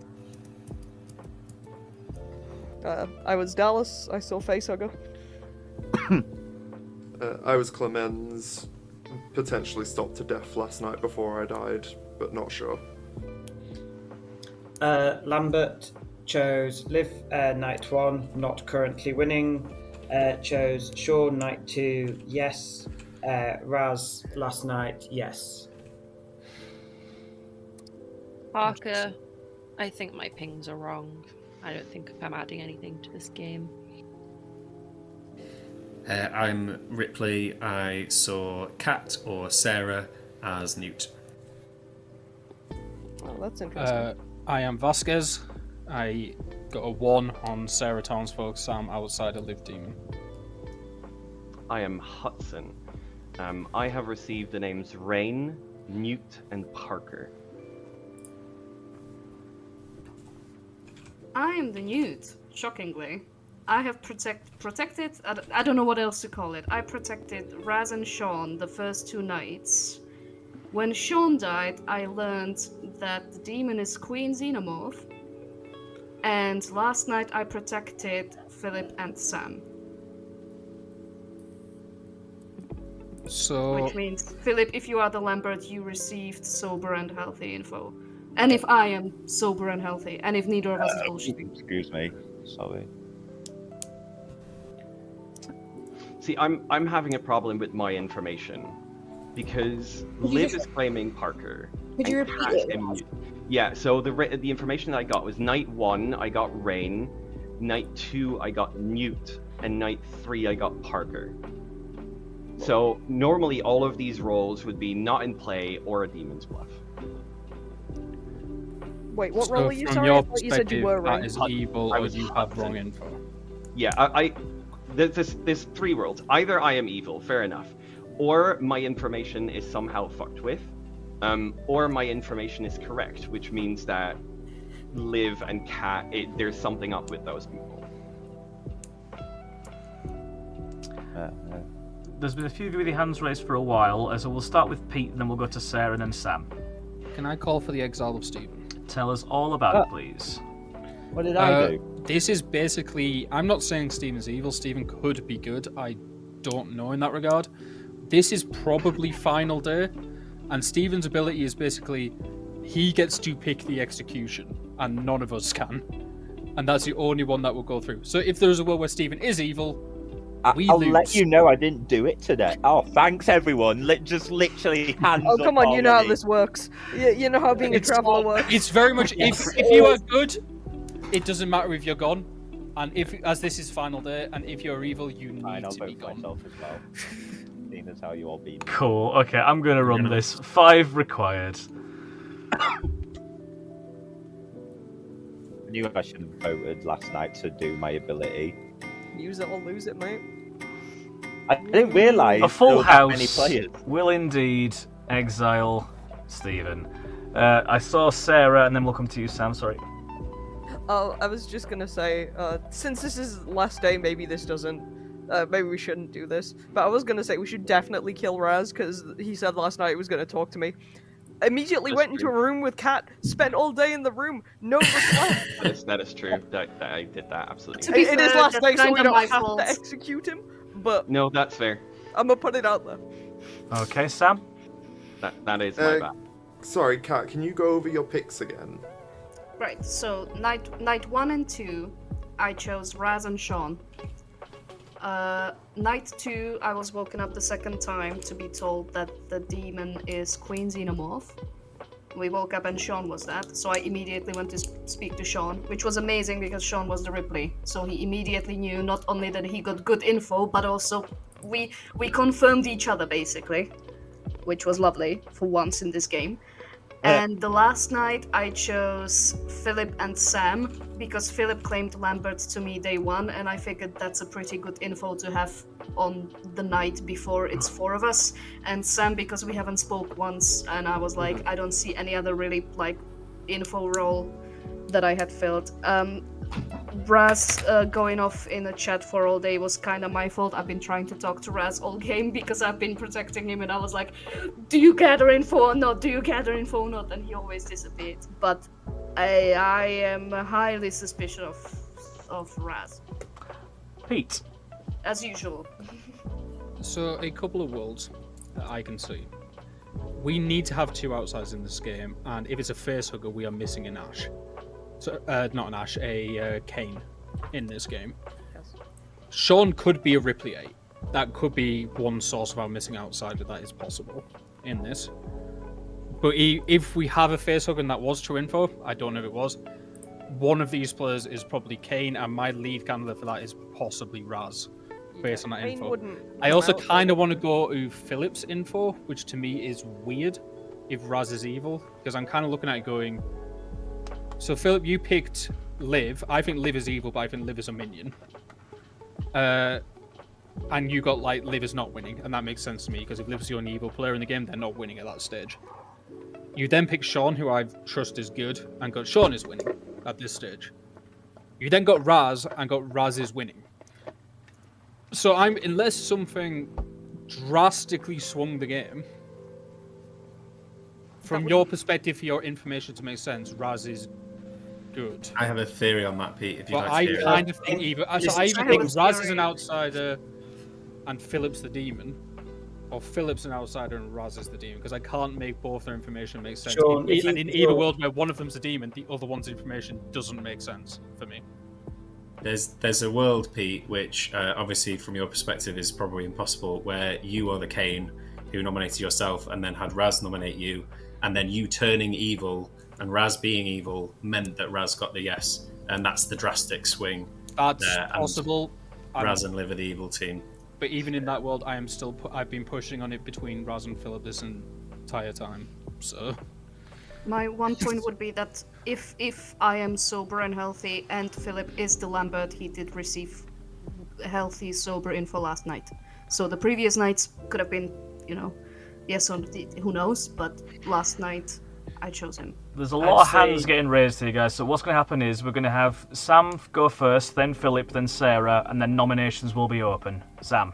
I was Dallas. I saw Facehugger. I was Clemens. Potentially stopped to death last night before I died, but not sure. Lambert chose Liv night 1, not currently winning. Chose Sean night 2, yes. Raz last night, yes. Parker, I think my pings are wrong. I don't think I'm adding anything to this game. I'm Ripley. I saw Kat or Sarah as Newt. Oh, that's interesting. I am Vasquez. I got a 1 on Sarah Townsfolk, Sam outsider, Liv Demon. I am Hudson. I have received the names Rain, Newt, and Parker. I am the Newt, shockingly. I have protected, I don't know what else to call it. I protected Raz and Sean the first 2 nights. When Sean died, I learned that the demon is Queen Xenomorph. And last night I protected Philip and Sam. So, Which means, Philip, if you are the Lambert, you received sober and healthy info. And if I am sober and healthy, and if neither of us is bullshitting. Excuse me. Sorry. See, I'm having a problem with my information because Liv is claiming Parker. Could you and repeat Kat it? is Yeah. So the information that I got was night 1 I got Rain, night 2 I got Newt, and night 3 I got Parker. So normally all of these roles would be not in play or a Demon's Bluff. Wait, what so role are you? from Sorry, your I thought you said you perspective, were that right. is evil, or you have wrong info. Yeah, there's 3 worlds. Either I am evil, fair enough, or my information is somehow fucked with, or my information is correct, which means that Liv and Kat, there's something up with those people. There's been a few of you with your hands raised for a while, so we'll start with Pete, and then we'll go to Sarah and then Sam. Can I call for the exile of Stephen? Tell us all about it, please. What did I do? This is basically... I'm not saying Stephen's evil. Stephen could be good. I don't know in that regard. This is probably final day, and Stephen's ability is basically he gets to pick the execution, and none of us can. And that's the only one that will go through. So if there's a world where Stephen is evil, I'll let you know I didn't do it today. Oh, thanks everyone. Just literally hands Oh, up come on, you know how already. this works. You know how being a traveller works. It's very much if you are good, it doesn't matter if you're gone, and if as this is final day, and if you're evil, you need to be gone. Myself as well. Seeing as how you all beat me. Cool. Okay, I'm gonna run this. 5 required. I knew I should have voted last night to do my ability. Use it or lose it, mate. I didn't realise A full there were that many house players. will indeed exile Stephen. I saw Sarah, and then we'll come to you, Sam. Sorry. Oh, I was just gonna say, since this is the last day, maybe this doesn't. Maybe we shouldn't do this. But I was gonna say we should definitely kill Raz because he said last night he was gonna talk to me. Immediately went into a room with Kat, spent all day in the room, no reflect. That is true. That I did that absolutely. To be It is fair, last that's day, so kinda we don't my have fault. to execute him. But No, that's fair. I'm gonna put it out there. Okay, Sam. That is my bad. Sorry, Kat, can you go over your picks again? Right, so night 1 and 2, I chose Raz and Sean. Night 2, I was woken up the second time to be told that the demon is Queen Xenomorph. We woke up and Sean was that, so I immediately went to speak to Sean, which was amazing because Sean was the Ripley. So he immediately knew not only that he got good info, but also we confirmed each other basically, which was lovely for once in this game. And the last night I chose Philip and Sam because Philip claimed Lambert to me day 1, and I figured that's a pretty good info to have on the night before it's 4 of us. And Sam because we haven't spoke once, and I was like, I don't see any other really like info role that I had filled. Raz going off in a chat for all day was kind of my fault. I've been trying to talk to Raz all game because I've been protecting him, and I was like, do you gather info or not? Do you gather info or not? And he always disappeared. But I am highly suspicious of Raz. Pete. As usual. So, a couple of worlds that I can see. We need to have 2 outsiders in this game, and if it's a facehugger, we are missing an Ash. So, not an Ash, a Kane in this game. Yes. Sean could be a Ripley 8. That could be one source of our missing outsider that is possible in this. But if we have a facehugger and that was true info, I don't know if it was, one of these players is probably Kane, and my lead candidate for that is possibly Raz, based on that Kane info. wouldn't I also come out, kind of want to go to Philip's info, which to me is weird if Raz is evil, because I'm kind of looking at it going, so Philip, you picked Liv. I think Liv is evil, but I think Liv is a minion. And you got like Liv is not winning, and that makes sense to me, because if Liv's the only evil player in the game, they're not winning at that stage. You then pick Sean, who I trust is good, and got Sean is winning at this stage. You then got Raz, and got Raz is winning. So unless something drastically swung the game, from your perspective, for your information to make sense, Raz is good. I have a theory on that, Pete. If you'd But like to hear I it. kind of think either. So Yes, I either I have think a Raz is theory. an outsider, and Philip's the demon, or Philip's an outsider and Raz is the demon, because I can't make both their information make sense. Sean, if you And in could either draw- world where one of them's a demon, the other one's information doesn't make sense for me. There's a world, Pete, which obviously from your perspective is probably impossible, where you are the Cain who nominated yourself and then had Raz nominate you, and then you turning evil and Raz being evil meant that Raz got the yes, and that's the drastic swing. That's there, and possible. Raz and Liv are the evil team. But even in that world, I am still. I've been pushing on it between Raz and Philip this entire time. So My one point would be that if I am sober and healthy and Philip is the Lambert, he did receive healthy, sober info last night. So the previous nights could have been, yes or who knows, but last night I chose him. There's a lot of hands getting raised here, guys. So what's going to happen is we're going to have Sam go first, then Philip, then Sarah, and then nominations will be open. Sam.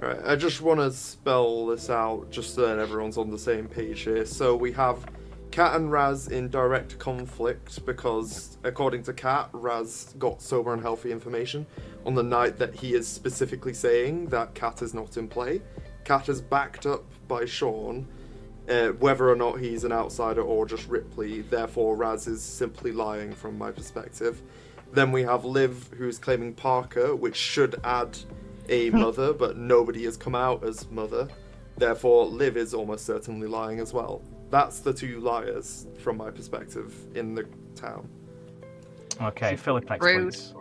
Alright, I just want to spell this out just so that everyone's on the same page here. So we have Kat and Raz in direct conflict because, according to Kat, Raz got sober and healthy information on the night that he is specifically saying that Kat is not in play. Kat is backed up by Sean, whether or not he's an outsider or just Ripley. Therefore, Raz is simply lying from my perspective. Then we have Liv, who's claiming Parker, which should add a mother, but nobody has come out as mother. Therefore, Liv is almost certainly lying as well. That's the two liars, from my perspective, in the town. Okay, Philip next, please.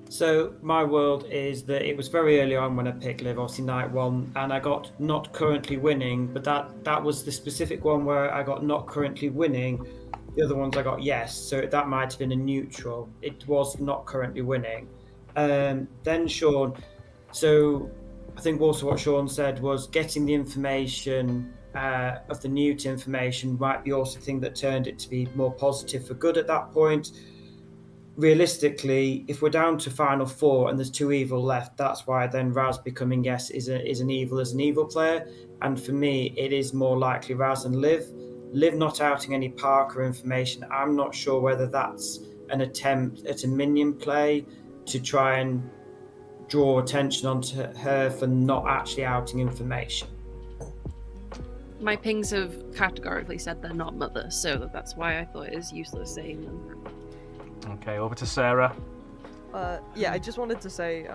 So my world is that it was very early on when I picked Liv, obviously night one, and I got not currently winning, but that was the specific one where I got not currently winning. The other ones I got yes, so that might have been a neutral. It was not currently winning. Then Sean, so I think also what Sean said was getting the information of the Newt information might be also the thing that turned it to be more positive for good at that point. Realistically, if we're down to final four and there's two evil left, that's why then Raz becoming yes is an evil player. And for me, it is more likely Raz and Liv. Liv not outing any Parker information. I'm not sure whether that's an attempt at a minion play to try and draw attention onto her for not actually outing information. My pings have categorically said they're not mother, so that's why I thought it was useless saying them. Okay, over to Sarah. Yeah, I just wanted to say,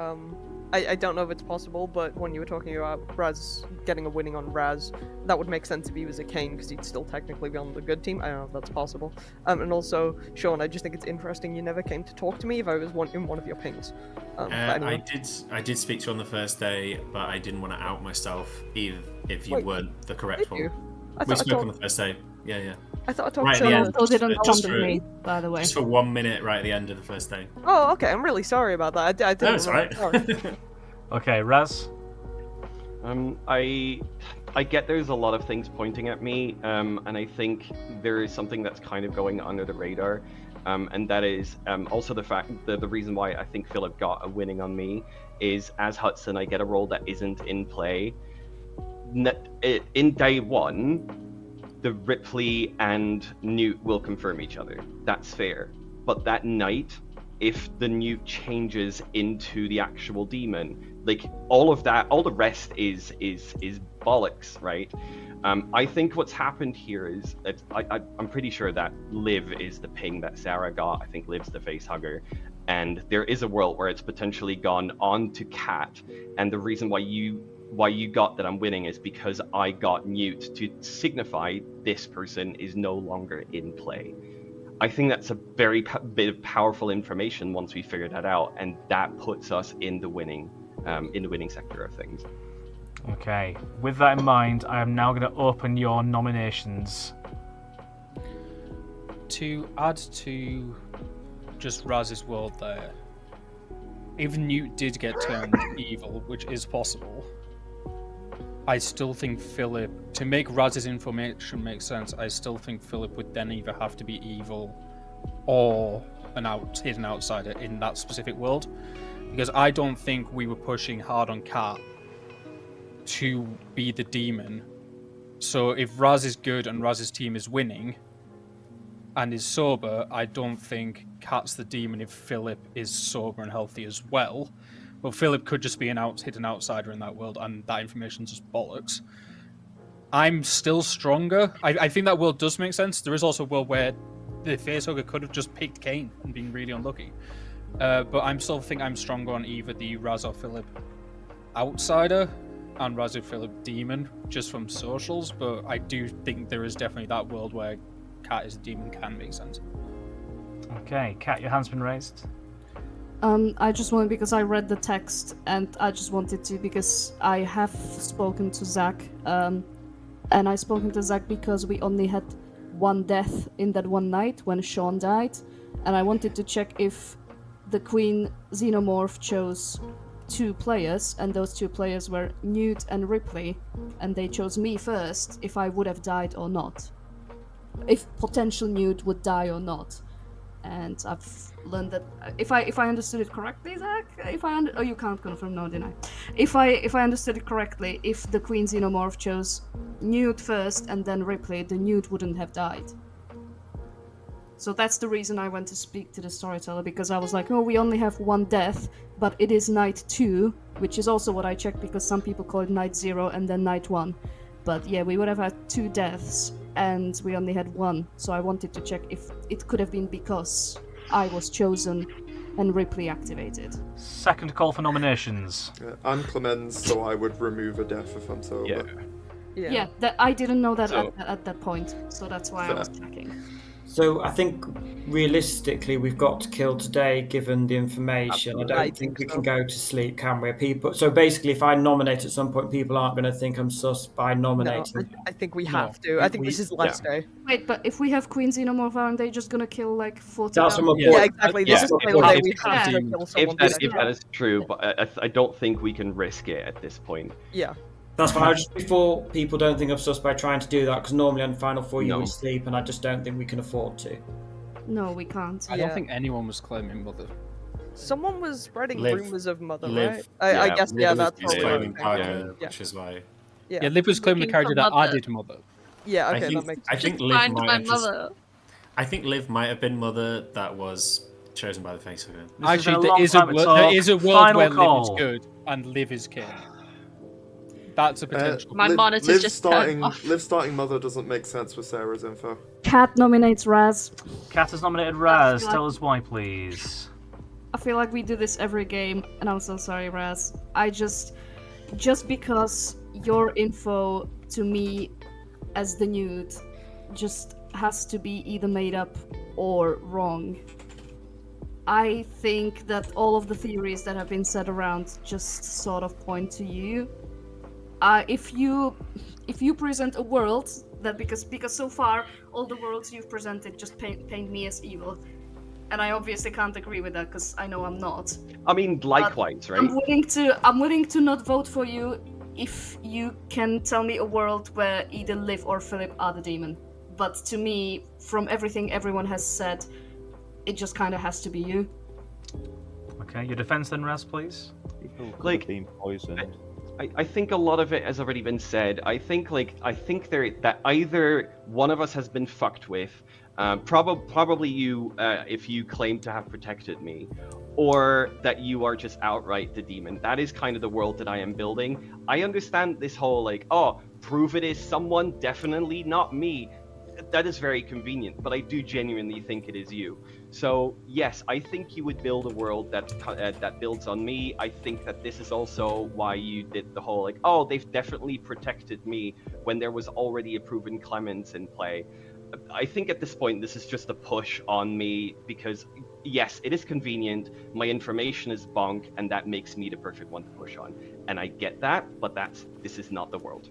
I don't know if it's possible, but when you were talking about Raz getting a winning on Raz, that would make sense if he was a Cain, because he'd still technically be on the good team. I don't know if that's possible. And also, Sean, I just think it's interesting you never came to talk to me if I was in one of your pings. Anyway. I did speak to you on the first day, but I didn't want to out myself either if you weren't the correct one. We spoke on the first day. Yeah. I thought I talked right to at the end, Still didn't come just to for- me, by the way. Just for 1 minute right at the end of the first day. Oh, okay. I'm really sorry about that. I didn't. No, it's alright. Sorry. Okay, Raz. I get there's a lot of things pointing at me, and I think there is something that's kind of going under the radar, and that is also the fact that the reason why I think Philip got a winning on me is as Hudson, I get a role that isn't in play. In day one, the Ripley and Newt will confirm each other. That's fair. But that night, if the Newt changes into the actual demon, like all of that, all the rest is bollocks, right? I think what's happened here is that I'm pretty sure that Liv is the ping that Sarah got. I think Liv's the face hugger. And there is a world where it's potentially gone on to Kat. And the reason why you got that I'm winning is because I got Newt to signify this person is no longer in play. I think that's a very bit of powerful information once we figure that out, and that puts us in the winning sector of things. Okay, with that in mind, I am now going to open your nominations. To add to just Raz's world there, if Newt did get turned evil, which is possible, I still think Philip, to make Raz's information make sense, I still think Philip would then either have to be evil or hidden outsider in that specific world. Because I don't think we were pushing hard on Kat to be the demon So if Raz is good and Raz's team is winning and is sober, I don't think Cat's the demon if Philip is sober and healthy as well. But Philip could just be hidden outsider in that world, and that information's just bollocks. I'm still stronger. I think that world does make sense. There is also a world where the facehugger could have just picked Kane and been really unlucky. But I'm still think I'm stronger on either the Raz or Philip outsider and Raz or Philip demon, just from socials. But I do think there is definitely that world where Cat is a demon can make sense. Okay, Cat, your hand's been raised. I just wanted, because I read the text, and I just wanted to, because I have spoken to Zach, and I spoken to Zach because we only had one death in that one night when Sean died, and I wanted to check if the Queen Xenomorph chose 2 players, and those 2 players were Newt and Ripley, and they chose me first, if I would have died or not. If potential Newt would die or not. And I've learned that if I understood it correctly, Zach, oh, you can't confirm, no, didn't I? If I understood it correctly, if the Queen Xenomorph chose Newt first and then Ripley, the Newt wouldn't have died. So that's the reason I went to speak to the storyteller, because I was like, oh, we only have 1 death, but it is night 2, which is also what I checked, because some people call it night 0 and then night 1. But yeah, we would have had 2 deaths, and we only had 1, so I wanted to check if it could have been because I was chosen and Ripley activated. Second call for nominations. I'm Clemens, so I would remove a death if I'm sober. Yeah, I didn't know that at that point, so that's why I was checking. So I think realistically we've got to kill today, given the information. I don't think we can go to sleep, can we? People. So basically, if I nominate at some point, people aren't going to think I'm sus by nominating. No, I think we have to. I think this is the last day. Wait, but if we have Queen Xenomorph, aren't they just gonna kill like 40? That's what I'm Yeah, exactly. This is the final day we have to kill someone. If that is true, but I don't think we can risk it at this point. Yeah. That's fine. Just before people don't think I'm sus by trying to do that, because normally on Final Four you would sleep, and I just don't think we can afford to. No, we can't. I don't think anyone was claiming Mother. Someone was spreading Liv. rumors of Mother, Liv. right? I guess, Liv that's was probably claiming what Parker, which is why. Yeah, Liv was claiming the character that I did Mother. Yeah, okay, I think, that makes I sense. think Just Liv find might my have just, mother. I think Liv might have been Mother that was chosen by the facehugger. Actually, there is a world where Liv is good and Liv is king. That's a potential. My monitor's just turned off. Liv starting Mother doesn't make sense with Sarah's info. Cat nominates Raz. Cat has nominated Raz. Tell us why, please. I feel like we do this every game, and I'm so sorry, Raz. Just because your info to me as the nude just has to be either made up or wrong. I think that all of the theories that have been said around just sort of point to you. If you present a world that because so far all the worlds you've presented just paint me as evil, and I obviously can't agree with that because I know I'm not. I mean, likewise, right? I'm willing to not vote for you if you can tell me a world where either Liv or Philip are the demon. But to me, from everything everyone has said, it just kind of has to be you. Okay, your defense then, Raz, please. People could have been poisoned. I think a lot of it has already been said. I think that either one of us has been fucked with, probably you, if you claim to have protected me, or that you are just outright the demon. That is kind of the world that I am building. I understand this whole prove it is someone, definitely not me. That is very convenient, but I do genuinely think it is you. So yes, I think you would build a world that builds on me. I think that this is also why you did the whole they've definitely protected me when there was already a proven Clemens in play. I think at this point this is just a push on me because yes, it is convenient. My information is bonk, and that makes me the perfect one to push on. And I get that, but this is not the world.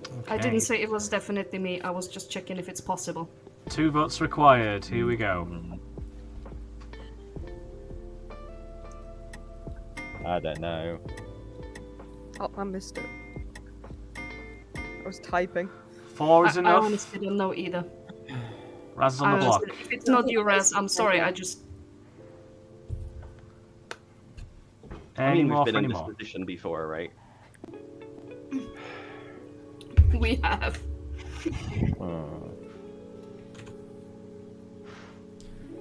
Okay. I didn't say it was definitely me. I was just checking if it's possible. 2 votes required. Here we go. I don't know. Oh, I missed it. I was typing. 4 is enough. I honestly don't know either. Raz is on the block. If it's not you, Raz, I'm sorry. Any more we've been for in any this more? position before, right? We have.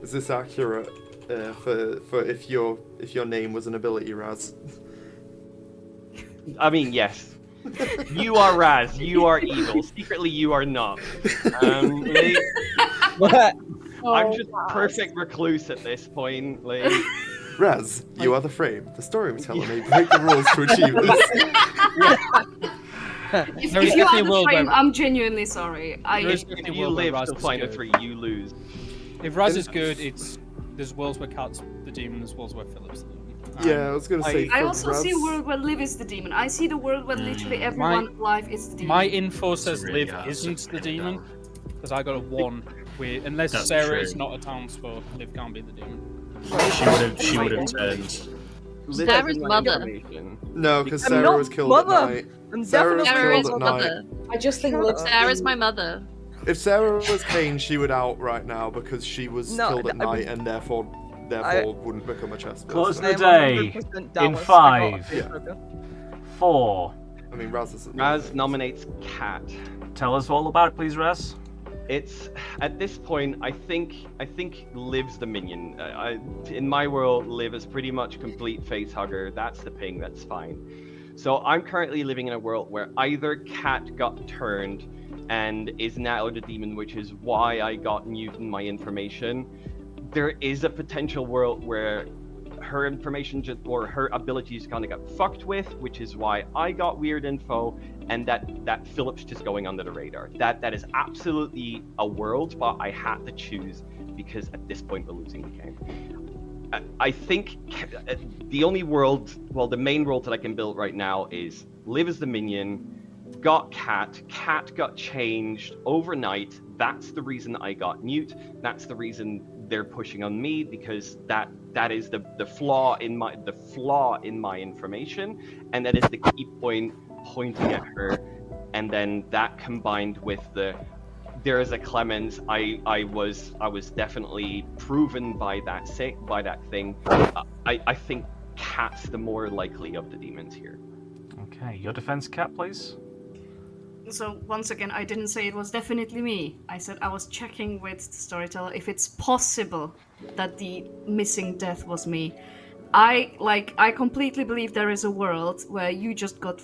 Is this accurate for if your name was an ability, Raz? I mean, yes. You are Raz. You are evil. Secretly, you are not. I'm just perfect recluse at this point. Like, Raz, you are the frame. The storyteller may break the rules to achieve this. If you are the frame, I'm genuinely sorry. if you live till final 3, you lose. If Raz is good, there's worlds where Cat's the demon, there's worlds where Philip's the demon. Yeah, I was gonna say. I also see a world where Liv is the demon. I see the world where literally everyone alive is the demon. My info says Liv isn't the demon, because I got a 1. Unless That's Sarah true. is not a townsfolk, Liv can't be the demon. She would have turned. Sarah's mother. No, because I'm Sarah not was killed mother. at night. I'm Sarah was Sarah is killed at mother. night. I just think Liv. Sarah's my mother. If Sarah was Kane, she would out right now because she was killed at night and therefore wouldn't become a chess person. Close the day in 5, 4. I mean, Raz nominates Cat. Tell us all about it, please, Raz. It's at this point. I think Liv's the minion. In my world, Liv is pretty much complete face hugger. That's the ping. That's fine. So I'm currently living in a world where either Cat got turned and is now the demon, which is why I got Newt in my information. There is a potential world where her information or her abilities kind of got fucked with, which is why I got weird info, and that Philip's just going under the radar. That is absolutely a world, but I had to choose because at this point we're losing the game. I think the only world, well, the main world that I can build right now is Liv as the minion, got Cat got changed overnight. That's the reason I got Newt. That's the reason they're pushing on me, because that is the flaw in my information, and that is the key point pointing at her. And then that combined with there is a Clemens. I was definitely proven by that thing. I think Cat's the more likely of the demons here. Okay, your defense, Cat, please. So once again, I didn't say it was definitely me. I said I was checking with the storyteller if it's possible that the missing death was me. I completely believe there is a world where you just got,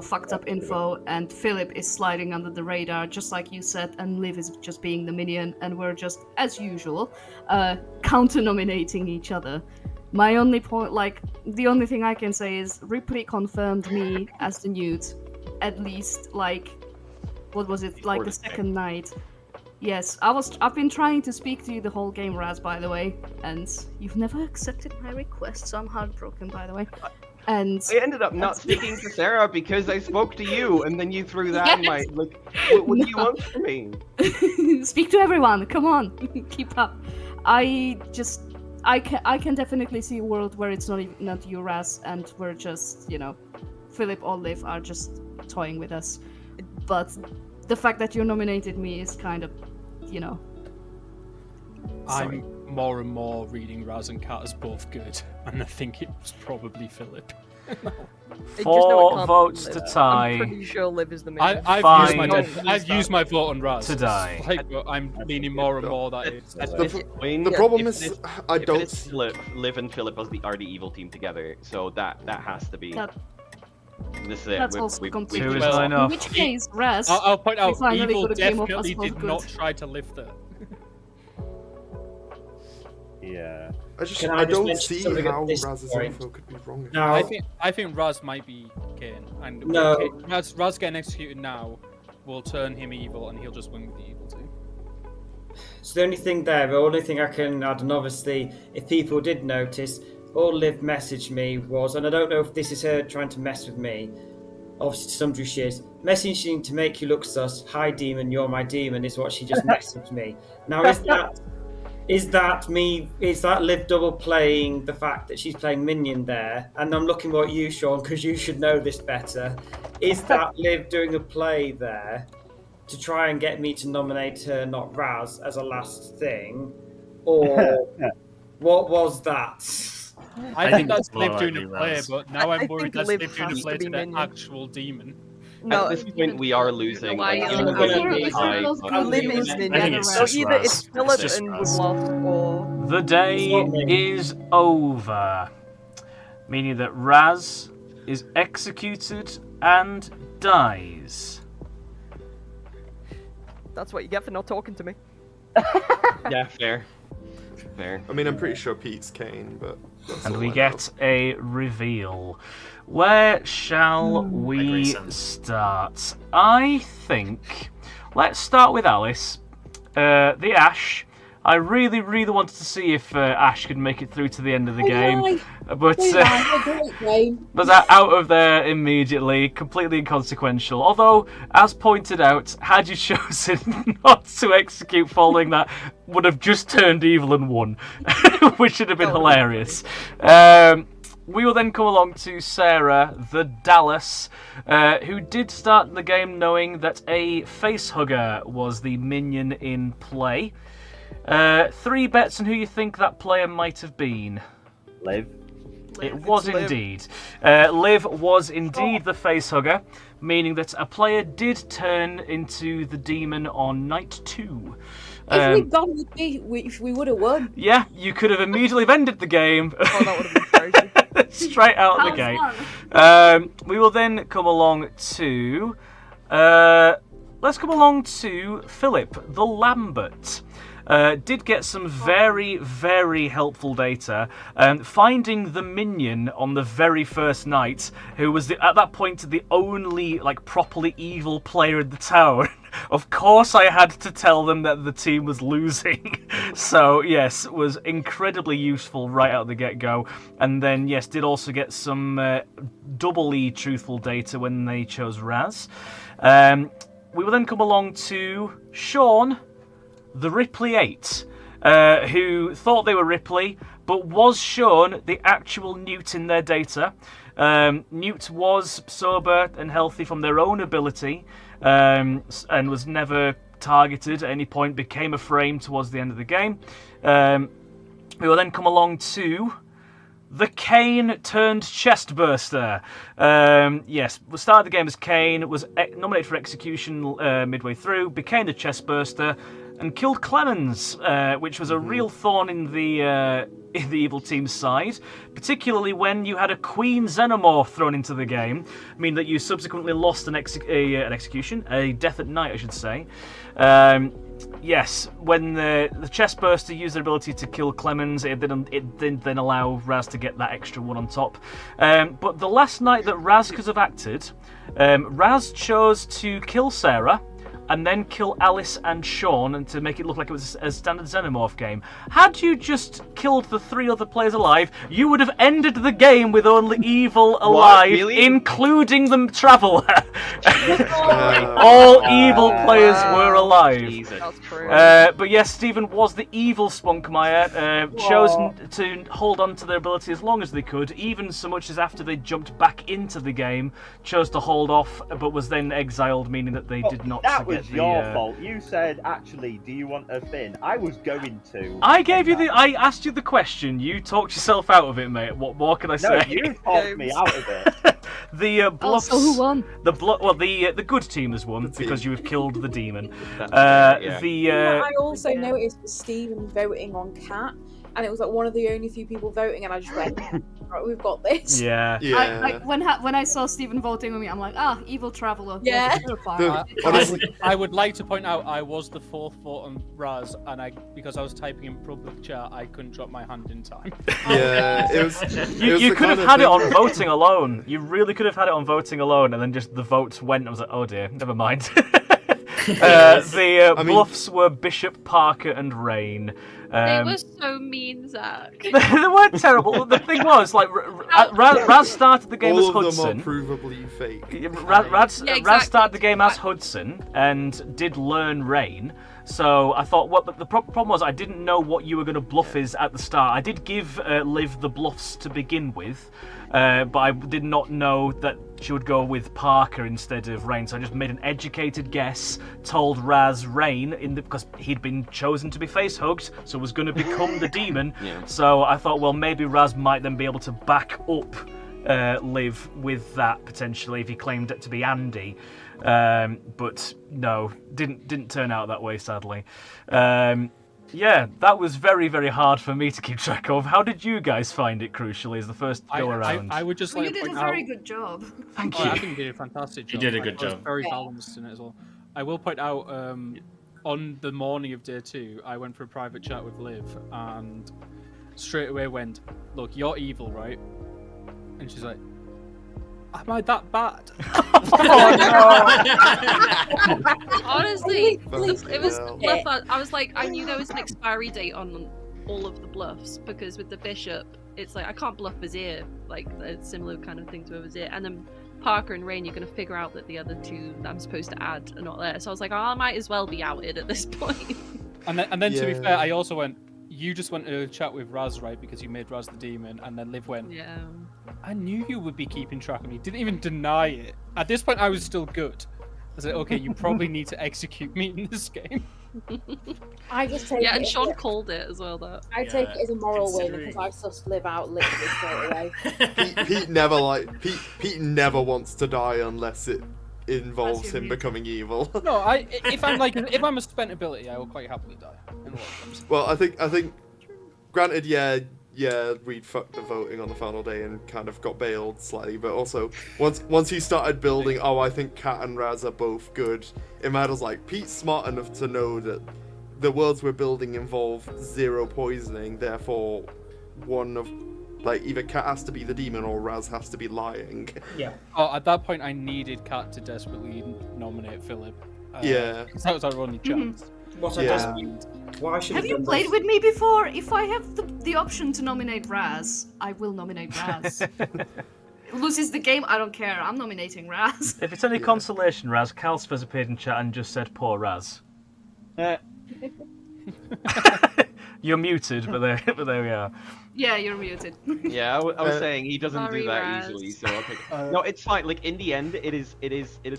fucked up info, and Philip is sliding under the radar, just like you said, and Liv is just being the minion, and we're just, as usual, counter-nominating each other. My only point, the only thing I can say is Ripley confirmed me as the Newt. At least, what was it, the second night? Yes, I've been trying to speak to you the whole game, Raz, by the way, and you've never accepted my request, so I'm heartbroken, by the way. And I ended up not speaking to Sarah because I spoke to you, and then you threw that in my, what do you want from me? Speak to everyone, come on, keep up. I can definitely see a world where it's not you, Raz, and we're just, Philip or Liv are just toying with us. But the fact that you nominated me is kind of, I'm more and more reading Raz and Cat as both good, and I think it was probably Philip. 4 votes to tie. I'm pretty sure Liv is the minion. I've used my vote on Raz to die. I'm leaning more and more that it's The problem is, I don't. Liv and Philip are the evil team together, so that has to be. This is it. That's also completely Two is not enough. In which case, Raz, I'll point out, finally evil got a game of us definitely both did good. not try to lift it. Yeah. I don't see how Raz's info could be wrong. Now, I think Raz might be Kane, and No. Raz getting executed now will turn him evil, and he'll just win with the evil too. So the only thing I can add, and obviously, if people did notice, all Liv messaged me was, and I don't know if this is her trying to mess with me, obviously to some degree she is, messaging to make you look sus, hi demon, you're my demon, is what she just messaged me. Now is that Liv double playing the fact that she's playing minion there? And I'm looking at you, Sean, because you should know this better. Is that Liv doing a play there to try and get me to nominate her, not Raz, as a last thing? Or what was that? I think that's Liv doing a play, Raz. but now I'm I worried think that's Liv Liv doing a has play to be to the minion. actual demon. No, At this point, we are losing. Why Like, you're even though looking it's at high, those but- good Liv news. is I think ninja. it's So just either it's Raz. Philip It's just and Raz. we've lost, or The day is over, meaning that Raz is executed and dies. that's what you get for not talking to me. yeah, fair. Fair. I mean, I'm pretty sure Pete's Kane, but. That's And all we I know. get a reveal. Where shall we Agree, Sam. start? I think let's start with Alice. The Ash. I really wanted to see if Ash could make it through to the end of the game, but out of there immediately, completely inconsequential. Although, as pointed out, had you chosen not to execute following that, would have just turned evil and won, which would have been hilarious. We will then come along to Sarah, the Dallas, who did start the game knowing that a facehugger was the minion in play. 3 bets on who you think that player might have been. Liv. It was indeed. Liv was indeed the facehugger, meaning that a player did turn into the demon on night 2. If we'd gone with me, we would have won. Yeah, you could have immediately ended the game. Oh, that would have been crazy. Straight out of the gate. We will then come along to... let's come along to Philip, the Lambert. Did get some very helpful data. Finding the minion on the very first night, who was at that point the only properly evil player in the town. Of course, I had to tell them that the team was losing. So yes, was incredibly useful right out of the get-go. And then yes, did also get some doubly truthful data when they chose Raz. We will then come along to Sean, the Ripley 8, who thought they were Ripley, but was shown the actual Newt in their data. Newt was sober and healthy from their own ability, and was never targeted at any point, became a frame towards the end of the game. We will then come along to the Kane turned chestburster. Yes, we started the game as Kane, was nominated for execution midway through, became the chestburster, and killed Clemens, which was a real thorn in the evil team's side, particularly when you had a Queen Xenomorph thrown into the game, meaning that you subsequently lost an execution, a death at night, I should say. Yes, when the chestburster used their ability to kill Clemens, it did then allow Raz to get that extra one on top. But the last night that Raz could have acted, Raz chose to kill Sarah, and then kill Alice and Sean, and to make it look like it was a standard Xenomorph game. Had you just killed the 3 other players alive, you would have ended the game with only evil alive, really? including the Traveller. All evil players were alive. But yes, Stephen was the evil Spunkmeyer, chose to hold on to their ability as long as they could, even so much as after they jumped back into the game, chose to hold off, but was then exiled, meaning that they did not That get was your fault. You said, actually, do you want a fin? I was going to. I gave you I asked you the question. You talked yourself out of it, mate. What more can I say? No, you talked me out of it. The Bluffs. So who won? The good team has won because you have killed the demon. I also noticed Stephen voting on Cat, and it was one of the only few people voting, and I just went, right, we've got this. Yeah. When I saw Stephen voting on me, I'm like, evil Traveller. Yeah. I would like to point out I was the 4th vote on Raz, and because I was typing in public chat, I couldn't drop my hand in time. Yeah, it was. You could have had it on voting alone. You really could have had it on voting alone, and then just the votes went. I was like, oh dear, never mind. Bluffs were Bishop, Parker, and Rain. They were so mean, Zach. They weren't terrible. The thing was, Raz started the game as Hudson. All of them are provably fake. Raz started the game as Hudson and did learn Rain. So I thought, the problem was I didn't know what you were going to bluff is at the start. I did give Liv the bluffs to begin with, but I did not know that she would go with Parker instead of Rain. So I just made an educated guess, told Raz Rain because he'd been chosen to be face-hugged, so was going to become the demon. Yeah. So I thought, well, maybe Raz might then be able to back up Liv with that potentially if he claimed it to be Andy, but no, didn't turn out that way, sadly. Yeah, that was very, very hard for me to keep track of. How did you guys find it, crucially, as the first go around? I would just Well, like you to did a point very out... good job. Thank Oh, you. I think you did a fantastic job. You did a good I was job. very balanced in it as well. I will point out, on the morning of day 2, I went for a private chat with Liv, and straight away went, "Look, you're evil, right?" And she's like, "Am I that bad?" Honestly, it was hell. bluff. I was like, I knew there was an expiry date on all of the bluffs because with the bishop, it's like I can't bluff Vizier, like a similar kind of thing to a Vizier, and then Parker and Rain, you're going to figure out that the other 2 that I'm supposed to add are not there. So I was like, oh, I might as well be outed at this point. And then to be fair, I also went, you just went to chat with Raz, right? Because you made Raz the demon, and then Liv went, Yeah. I knew you would be keeping track of me. Didn't even deny it. At this point, I was still good. I was like, okay, you probably need to execute me in this game. I just take Yeah, it and as Sean a- called it as well. That I take it as a moral win considering- because I've sussed Liv out literally straight away. Pete never wants to die unless it involves Unless you're him muted. becoming evil. No, if I'm a spent ability, I will quite happily die. In a lot of times. Well, I think, granted, yeah, Reed fucked the voting on the final day and kind of got bailed slightly, but also once he started building, I think Kat and Raz are both good. It matters like Pete's smart enough to know that the worlds we're building involve 0 poisoning, therefore one of either Kat has to be the demon or Raz has to be lying. Yeah. Oh, at that point, I needed Kat to desperately nominate Philip. Yeah. Because that was our only chance. What I Yeah. desperately... What I should Have you done played this- with me before? If I have the option to nominate Raz, I will nominate Raz. Loses the game, I don't care. I'm nominating Raz. If it's any consolation, Raz, Calspa's appeared in chat and just said, poor Raz. You're muted, but there we are. Yeah, you're muted. Yeah, I was saying he doesn't Sorry, do that Raz. easily, so I'll take it. No, it's fine. Like in the end, it is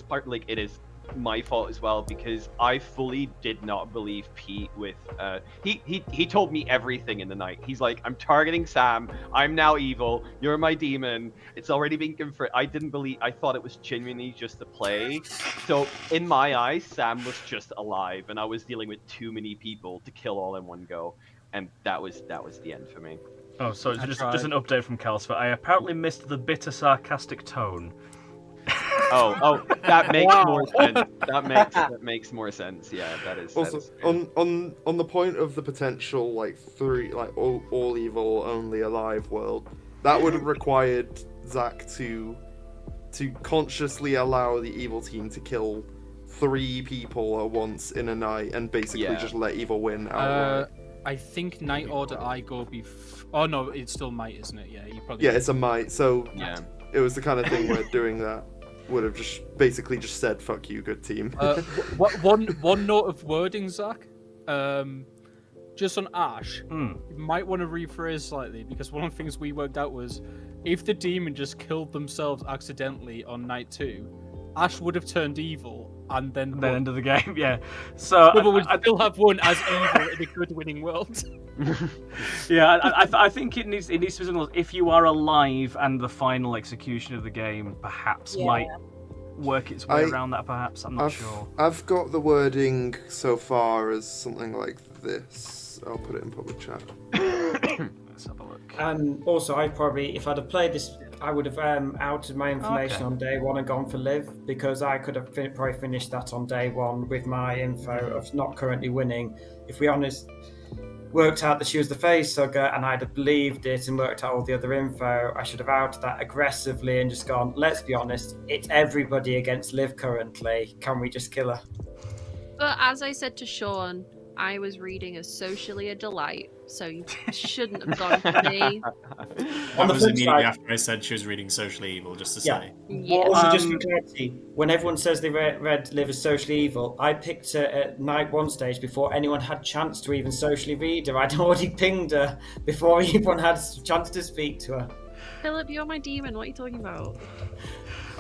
part it is my fault as well because I fully did not believe Pete with he told me everything in the night. He's like, I'm targeting Sam. I'm now evil. You're my demon. It's already been confirmed. I didn't believe. I thought it was genuinely just a play. So in my eyes, Sam was just alive, and I was dealing with too many people to kill all in one go, and that was the end for me. Oh, so just an update from Calspa. I apparently missed the bitter sarcastic tone. Oh, that makes more sense. That makes more sense. Yeah, that is. Also, on the point of the potential 3 all evil only alive world, that would have required Zach to consciously allow the evil team to kill 3 people at once in a night and basically just let evil win outright. I think Night Order I go Oh no, it's still might, isn't it? Yeah, you probably. Yeah, it's a might. So yeah, it was the kind of thing where doing that would have just basically just said "fuck you, good team." One note of wording, Zach. Just on Ash, you might want to rephrase slightly because one of the things we worked out was if the demon just killed themselves accidentally on night 2, Ash would have turned evil and then won. End of the game. Yeah. So but we'd still have won as evil in a good winning world. Yeah, I think it needs to be something. If you are alive and the final execution of the game perhaps might work its way around that. Perhaps I'm not sure. I've got the wording so far as something like this. I'll put it in public chat. Let's have a look. And also, if I'd have played this, I would have outed my information on day 1 and gone for Liv because I could have probably finished that on day 1 with my info of not currently winning. If we worked out that she was the face hugger and I'd have believed it and worked out all the other info, I should have outed that aggressively and just gone, let's be honest, it's everybody against Liv currently. Can we just kill her? But as I said to Sean, I was reading as socially a delight, so you shouldn't have gone for me. That was immediately after I said she was reading Socially Evil, just to say. Yeah. Also, just for clarity, when everyone says they read Liv as socially evil, I picked her at night 1 stage before anyone had chance to even socially read her. I'd already pinged her before anyone had a chance to speak to her. Philip, you're my demon. What are you talking about?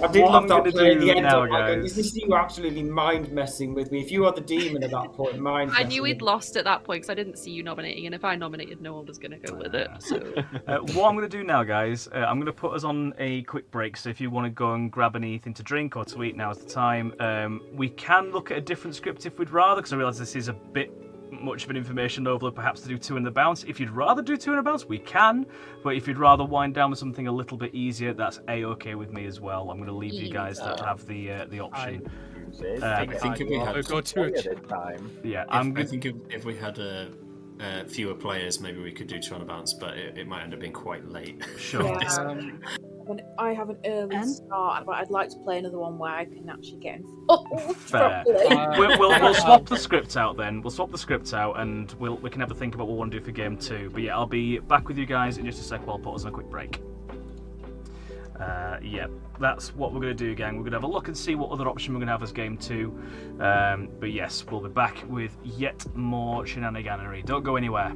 I did What love I'm that gonna play at do the end. now, I'm like, guys. this is you absolutely mind messing with me. If you are the demon at that point, mind I messing knew with we'd lost at that point because I didn't see you nominating, and if I nominated, no one was going to go with it. So What I'm going to do now, guys, I'm going to put us on a quick break. So if you want to go and grab anything to drink or to eat, now's the time. We can look at a different script if we'd rather, because I realise this is a bit much of an information overload perhaps to do 2 in the bounce. If you'd rather do 2 in a bounce, we can. But if you'd rather wind down with something a little bit easier, that's A-okay with me as well. I'm going to leave you guys to have the option. I think if we had go to at a time. Yeah, I think if we had fewer players, maybe we could do 2 on a bounce, but it might end up being quite late. Sure. I have an early start, but I'd like to play another one where I can actually get involved. Fair. properly. We'll swap the script out then. We'll swap the script out, and we can have a think about what we want to do for game 2. But yeah, I'll be back with you guys in just a sec while I'll put us on a quick break. Yeah, that's what we're going to do, gang. We're going to have a look and see what other option we're going to have as game 2. But yes, we'll be back with yet more shenaniganery. Don't go anywhere.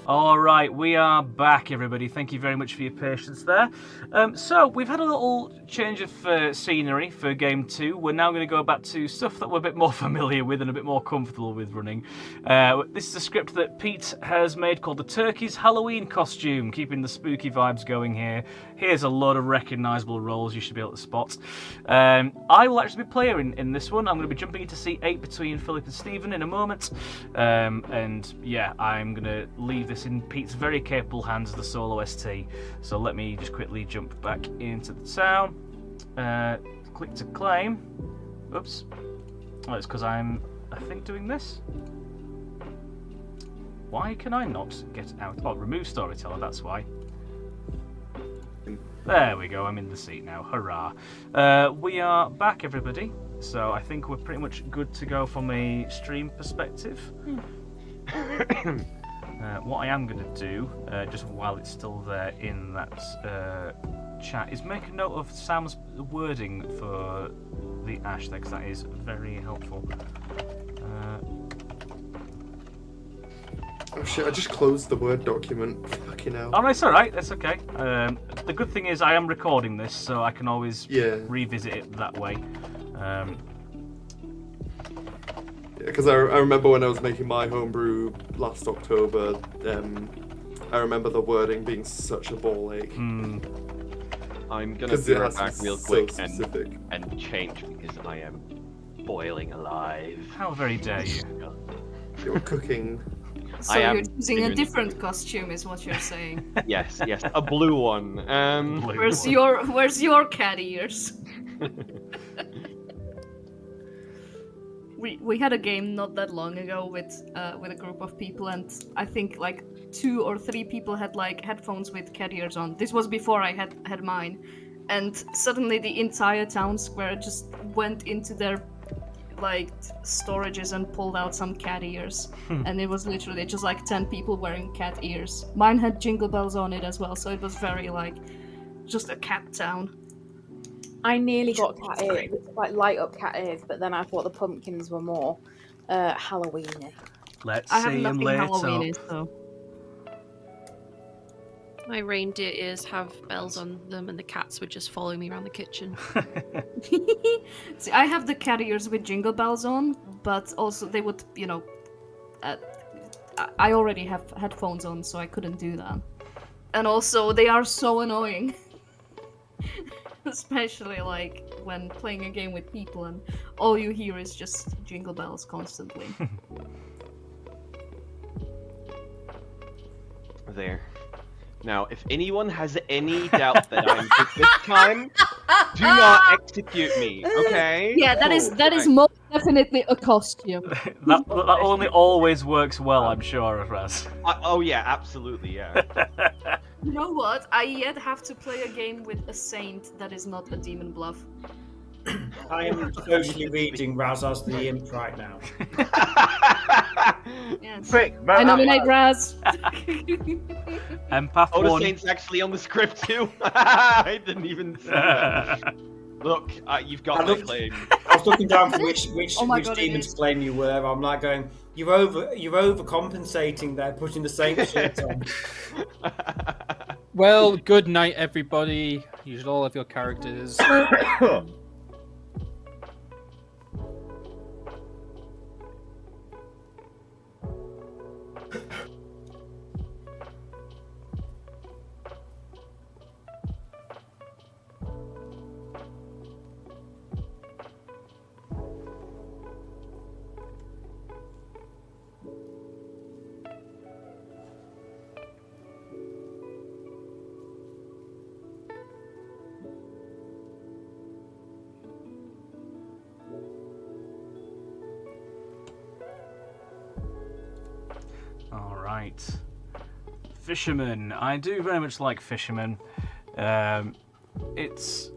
All right, we are back, everybody. Thank you very much for your patience there. So we've had a little change of scenery for Game 2. We're now going to go back to stuff that we're a bit more familiar with and a bit more comfortable with running. This is a script that Pete has made called The Turkey's Halloween Costume, keeping the spooky vibes going here. Here's a lot of recognisable roles you should be able to spot. I will actually be playing in this one. I'm going to be jumping into Seat 8 between Philip and Stephen in a moment. And yeah, I'm going to leave this in Pete's very capable hands as the solo ST. So let me just quickly jump back into the town. Click to claim. Oops. Oh, it's because I'm, I think, doing this. Why can I not get out? Oh, remove storyteller, that's why. There we go, I'm in the seat now. Hurrah. We are back, everybody. So I think we're pretty much good to go from a stream perspective. What I am going to do, just while it's still there in that chat, is make a note of Sam's wording for the ash there, because that is very helpful. Oh shit, I just closed the Word document. Fucking hell. Oh, no, it's alright, that's okay. The good thing is I am recording this, so I can always revisit it that way. Because I remember when I was making my homebrew last October, I remember the wording being such a ball ache. I'm gonna be right back real quick and change because I am boiling alive. How very dare you? You're cooking. So you're using a different costume, is what you're saying? Yes, a blue one. Where's your cat ears? We had a game not that long ago with a group of people, and I think like 2 or 3 people had like headphones with cat ears on. This was before I had mine, and suddenly the entire town square just went into their like storages and pulled out some cat ears, and it was literally just like 10 people wearing cat ears. Mine had jingle bells on it as well, so it was very like just a cat town. I nearly got cat ears, like light up cat ears, but then I thought the pumpkins were more Halloweeny. Let's I have see nothing later. Halloweeny, so. My reindeer ears have bells on them, and the cats would just follow me around the kitchen. See, I have the cat ears with jingle bells on, but also they would, I already have headphones on, so I couldn't do that. And also, they are so annoying. Especially like when playing a game with people and all you hear is just jingle bells constantly. There. Now, if anyone has any doubt that I'm good this time, do not execute me, okay? Yeah, that is most definitely a costume. that only always works well, I'm sure, Raz. Oh yeah, absolutely, yeah. You know what? I yet have to play a game with a saint that is not a demon bluff. I am socially reading Raz as the imp right now. Yes. Quick, I nominate Raz. Empath Oh, the 1. saint's actually on the script too. I didn't even see that. Look, you've got my claim. I was looking down for which God, demon's claim you were. I'm like going, you're overcompensating there, putting the same shit on. Well, good night, everybody. You should all have your characters. Alright. Fisherman. I do very much like Fisherman. It's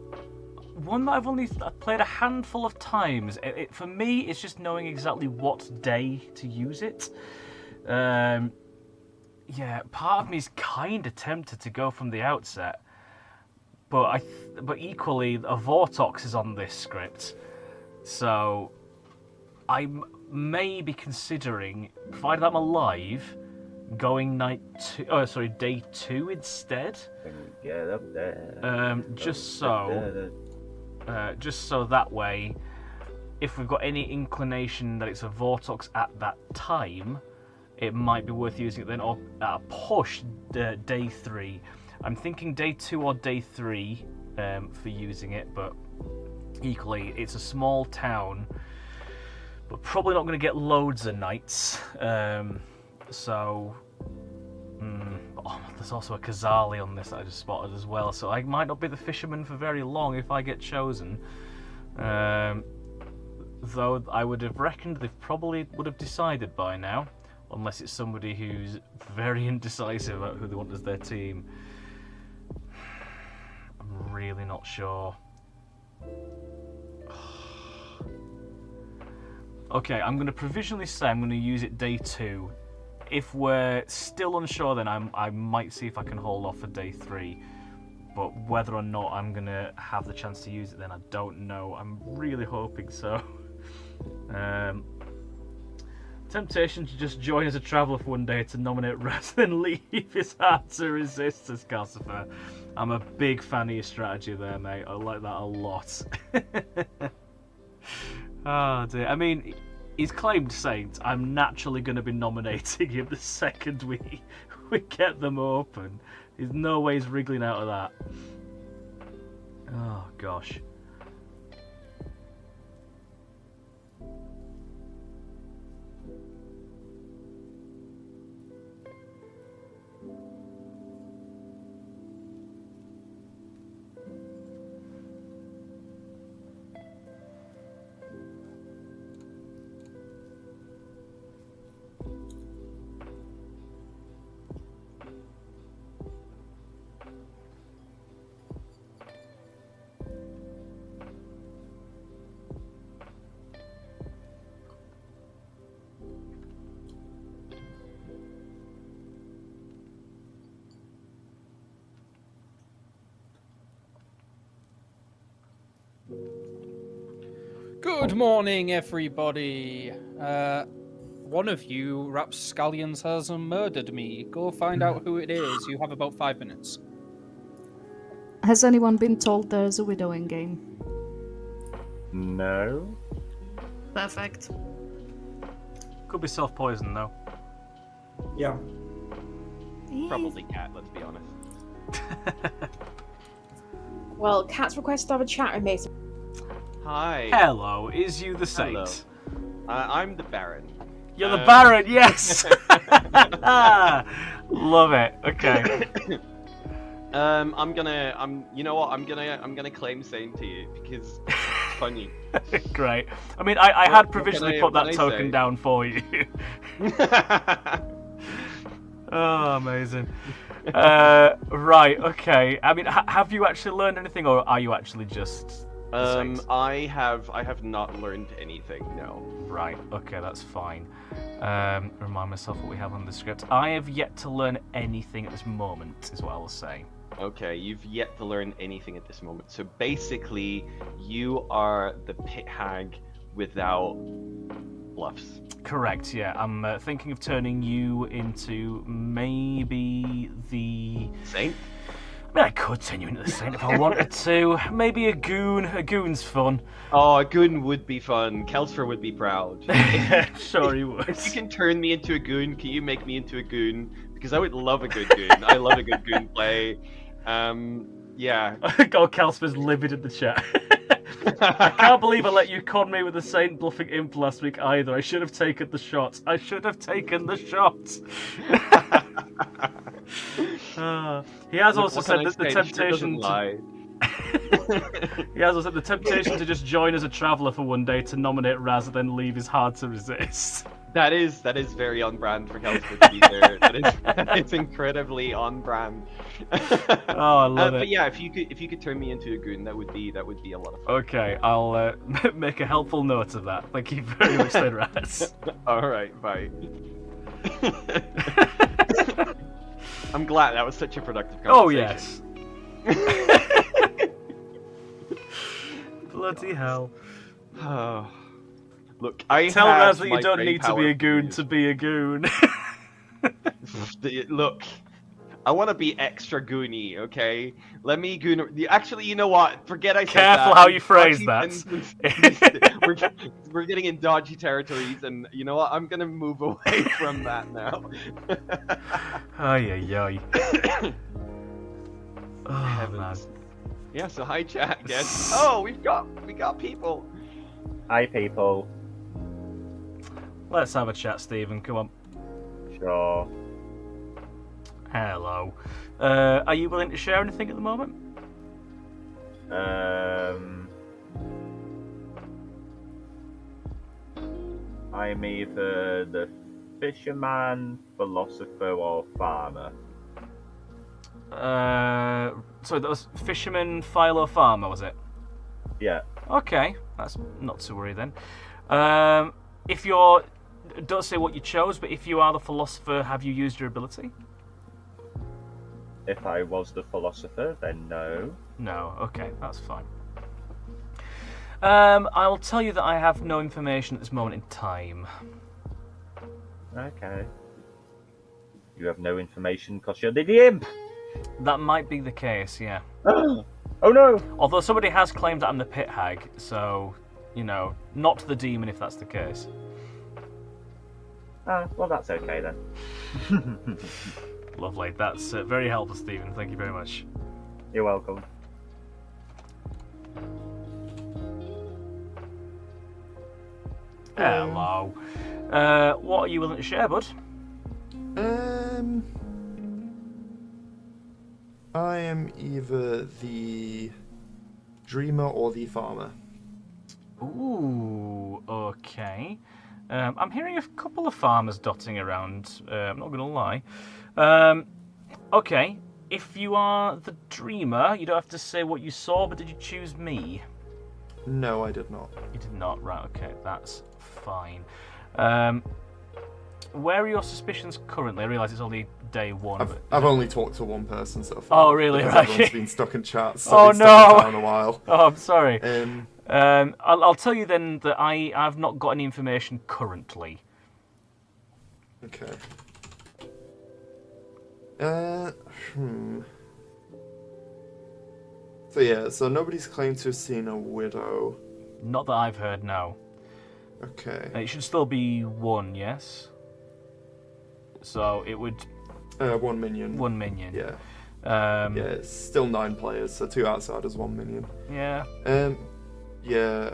one that I've only played a handful of times. For me, it's just knowing exactly what day to use it. Yeah, part of me is kind of tempted to go from the outset. But equally, a Vortox is on this script. So I may be considering, provided I'm alive, going day 2 instead. Get up there. Just so that way, if we've got any inclination that it's a Vortox at that time, it might be worth using it then, or at a push day 3. I'm thinking day 2 or day 3 for using it, but equally, it's a small town, but probably not going to get loads of knights. There's also a Kazali on this that I just spotted as well, so I might not be the fisherman for very long if I get chosen. Though I would have reckoned they probably would have decided by now, unless it's somebody who's very indecisive about who they want as their team. I'm really not sure. Okay, I'm going to provisionally say I'm going to use it day 2. If we're still unsure, then I might see if I can hold off for day 3. But whether or not I'm going to have the chance to use it then, I don't know. I'm really hoping so. Temptation to just join as a traveller for one day to nominate rather than leave is hard to resist, says Calcifer. I'm a big fan of your strategy there, mate. I like that a lot. Oh dear. I mean, he's claimed saint. I'm naturally going to be nominating him the second we get them open. There's no way he's wriggling out of that. Oh gosh. Good morning, everybody. One of you, Rapscallions, has murdered me. Go find out who it is. You have about 5 minutes. Has anyone been told there's a widow in game? No. Perfect. Could be self-poison though. Yeah. Probably Cat, let's be honest. Well, Cat's requested to have a chat with me. Hi. Hello, is you the saint? Hello. I'm the Baron. You're the Baron, yes! Love it, okay. you know what, I'm gonna claim same to you, because it's funny. Great. I mean, I had provisionally put that token down for you. Oh, amazing. Right, okay. I mean, have you actually learned anything, or are you actually just... I have not learned anything, no. Right, okay, that's fine. Remind myself what we have on the script. I have yet to learn anything at this moment, is what I will say. Okay, you've yet to learn anything at this moment. So basically, you are the pit hag without bluffs. Correct, yeah. I'm thinking of turning you into maybe the... Saint? I mean, I could turn you into the saint if I wanted to. Maybe a goon. A goon's fun. Oh, a goon would be fun. Kelsfer would be proud. Sure he would. If you can turn me into a goon, can you make me into a goon? Because I would love a good goon. I love a good goon play. Yeah. God, Kelsfer's livid in the chat. I can't believe I let you con me with the Saint bluffing imp last week either. I should have taken the shot. I should have taken the shot. He has also said that the temptation he has also said the temptation to just join as a traveller for one day to nominate Raz and then leave is hard to resist. That is very on brand for Kelsper to be there. That is incredibly on brand. Oh, I love it. But yeah, if you could turn me into a goon, that would be a lot of fun. Okay, I'll make a helpful note of that. Thank you very much, then, Raz. All right, bye. I'm glad that was such a productive conversation. Oh yes. Bloody hell. Oh. Look, I tell have Raz that you my don't brain need to power be a goon to be a goon. Look, I want to be extra goony, okay? Let me goon. Actually, you know what? Forget I said that. Careful how you phrase Dodgy- that. we're getting in dodgy territories, and you know what? I'm gonna move away from that now. Ay, ay, ay. Oh, Heavens. man. Yeah. So hi, chat, guys. Oh, we got people. Hi, people. Let's have a chat, Stephen. Come on. Sure. Hello. Are you willing to share anything at the moment? I'm either the fisherman, philosopher, or farmer. So that was fisherman, philo, farmer, was it? Yeah. Okay, that's not to worry then. If you're, don't say what you chose, but if you are the philosopher, have you used your ability? If I was the philosopher, then no. No. Okay, that's fine. I will tell you that I have no information at this moment in time. Okay. You have no information because you're the imp. That might be the case, yeah. Oh no! Although somebody has claimed that I'm the pit hag, so, you know, not the demon if that's the case. Well, that's okay then. Lovely. That's very helpful, Stephen. Thank you very much. You're welcome. Hello. What are you willing to share, bud? I am either the dreamer or the farmer. Ooh, okay. I'm hearing a couple of farmers dotting around, I'm not going to lie. Okay, if you are the dreamer, you don't have to say what you saw, but did you choose me? No, I did not. You did not, right, okay, that's fine. Where are your suspicions currently? I realise it's only day one. I've only talked to one person so far. Oh, really? Because Right. everyone's been stuck in chats. So Oh, been stuck in town no! a while. Oh, I'm sorry. I'll tell you then that I've not got any information currently. Okay. So yeah, so nobody's claimed to have seen a widow. Not that I've heard, no. Okay. It should still be one, yes? So it would... 1 minion. 1 minion. Yeah. Yeah, it's still 9 players, so 2 outsiders, 1 minion. Yeah. Yeah.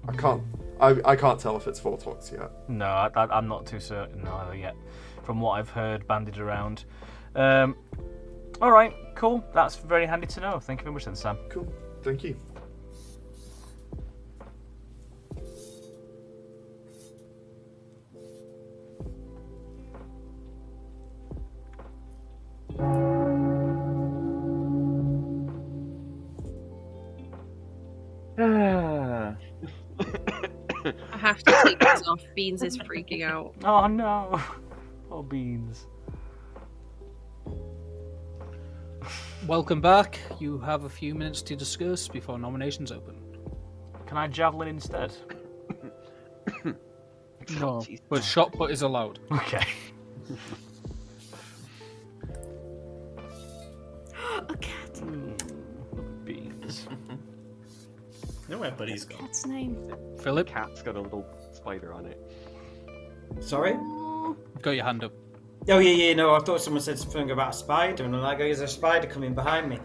I can't tell if it's 4 talks yet. No, I'm not too certain either yet, from what I've heard bandied around. Alright, cool. That's very handy to know. Thank you very much then, Sam. Cool. Thank you. I have to take this off. Beans is freaking out. Oh no. Oh, Beans. Welcome back. You have a few minutes to discuss before nominations open. Can I javelin instead? No, but shot put is allowed. Okay. A cat. Beans. No, where Buddy's gone. Cat's name. Philip? Cat's got a little spider on it. Sorry? Got your hand up. Oh, yeah, no, I thought someone said something about a spider, and I'm like, there's a spider coming behind me.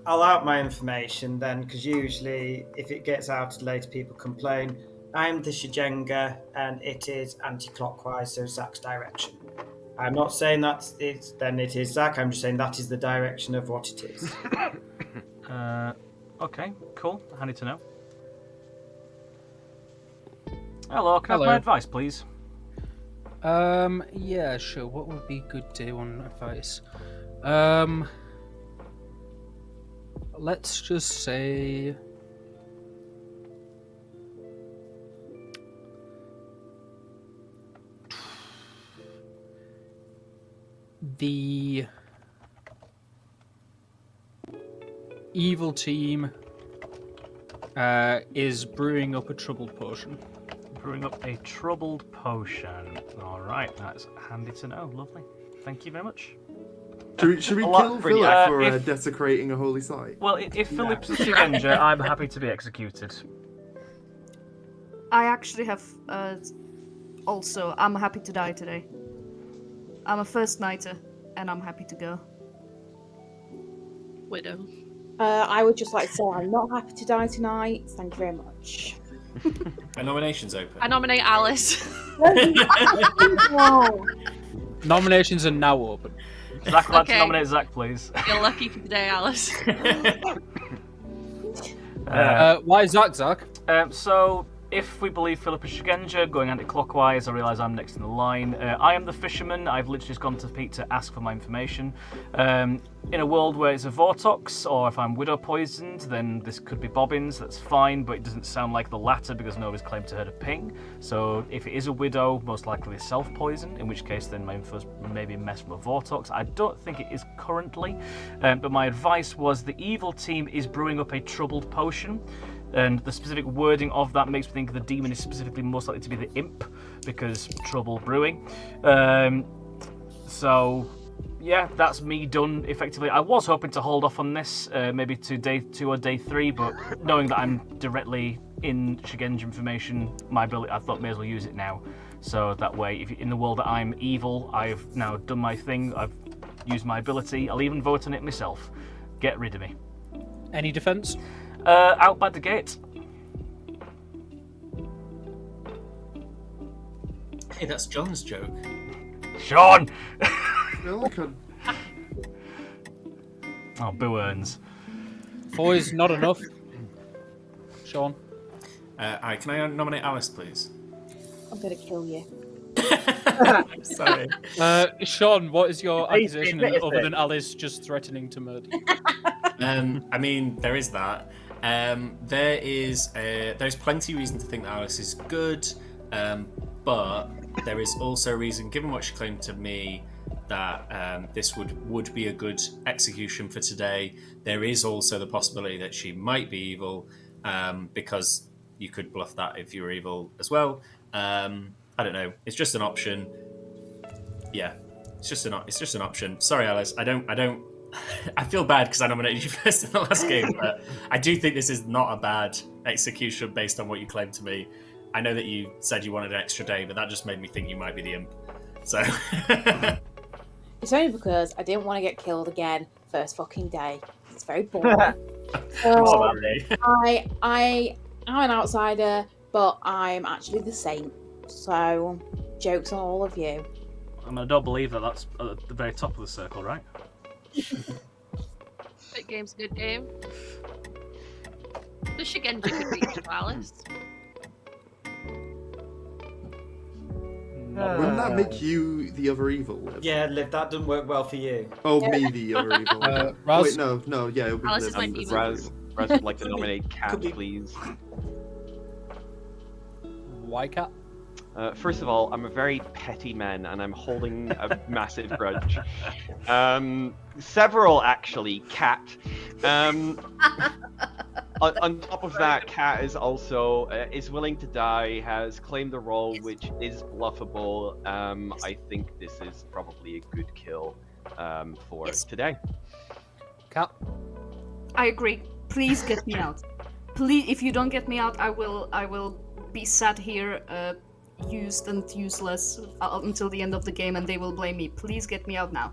I'll out my information then, because usually if it gets out later, people complain. I'm the Shijenga, and it is anti-clockwise, so Zach's direction. I'm not saying that it is Zach, I'm just saying that is the direction of what it is. Okay, cool. Handy to know. Hello, can I have Hello. my advice, please? Yeah, sure. What would be good day one advice? Let's just say... The evil team is brewing up a troubled potion. Brewing up a troubled potion. Alright, that's handy to know. Lovely. Thank you very much. Should we kill Philip for desecrating a holy site? Well, if Philip's a Shigenja, I'm happy to be executed. I actually have. Also, I'm happy to die today. I'm a first nighter, and I'm happy to go. Widow. I would just like to say I'm not happy to die tonight. Thank you very much. A nomination's open. I nominate Alice. Nominations are now open. Zach, let's Okay. nominate Zach, please. You're lucky for today, Alice. Why Zach, Zach? So, if we believe Philip is Shigenja, going anti-clockwise, I realise I'm next in the line. I am the fisherman. I've literally just gone to Pete to ask for my information. In a world where it's a Vortox, or if I'm widow poisoned, then this could be bobbins. That's fine, but it doesn't sound like the latter because nobody's claimed to heard a ping. So if it is a widow, most likely self-poison, in which case then my info's maybe messed with a Vortox. I don't think it is currently, but my advice was the evil team is brewing up a troubled potion. And the specific wording of that makes me think the demon is specifically most likely to be the imp, because trouble brewing. So, yeah, that's me done, effectively. I was hoping to hold off on this, maybe to day 2 or day 3, but knowing that I'm directly in Shigenja information, my ability, I thought may as well use it now. So that way, if in the world that I'm evil, I've now done my thing, I've used my ability, I'll even vote on it myself. Get rid of me. Any defense? Out by the gate. Hey, that's John's joke. Sean! Oh, Boo earns. 4 is not enough. Sean? Can I nominate Alice, please? I'm gonna kill you. Sorry. Sean, what is your Please, accusation admit other it. than Alice just threatening to murder? I mean, there is that. There's plenty of reason to think that Alice is good, but there is also reason, given what she claimed to me, that this would be a good execution for today. There is also the possibility that she might be evil, because you could bluff that if you were evil as well. I don't know. It's just an option. Yeah, it's just an option. Sorry, Alice. I don't. I feel bad because I nominated you first in the last game, but I do think this is not a bad execution based on what you claimed to me. I know that you said you wanted an extra day, but that just made me think you might be the imp. So It's only because I didn't want to get killed again first fucking day. It's very boring. I'm an outsider, but I'm actually the saint. So, jokes on all of you. I mean, I don't believe that that's at the very top of the circle, right? Good game's a good game. The Shigenja could reach you, Alice. Wouldn't that make you the other evil, Liv? Yeah, Liv, that doesn't work well for you. Oh, me the other evil. Raz? Wait, no, yeah, it'll be Alice Liv. is my as evil. Raz would like to nominate Cat, please. Why Cat? First of all, I'm a very petty man, and I'm holding a massive grudge. Several, actually, Cat. On top of that, Cat is also is willing to die, has claimed the role, which is bluffable. I think this is probably a good kill for today. Cat? I agree. Please get me out. Please, if you don't get me out, I will be sat here, used and useless until the end of the game, and they will blame me. Please get me out now.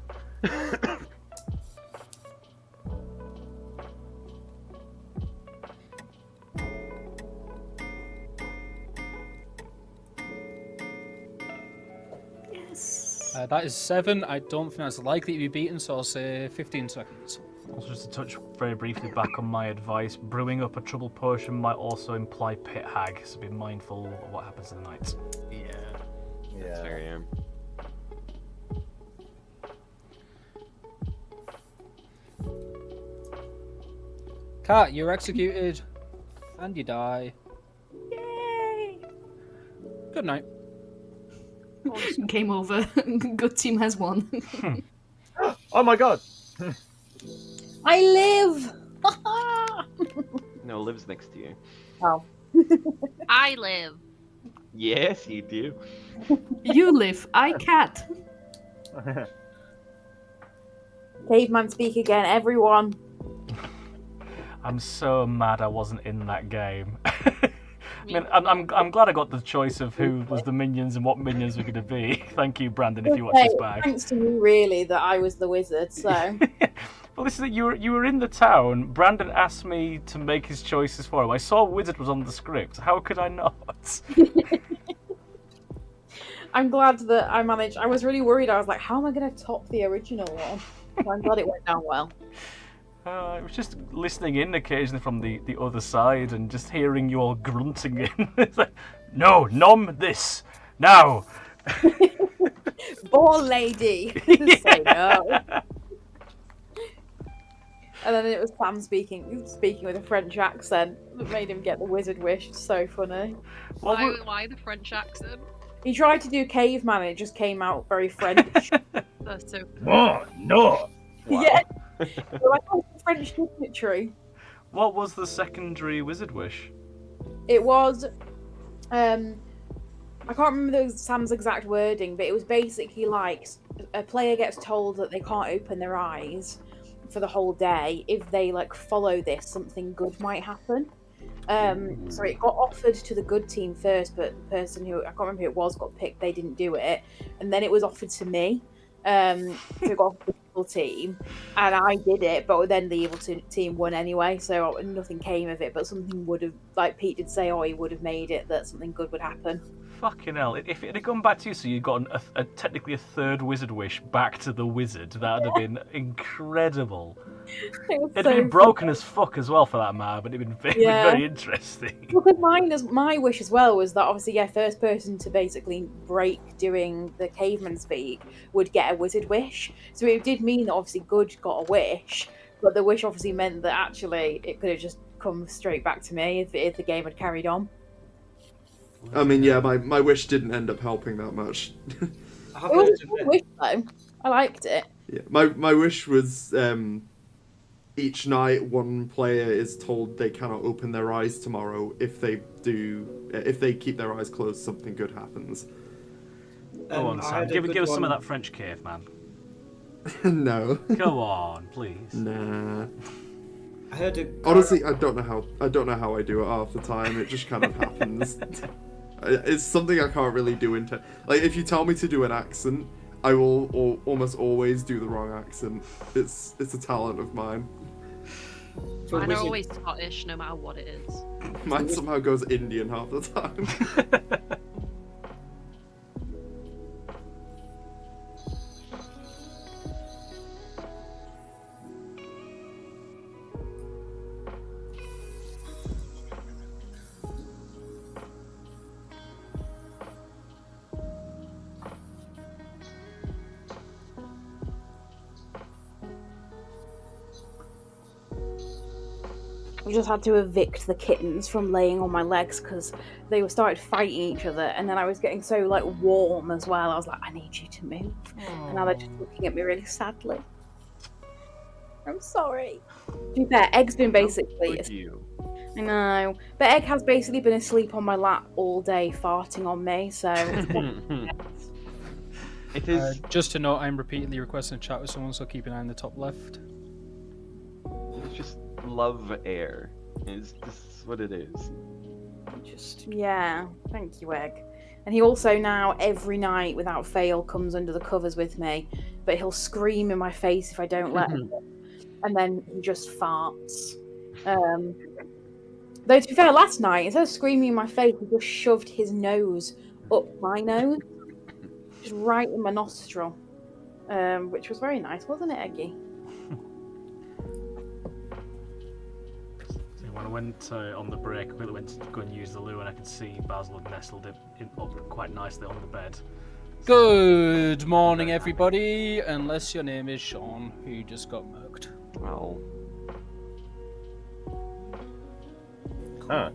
Yes. That is 7. I don't think that's likely to be beaten, so I'll say 15 seconds. Also, just to touch very briefly back on my advice, brewing up a trouble potion might also imply pit hag, so be mindful of what happens in the night. That's fair, Cat, you're executed. And you die. Yay! Good night. Game over. Good team has won. Oh my god! I live! No, Liv's next to you. Oh. I live. Yes, you do. You live, I cat. Caveman speak again, everyone. I'm so mad I wasn't in that game. I mean, I'm glad I got the choice of who was the minions and what minions were going to be. Thank you, Brandon, if you watch this back. Thanks to you, really, that I was the wizard. So. Well, this is it. You were in the town. Brandon asked me to make his choices for him. I saw wizard was on the script. How could I not? I'm glad that I managed. I was really worried. I was like, how am I going to top the original one? So I'm glad it went down well. I was just listening in occasionally from the other side and just hearing you all grunting in. It's like, no, nom this now. Ball lady. Say no. And then it was Sam speaking with a French accent that made him get the wizard wish. It's so funny. Why the French accent? He tried to do caveman and it just came out very French. That's so Oh, no. Wow. Yeah. Like, oh, it's a French dignitary. What was the secondary wizard wish? It was, I can't remember Sam's exact wording, but it was basically like a player gets told that they can't open their eyes for the whole day. If they like follow this, something good might happen. So it got offered to the good team first, but the person who I can't remember who it was got picked. They didn't do it, and then it was offered to me. So it got offered to the evil team, and I did it. But then the evil team won anyway, so nothing came of it. But something would have, like Pete did say, he would have made it that something good would happen. Fucking hell! If it had gone back to you, so you got technically a third wizard wish back to the wizard, that would have been incredible. It'd been broken as fuck as well for that matter, but it'd been very interesting. Well, because my wish as well was that obviously, first person to basically break doing the caveman speak would get a wizard wish. So it did mean that obviously Good got a wish, but the wish obviously meant that actually it could have just come straight back to me if the game had carried on. I mean, yeah, my wish didn't end up helping that much. It was a good wish though. I liked it. Yeah, my wish was each night one player is told they cannot open their eyes tomorrow. If they keep their eyes closed, something good happens. Go on, Sam. Give us some of that French cave, man. No. Go on, please. Nah. I heard Honestly, I don't know how I do it half the time. It just kind of happens. It's something I can't really do like if you tell me to do an accent, I will almost always do the wrong accent. It's a talent of mine. Mine are always Scottish, no matter what it is. Mine somehow goes Indian half the time. I just had to evict the kittens from laying on my legs because they started fighting each other, and then I was getting so like warm as well. I was like, I need you to move, and now they're just looking at me really sadly. I'm sorry. To be fair, Egg's been basically. I know, but Egg has basically been asleep on my lap all day, farting on me. So. It is. Just to note, I'm repeatedly requesting a chat with someone, so keep an eye on the top left. It's just love air. This is what it is. Yeah, thank you, Egg. And he also now, every night, without fail, comes under the covers with me, but he'll scream in my face if I don't let him. And then he just farts. Though, to be fair, last night, instead of screaming in my face, he just shoved his nose up my nose. Just right in my nostril. Which was very nice, wasn't it, Eggy? When I went on the break, I quickly went to go and use the loo, and I could see Basil had nestled it up quite nicely on the bed. Good morning, everybody. Unless your name is Sean, who just got murked. Oh. Cool.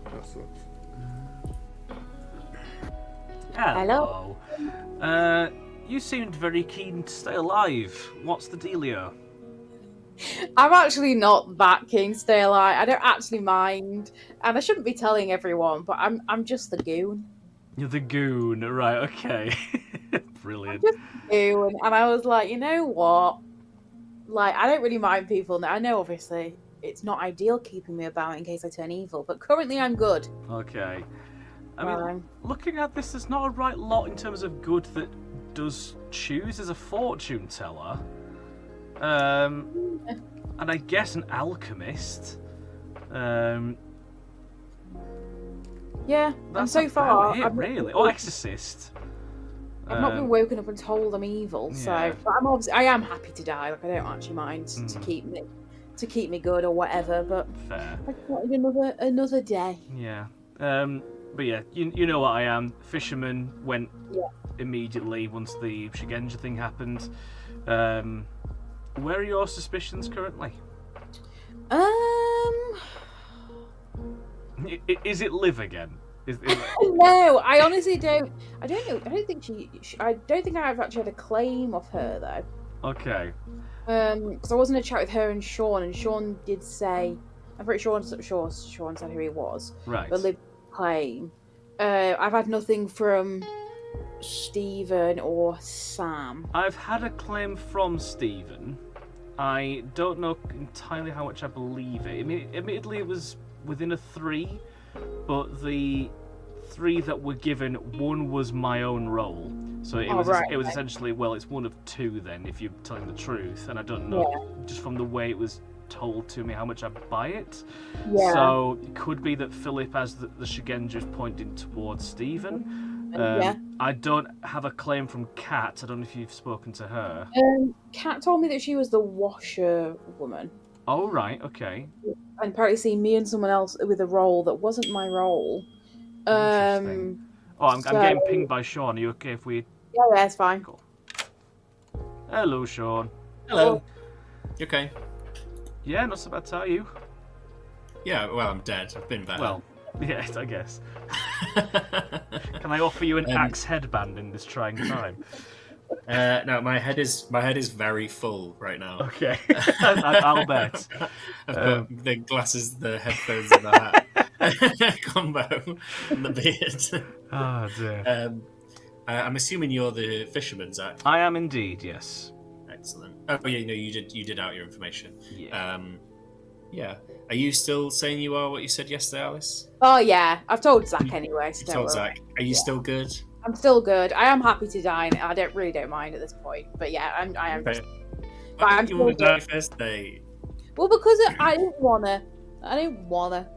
That sucks. Hello. You seemed very keen to stay alive. What's the dealio? I'm actually not that King's-Dale. I don't actually mind, and I shouldn't be telling everyone, but I'm just the goon. You're the goon, right? Okay, brilliant. I'm just the goon, and I was like, you know what? Like, I don't really mind people now. I know, obviously, it's not ideal keeping me about in case I turn evil, but currently I'm good. Okay. I mean, looking at this, there's not a right lot in terms of good that does choose as a fortune teller. And I guess an alchemist. Yeah, and That's so far, it, really. Or exorcist. I've not been woken up and told I'm evil, yeah. so but I am happy to die. Like I don't actually mind to keep me good or whatever. But fair. I just wanted another day. Yeah. But yeah, you know what I am. Fisherman went immediately once the Shigenja thing happened. Where are your suspicions currently? Is it Liv again? No, I honestly don't. I don't know. I don't think I don't think I've actually had a claim of her though. Okay. Because I was in a chat with her and Sean did say, I'm pretty sure Sean said who he was. Right. But Liv claim. I've had nothing from Stephen or Sam. I've had a claim from Stephen. I don't know entirely how much I believe it. I mean, admittedly, it was within a 3, but the 3 that were given, one was my own role. So it was essentially, well, it's one of 2 then, if you're telling the truth. And I don't know, just from the way it was told to me, how much I buy it. Yeah. So it could be that Philip has the Shigenja is pointing towards Stephen. I don't have a claim from Kat. I don't know if you've spoken to her. Kat told me that she was the washer woman. Oh, right, okay. And apparently seen me and someone else with a role that wasn't my role. Interesting. I'm getting pinged by Sean. Are you okay if we... Yeah, it's fine. Cool. Hello, Sean. Hello. You okay? Yeah, not so bad. How are you? Yeah, well, I'm dead. I've been better. Well, yes, I guess. Can I offer you an axe headband in this trying time? No, my head is very full right now. Okay, I'll bet. I've got the glasses, the headphones, and the hat combo, and the beard. Oh dear. I'm assuming you're the fisherman, Zach. I am indeed. Yes. Excellent. Oh yeah, no, you did out your information. Yeah. Yeah. Are you still saying you are what you said yesterday, Alice? Oh yeah, I've told Zach anyway. So you told Zach. Are you still good? I'm still good. I am happy to die. I don't mind at this point. But yeah, I am. Okay. But I'm you want to die first day? Well, because I didn't wanna.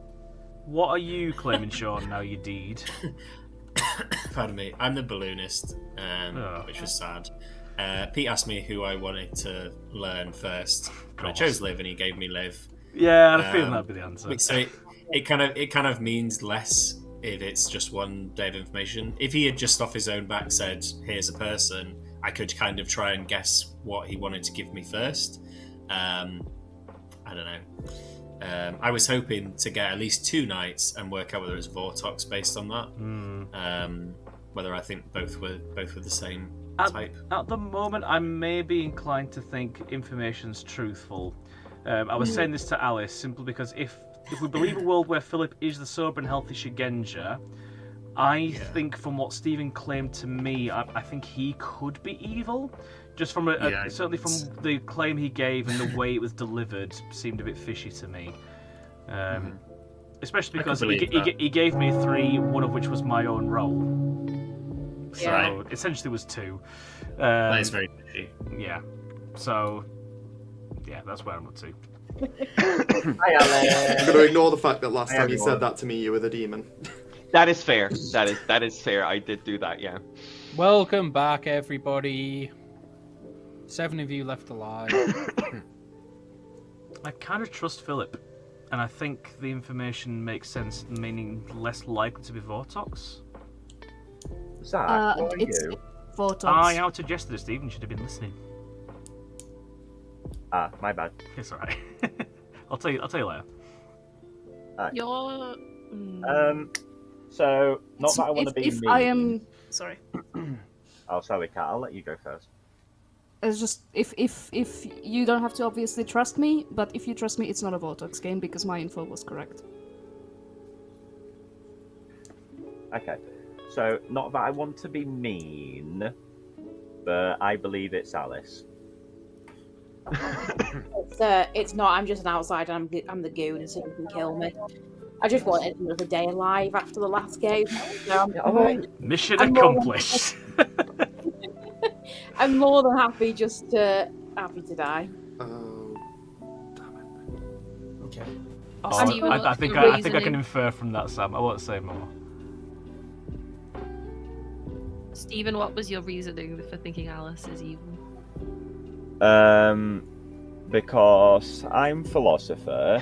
What are you claiming, Sean? Now you deed. Pardon me. I'm the balloonist, which was sad. Pete asked me who I wanted to learn first, and I chose Liv, and he gave me Liv. Yeah, I feel that'd be the answer. So it kind of means less if it's just one day of information. If he had just off his own back said, "Here's a person," I could kind of try and guess what he wanted to give me first. I don't know. I was hoping to get at least 2 nights and work out whether it's Vortox based on that. Whether I think both were the same type. At the moment, I may be inclined to think information's truthful. I was saying this to Alice simply because if we believe a world where Philip is the sober and healthy Shigenja, I think from what Stephen claimed to me, I think he could be evil. Just from certainly from the claim he gave and the way it was delivered, seemed a bit fishy to me. Especially because he gave me 3, one of which was my own role. So essentially was 2. That is very fishy. Yeah. So yeah, that's where I'm up to. Hi, Alan. I'm going to ignore the fact that last time you said that to me, you were the demon. That is fair. That is fair. I did do that. Yeah. Welcome back, everybody. 7 of you left alive. I kind of trust Philip, and I think the information makes sense, meaning less likely to be Vortox. Zach, what are it's you? Vortox. I outed yesterday, Stephen. You should have been listening. Ah, my bad. It's alright. I'll tell you later. You're. So not that I want to be if mean. I am sorry. Oh, sorry, Kat. I'll let you go first. It's just if you don't have to obviously trust me, but if you trust me, it's not a Vortex game because my info was correct. Okay, so not that I want to be mean, but I believe it's Alice. It's not. I'm just an outsider. I'm the goon, and so you can kill me. I just wanted another day alive after the last game. So Mission I'm accomplished. I'm more than happy just to die. Oh, damn it. Okay. Oh, Steven, I what's think your I think I can reasoning? infer from that, Sam. I won't say more. Stephen, what was your reasoning for thinking Alice is evil? Because I'm philosopher,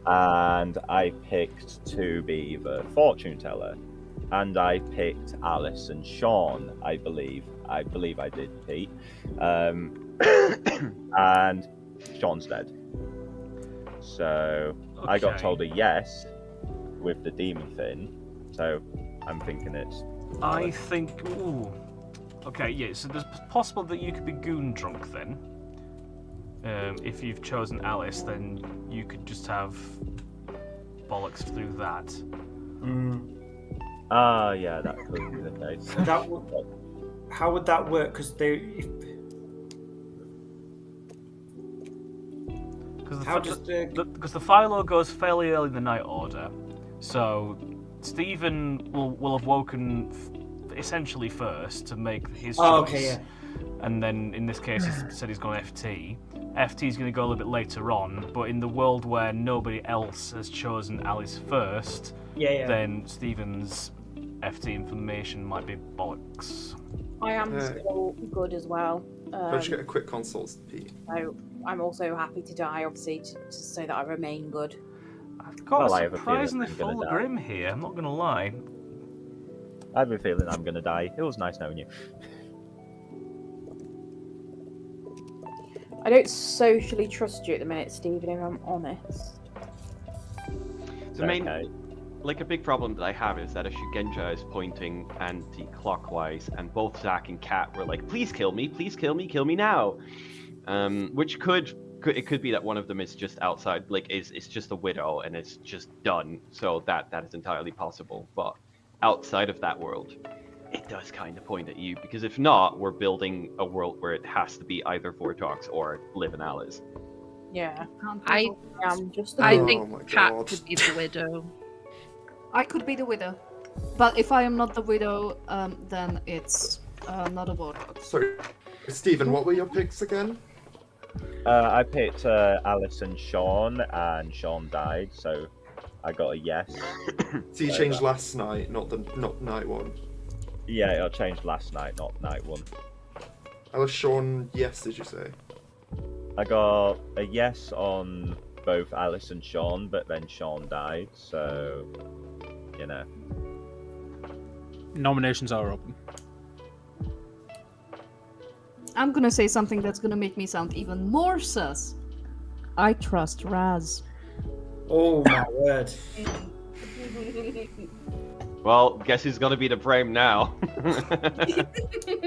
and I picked to be the fortune teller, and I picked Alice and Sean. I believe I did, Pete. And Sean's dead. So I got Okay. told a yes with the demon thing. So I'm thinking it's. I Alice. think. Ooh. Okay, yeah. So there's possible that you could be goon drunk then. If you've chosen Alice, then you could just have bollocks through that. Ah, yeah, that could be the case. How would that work? Because the Philo goes fairly early in the night order, so Stephen will have woken essentially first to make his choice. Oh, okay, yeah. And then in this case, he said he's gone FT. FT's going to go a little bit later on, but in the world where nobody else has chosen Alice first, then Stephen's FT information might be bollocks. I am still good as well. Can I just get a quick consult, Pete? So I'm also happy to die, obviously, so that I remain good. I've got Well, I a have a feeling surprisingly I'm gonna full die. Grim here, I'm not going to lie. I have a feeling I'm going to die. It was nice knowing you. I don't socially trust you at the minute, Stephen, if I'm honest. The main, like a big problem that I have is that a Shugenja is pointing anti-clockwise, and both Zach and Kat were like, "Please kill me, kill me now," which could be that one of them is just outside, like it's just a widow and it's just done. So that is entirely possible. But outside of that world, it does kind of point at you, because if not, we're building a world where it has to be either Vortox or Liv and Alice. Yeah. I think Kat could be the widow. I could be the widow, but if I am not the widow, then it's not a Vortex. Sorry, Stephen, what were your picks again? I picked Alice and Sean died, so I got a yes. So you changed last night, not night one. Yeah, it changed last night, not night one. Alice, Sean, yes, did you say? I got a yes on both Alice and Sean, but then Sean died, so you know. Nominations are open. I'm gonna say something that's gonna make me sound even more sus. I trust Raz. Oh my word. Well, guess who's gonna be the frame now?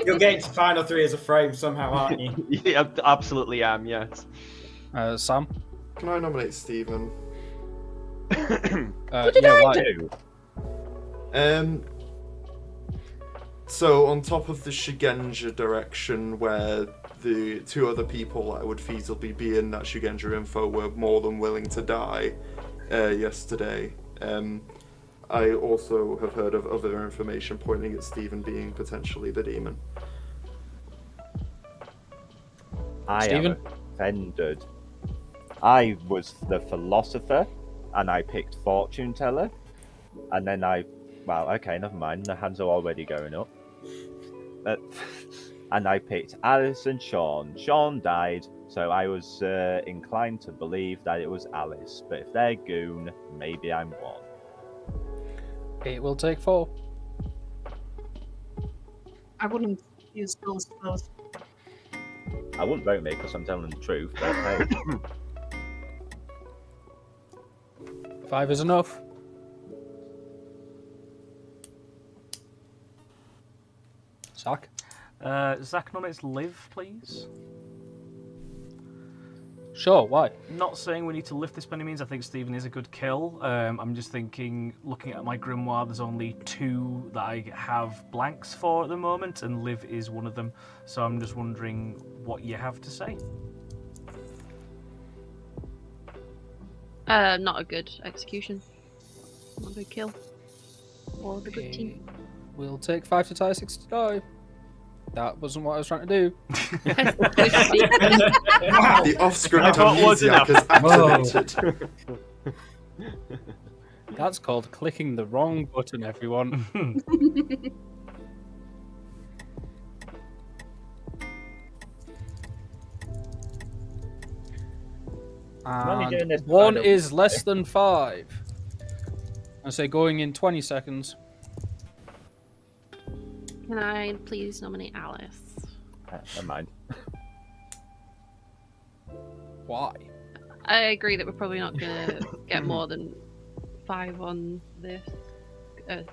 You're getting to final three as a frame somehow, aren't you? Yeah, absolutely am, yes. Sam? Can I nominate Stephen? What did I do? So on top of the Shugenja direction, where the two other people that would feasibly be in that Shugenja info were more than willing to die yesterday, I also have heard of other information pointing at Stephen being potentially the demon. I Stephen? am offended. I was the philosopher, and I picked fortune teller, and then well, okay, never mind. The hands are already going up. And I picked Alice and Sean. Sean died, so I was inclined to believe that it was Alice. But if they're goon, maybe I'm one. It will take 4. I wouldn't use those spells. I wouldn't vote me because I'm telling the truth, but hey. 5 is enough. Zach? Zach nominates Liv, please. Sure, why? Not saying we need to lift this by any means. I think Stephen is a good kill. I'm just thinking, looking at my grimoire, there's only 2 that I have blanks for at the moment, and Liv is one of them. So I'm just wondering what you have to say. Not a good execution. Not a good kill. Or the good team. We'll take 5 to tie, 6 to die. That wasn't what I was trying to do. The off-script amnesiac is activated. That's called clicking the wrong button, everyone. only doing this One kind of- is less than 5. I say going in 20 seconds. Can I please nominate Alice? Never mind. Why? I agree that we're probably not going to get more than 5 on this.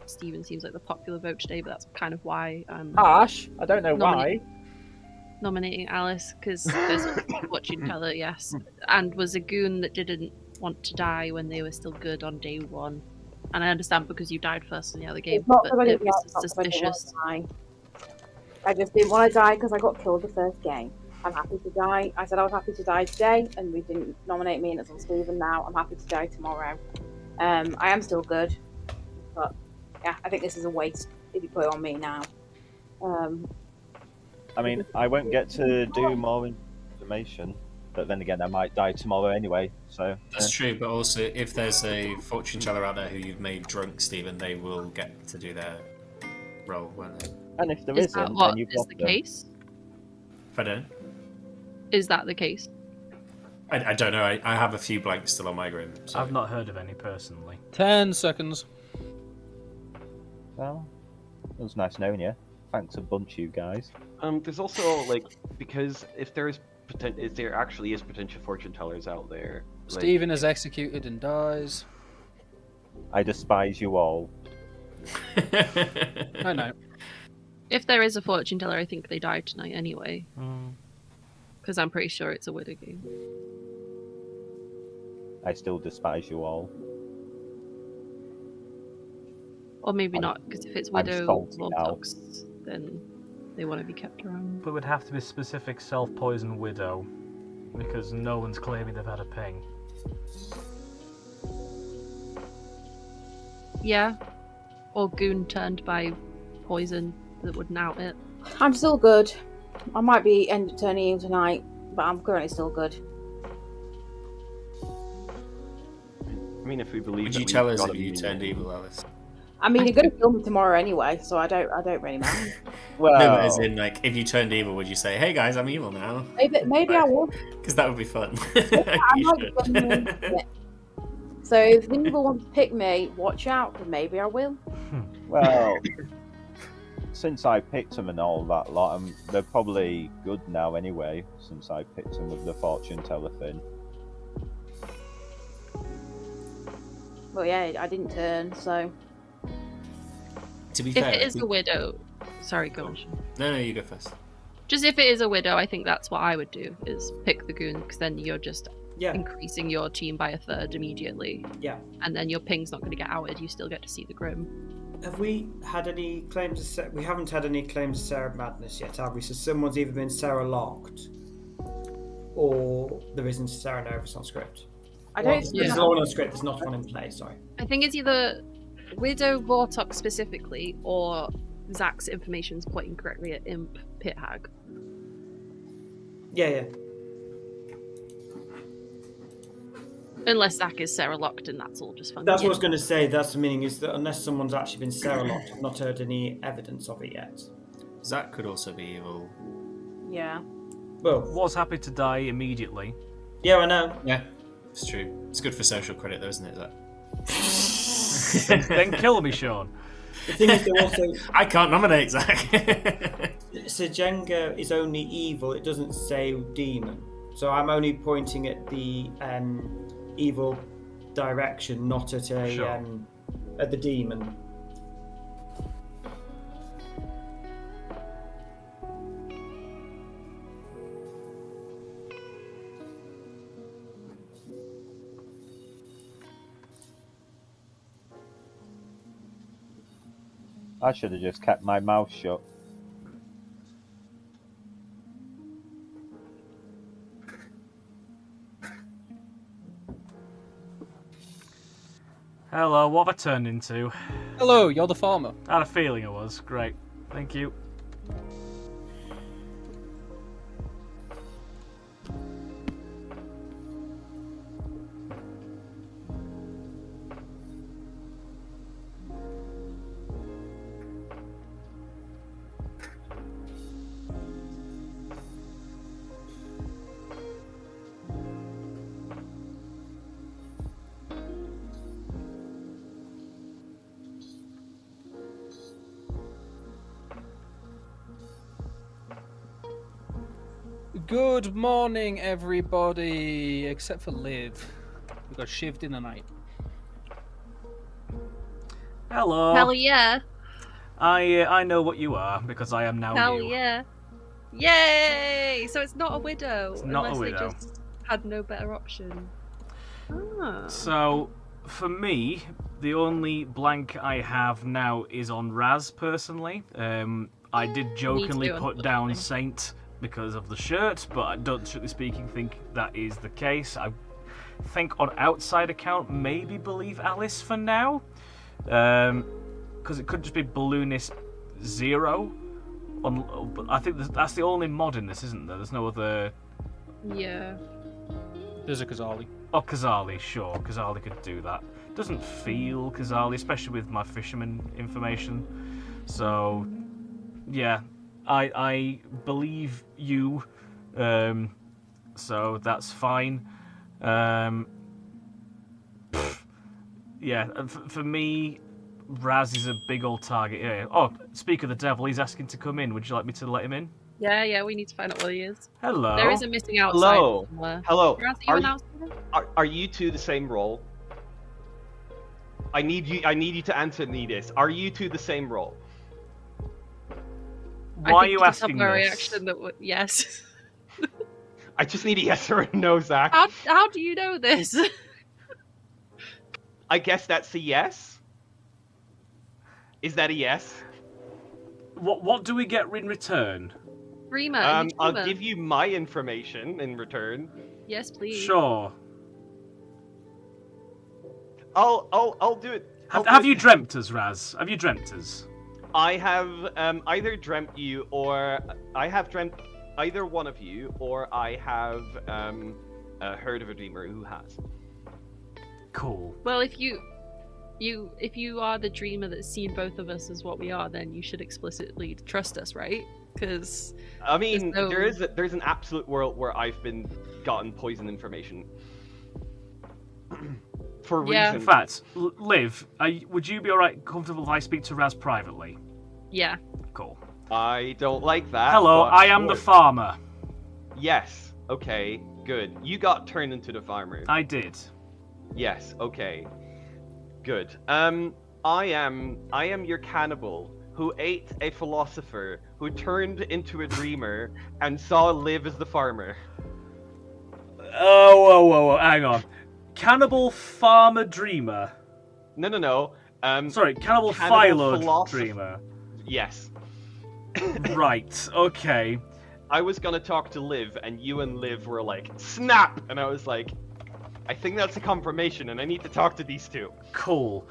Stephen seems like the popular vote today, but that's kind of why I'm Harsh. I don't know why. nominating Alice, because there's a fortune teller, yes, and was a goon that didn't want to die when they were still good on day 1. And I understand because you died first in the other game, It's not but because I it didn't was want to suspicious. die. I just didn't want to die because I got killed the first game. I'm happy to die. I said I was happy to die today, and we didn't nominate me, and it's on Stephen now. I'm happy to die tomorrow. I am still good, but yeah, I think this is a waste if you put it on me now. I mean, I won't get to do more information, but then again, I might die tomorrow anyway. So That's true, but also if there's a fortune teller out there who you've made drunk, Stephen, they will get to do their role, won't they? And if there Is isn't, that what then you've is got the them. case? Pardon? Is that the case? I don't know. I have a few blanks still on my grim. So. I've not heard of any personally. 10 seconds. Well, it was nice knowing you. Thanks a bunch, you guys. There's also like because if there actually is potential fortune tellers out there. Like, Stephen is executed and dies. I despise you all. I know. If there is a fortune teller, I think they died tonight anyway. Because I'm pretty sure it's a widow game. I still despise you all. Or maybe not, because if it's I'm widow salty or now. dogs, then they want to be kept around. But it would have to be specific self-poison widow, because no one's claiming they've had a ping. Yeah. Or goon turned by poison that wouldn't out it. I'm still good. I might be turning evil tonight, but I'm currently still good. I mean, if we believe. Would that you we've tell us got if a you minion- turned evil, Alice? I mean, you're going to kill me tomorrow anyway, so I don't really mind. Well, No, but as in, like, if you turned evil, would you say, "Hey guys, I'm evil now"? Maybe I will. Because that would be fun. I You might should. yeah. So if the evil wants to pick me, watch out, because maybe I will. Well, since I picked them and all that lot, they're probably good now anyway, since I picked them with the fortune teller thing. Well, yeah, I didn't turn, so. To be If fair, it is we- a widow... Sorry, go on. No, you go first. Just if it is a widow, I think that's what I would do, is pick the goon, because then you're just increasing your team by 1/3 immediately. Yeah. And then your ping's not going to get outed, you still get to see the Grim. Have we had any claims we haven't had any claims of Sarah Madness yet, have we? So someone's either been Sarah locked, or there isn't Sarah Novus on script. I don't There's Yeah. no one on script, there's not one in play, sorry. I think it's either Widow Vortok specifically, or Zach's information's pointing correctly at Imp Pit Hag. Yeah. Unless Zach is Sarah locked and that's all just fun. That's what I was going to say. That's the meaning, is that unless someone's actually been Sarah locked, I've not heard any evidence of it yet. Zach could also be evil. Yeah. Well, was happy to die immediately. Yeah, I know. Yeah, it's true. It's good for social credit, though, isn't it, Zach? Then kill me, Sean. The thing is, though, also, I can't nominate Zach. Sejenga is only evil. It doesn't say demon. So I'm only pointing at the evil direction, not at at the demon. I should have just kept my mouth shut. Hello, what have I turned into? Hello, you're the farmer. I had a feeling I was. Great. Thank you. Good morning, everybody, except for Liv, who got shivved in the night. Hello. Hell yeah. I know what you are because I am now Hell you. yeah. Yay! So it's not a widow. It's not a unless widow. They just had no better option. Ah. So, for me, the only blank I have now is on Raz, personally. I did jokingly too, put down Saint because of the shirt, but I don't, strictly speaking, think that is the case. I think on outside account, maybe believe Alice for now. Because it could just be Balloonist 0. But I think that's the only mod in this, isn't there? There's no other... Yeah. There's a Kazali. Oh, Kazali, sure. Kazali could do that. Doesn't feel Kazali, especially with my fisherman information. So, yeah, I believe you. So that's fine. Yeah, for me, Raz is a big old target. Yeah. Oh, speak of the devil, he's asking to come in. Would you like me to let him in? Yeah, we need to find out what he is. Hello. There is a missing outside. Hello. somewhere. Hello. Raz, are you an outsider? Are you two the same role? I need you to answer me this. Are you two the same role? Why are you asking a this? reaction that would... Yes. I just need a yes or a no, Zach. How do you know this? I guess that's a yes. Is that a yes? What do we get in return? Rima, I'll give you my information in return. Yes, please. Sure. I'll do it. Have you dreamt us, Raz? Have you dreamt us? I have either dreamt you, or I have dreamt either one of you, or I have heard of a dreamer who has. Cool. Well, if you are the dreamer that's seen both of us as what we are, then you should explicitly trust us, right? Because I mean, there's an absolute world where I've been gotten poison information for reasons. In fact, Liv, would you be alright, comfortable if I speak to Raz privately? Yeah. Cool. I don't like that. Hello, but I am the farmer. Yes. Okay. Good. You got turned into the farmer. I did. Yes. Okay. Good. I am your cannibal who ate a philosopher who turned into a dreamer and saw Liv as the farmer. Oh, whoa, hang on. Cannibal farmer dreamer. No. Sorry, cannibal Philo dreamer. Yes. Right. Okay. I was gonna talk to Liv, and you and Liv were like, snap! And I was like, I think that's a confirmation, and I need to talk to these two. Cool.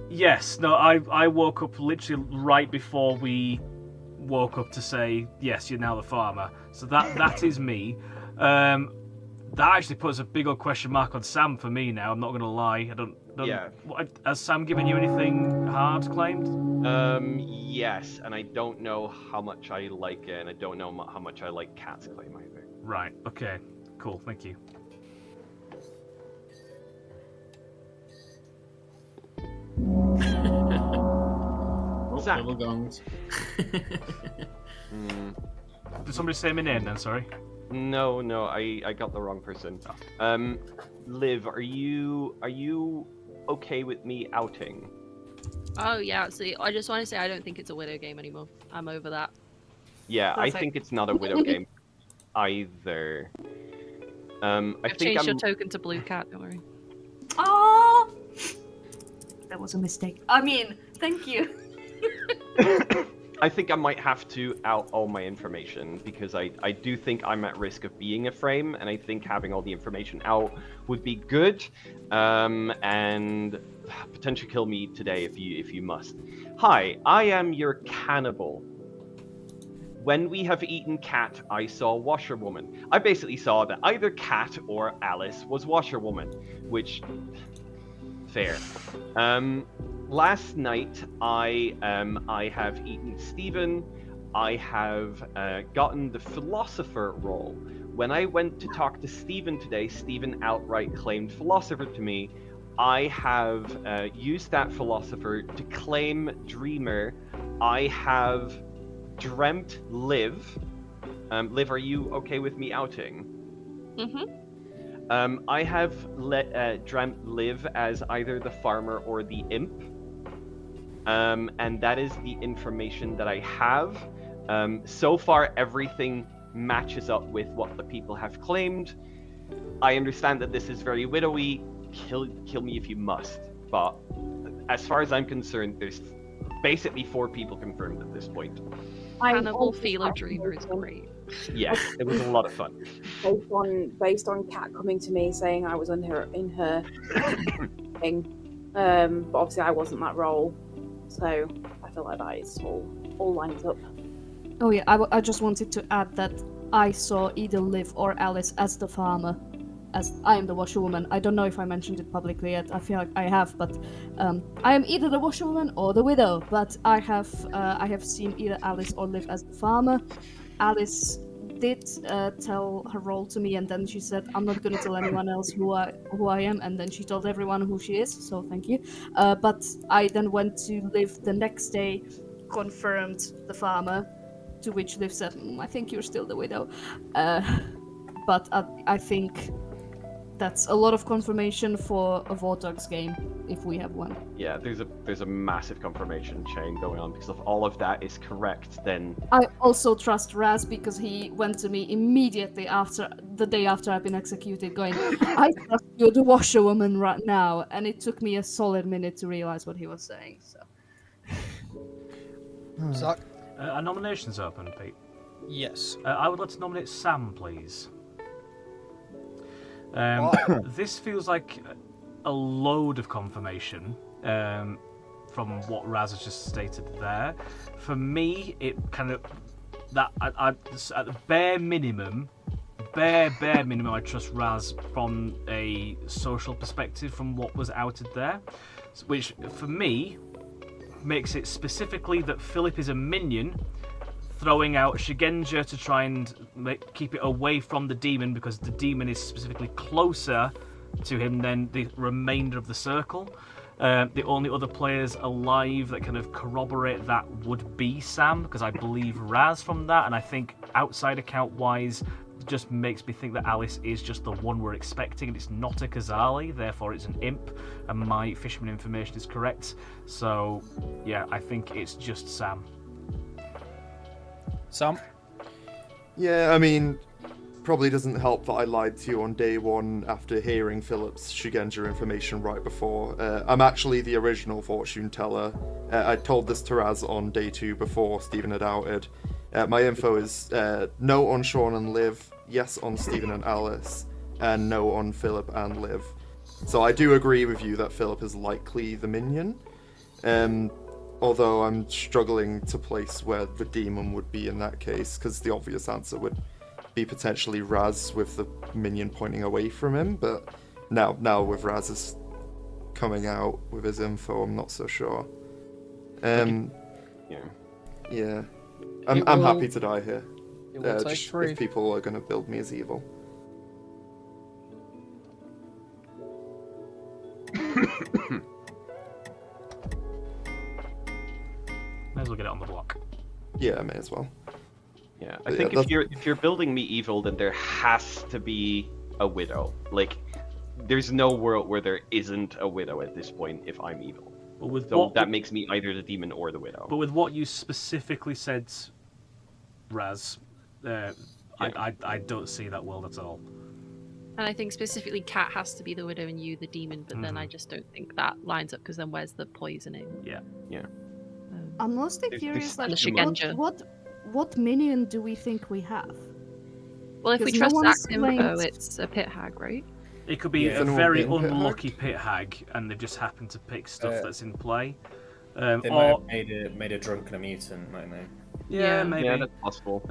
Yes. No, I woke up literally right before we woke up to say, yes, you're now the farmer. So that is me. That actually puts a big old question mark on Sam for me now. I'm not going to lie. I don't. Yeah. Has Sam given you anything hard claimed? Yes, and I don't know how much I like it, and I don't know how much I like Cat's claim either. Right. Okay. Cool. Thank you. Zach. Little gongs. Did somebody say my name then? Sorry. No, I got the wrong person. Oh. Liv, are you okay with me outing? Oh yeah, see, I just want to say I don't think it's a widow game anymore. I'm over that. Yeah, I Perfect. think it's not a widow game either. I I've think changed your token to blue cat. Don't worry. Oh, that was a mistake. I mean, thank you. I think I might have to out all my information because I do think I'm at risk of being a frame, and I think having all the information out would be good, and potentially kill me today if you must. Hi, I am your cannibal. When we have eaten Cat, I saw Washerwoman. I basically saw that either Cat or Alice was Washerwoman, which fair. Last night I have eaten Stephen. I have gotten the philosopher role. When I went to talk to Stephen today, Stephen outright claimed philosopher to me. I have used that philosopher to claim dreamer. I have dreamt Liv. Liv, are you okay with me outing? Mm-hmm. I have dreamt Liv as either the farmer or the imp. And that is the information that I have. So far, everything matches up with what the people have claimed. I understand that this is very widowy. Kill me if you must. But as far as I'm concerned, there's basically 4 people confirmed at this point. Cannibal Philo Dreamer is great. Yeah, it was a lot of fun. Based on Kat coming to me saying I was in her thing, but obviously I wasn't that role, so I feel like that is all lines up. Oh yeah, I just wanted to add that I saw either Liv or Alice as the farmer, as I am the washerwoman. I don't know if I mentioned it publicly yet. I feel like I have, but I am either the washerwoman or the widow. But I have seen either Alice or Liv as the farmer. Alice did tell her role to me, and then she said, "I'm not going to tell anyone else who I am." And then she told everyone who she is. So thank you. But I then went to Liv the next day, confirmed the farmer, to which Liv said, "I think you're still the widow." But I think that's a lot of confirmation for a Vortex game, if we have one. Yeah, there's a massive confirmation chain going on, because if all of that is correct, then I also trust Raz, because he went to me immediately after the day after I've been executed, going, "I trust you're the washerwoman right now," and it took me a solid minute to realize what he was saying. So. Zach? Are nominations open, Pete? Yes. I would like to nominate Sam, please. This feels like a load of confirmation from what Raz has just stated there. For me, it kind of that at the bare minimum, I trust Raz from a social perspective from what was outed there, which for me makes it specifically that Philip is a minion, throwing out Shigenja to try and keep it away from the demon, because the demon is specifically closer to him than the remainder of the circle. The only other players alive that kind of corroborate that would be Sam, because I believe Raz from that, and I think outside account wise just makes me think that Alice is just the one we're expecting, and it's not a Kazali, therefore it's an imp, and my fisherman information is correct. So yeah, I think it's just Sam. Sam? Yeah, I mean, probably doesn't help that I lied to you on day one after hearing Philip's Shigenja information right before. I'm actually the original fortune teller. I told this to Raz on day 2 before Stephen had outed. My info is no on Sean and Liv, yes on Stephen and Alice, and no on Philip and Liv. So I do agree with you that Philip is likely the minion. Although I'm struggling to place where the demon would be in that case, because the obvious answer would be potentially Raz with the minion pointing away from him, but now with Raz's coming out with his info, I'm not so sure. Yeah. I'm happy to die here. Just if people are going to build me as evil. May as well get it on the block. Yeah, may as well. Yeah, I think if you're building me evil, then there has to be a widow. Like, there's no world where there isn't a widow at this point if I'm evil. But that makes me either the demon or the widow. But with what you specifically said, Raz, I don't see that world at all. And I think specifically Cat has to be the widow and you the demon, but then I just don't think that lines up, because then where's the poisoning? Yeah. Yeah. I'm mostly There's curious, like, too much. what minion do we think we have? Well, if we 'Cause no trust one's Zach's info, claimed- it's a pit hag, right? It could be Yeah. a Anyone very being pit unlucky pit hag, and they've just happened to pick stuff that's in play. They might Or have made a drunk and a mutant, mightn't they? yeah, maybe. Yeah, that's possible.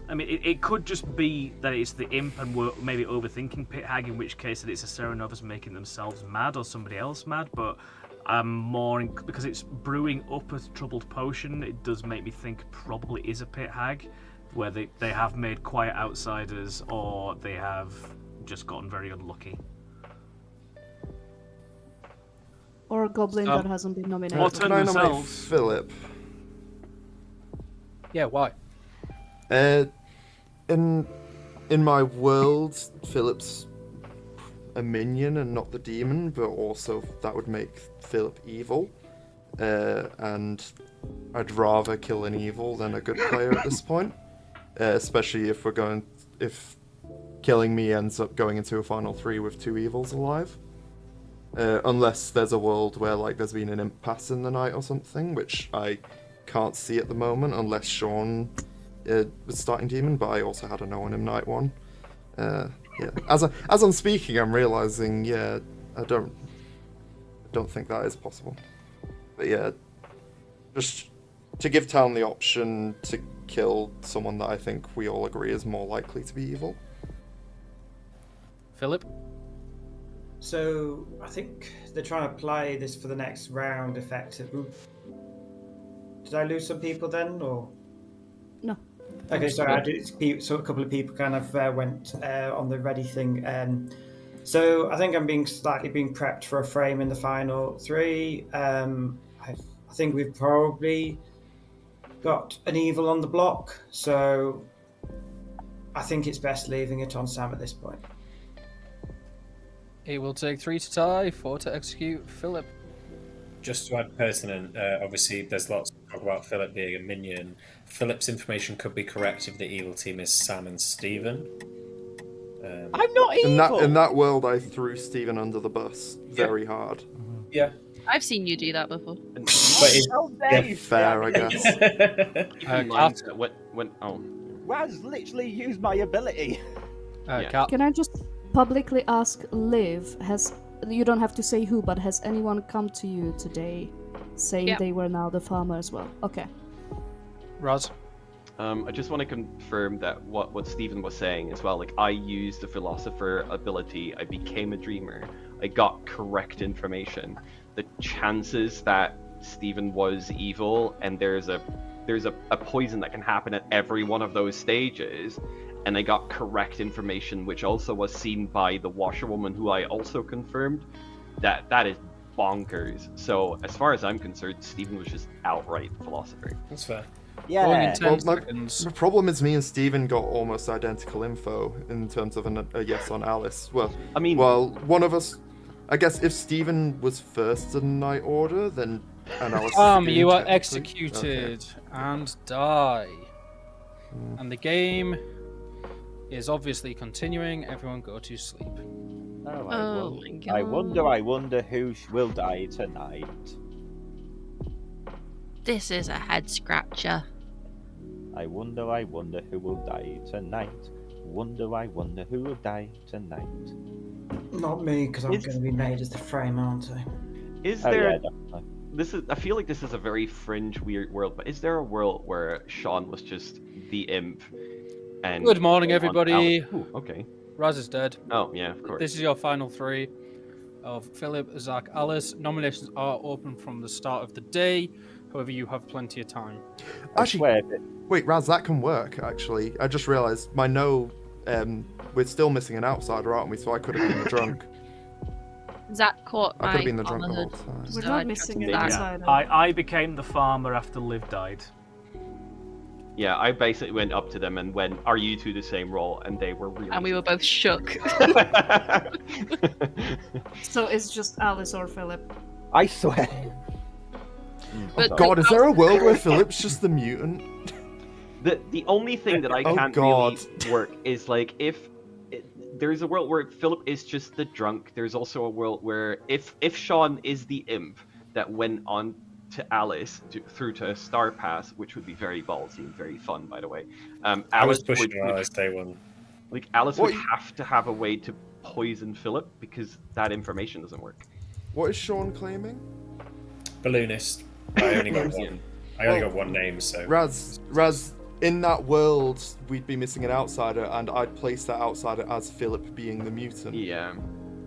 I mean, it could just be that it's the imp and we're maybe overthinking pit hag, in which case that it's a Serenovus making themselves mad or somebody else mad, but because it's brewing up a troubled potion, it does make me think it probably is a pit hag, where they have made quiet outsiders or they have just gotten very unlucky. Or a goblin that hasn't been nominated. Or turn Can I nominate themselves. Philip? Yeah, why? In my world, Philip's a minion and not the demon, but also that would make Philip evil. And I'd rather kill an evil than a good player at this point. Especially if killing me ends up going into a final 3 with 2 evils alive. Unless there's a world where like there's been an imp pass in the night or something, which I can't see at the moment unless Sean was starting demon, but I also had a no one in night one. Yeah. As I'm speaking, I'm realizing I don't think that is possible. But yeah, just to give Town the option to kill someone that I think we all agree is more likely to be evil. Philip? So I think they're trying to play this for the next round effectively. Did I lose some people then, or? No. Okay, sorry. So a couple of people kind of went on the ready thing. So I think I'm slightly being prepped for a frame in the final 3. I think we've probably got an evil on the block, so I think it's best leaving it on Sam at this point. It will take 3 to tie, 4 to execute. Philip. Just to add pertinent, obviously there's lots of talk about Philip being a minion. Philip's information could be correct if the evil team is Sam and Stephen. I'm not evil! In that world, I threw Stephen under the bus very hard. Yeah. I've seen you do that before. Fair, I guess. Keep in mind that Raz literally used my ability. Can I just publicly ask Liv, you don't have to say who, but has anyone come to you today saying they were now the farmer as well? Okay. Raz? I just want to confirm that what Stephen was saying as well. Like, I used the philosopher ability, I became a dreamer, I got correct information. The chances that Stephen was evil and there's a poison that can happen at every one of those stages, and I got correct information, which also was seen by the washerwoman, who I also confirmed, that is bonkers. So as far as I'm concerned, Stephen was just outright philosopher. That's fair. Yeah. Well, the problem is me and Stephen got almost identical info in terms of a yes on Alice. Well, I mean, one of us, I guess if Stephen was first in Night Order, then Alice. You are executed and die. And the game is obviously continuing. Everyone go to sleep. I wonder who will die tonight. This is a head scratcher. I wonder who will die tonight. I wonder who will die tonight. Not me, because I'm going to be made as the frame, aren't I? Is there? I feel like this is a very fringe, weird world. But is there a world where Sean was just the imp? And Good morning, everybody. Ooh, okay. Raz is dead. Oh yeah, of course. This is your final 3 of Philip, Zach, Alice. Nominations are open from the start of the day. However, you have plenty of time. Actually, wait, Raz, that can work. Actually, I just realised my we're still missing an outsider, aren't we? So I could have been the drunk. Zach caught I could have been the drunk on the the whole time. We're not missing an outsider. I became the farmer after Liv died. Yeah, I basically went up to them and went, "Are you two the same role?" And they were really. And we were both shook. So it's just Alice or Philip. I swear. Oh God, is there a world where Philip's just the mutant? The only thing that I can't really work is like if there's a world where Philip is just the drunk. There's also a world where if Sean is the imp, that went on to Alice through to a Star Pass, which would be very ballsy and very fun, by the way. I was Alice pushing would, Alice day one. like Alice What would have to have a way to poison Philip because that information doesn't work. What is Sean claiming? Balloonist. I only got one. I only got one name, so. Raz, in that world, we'd be missing an outsider, and I'd place that outsider as Philip being the mutant. Yeah,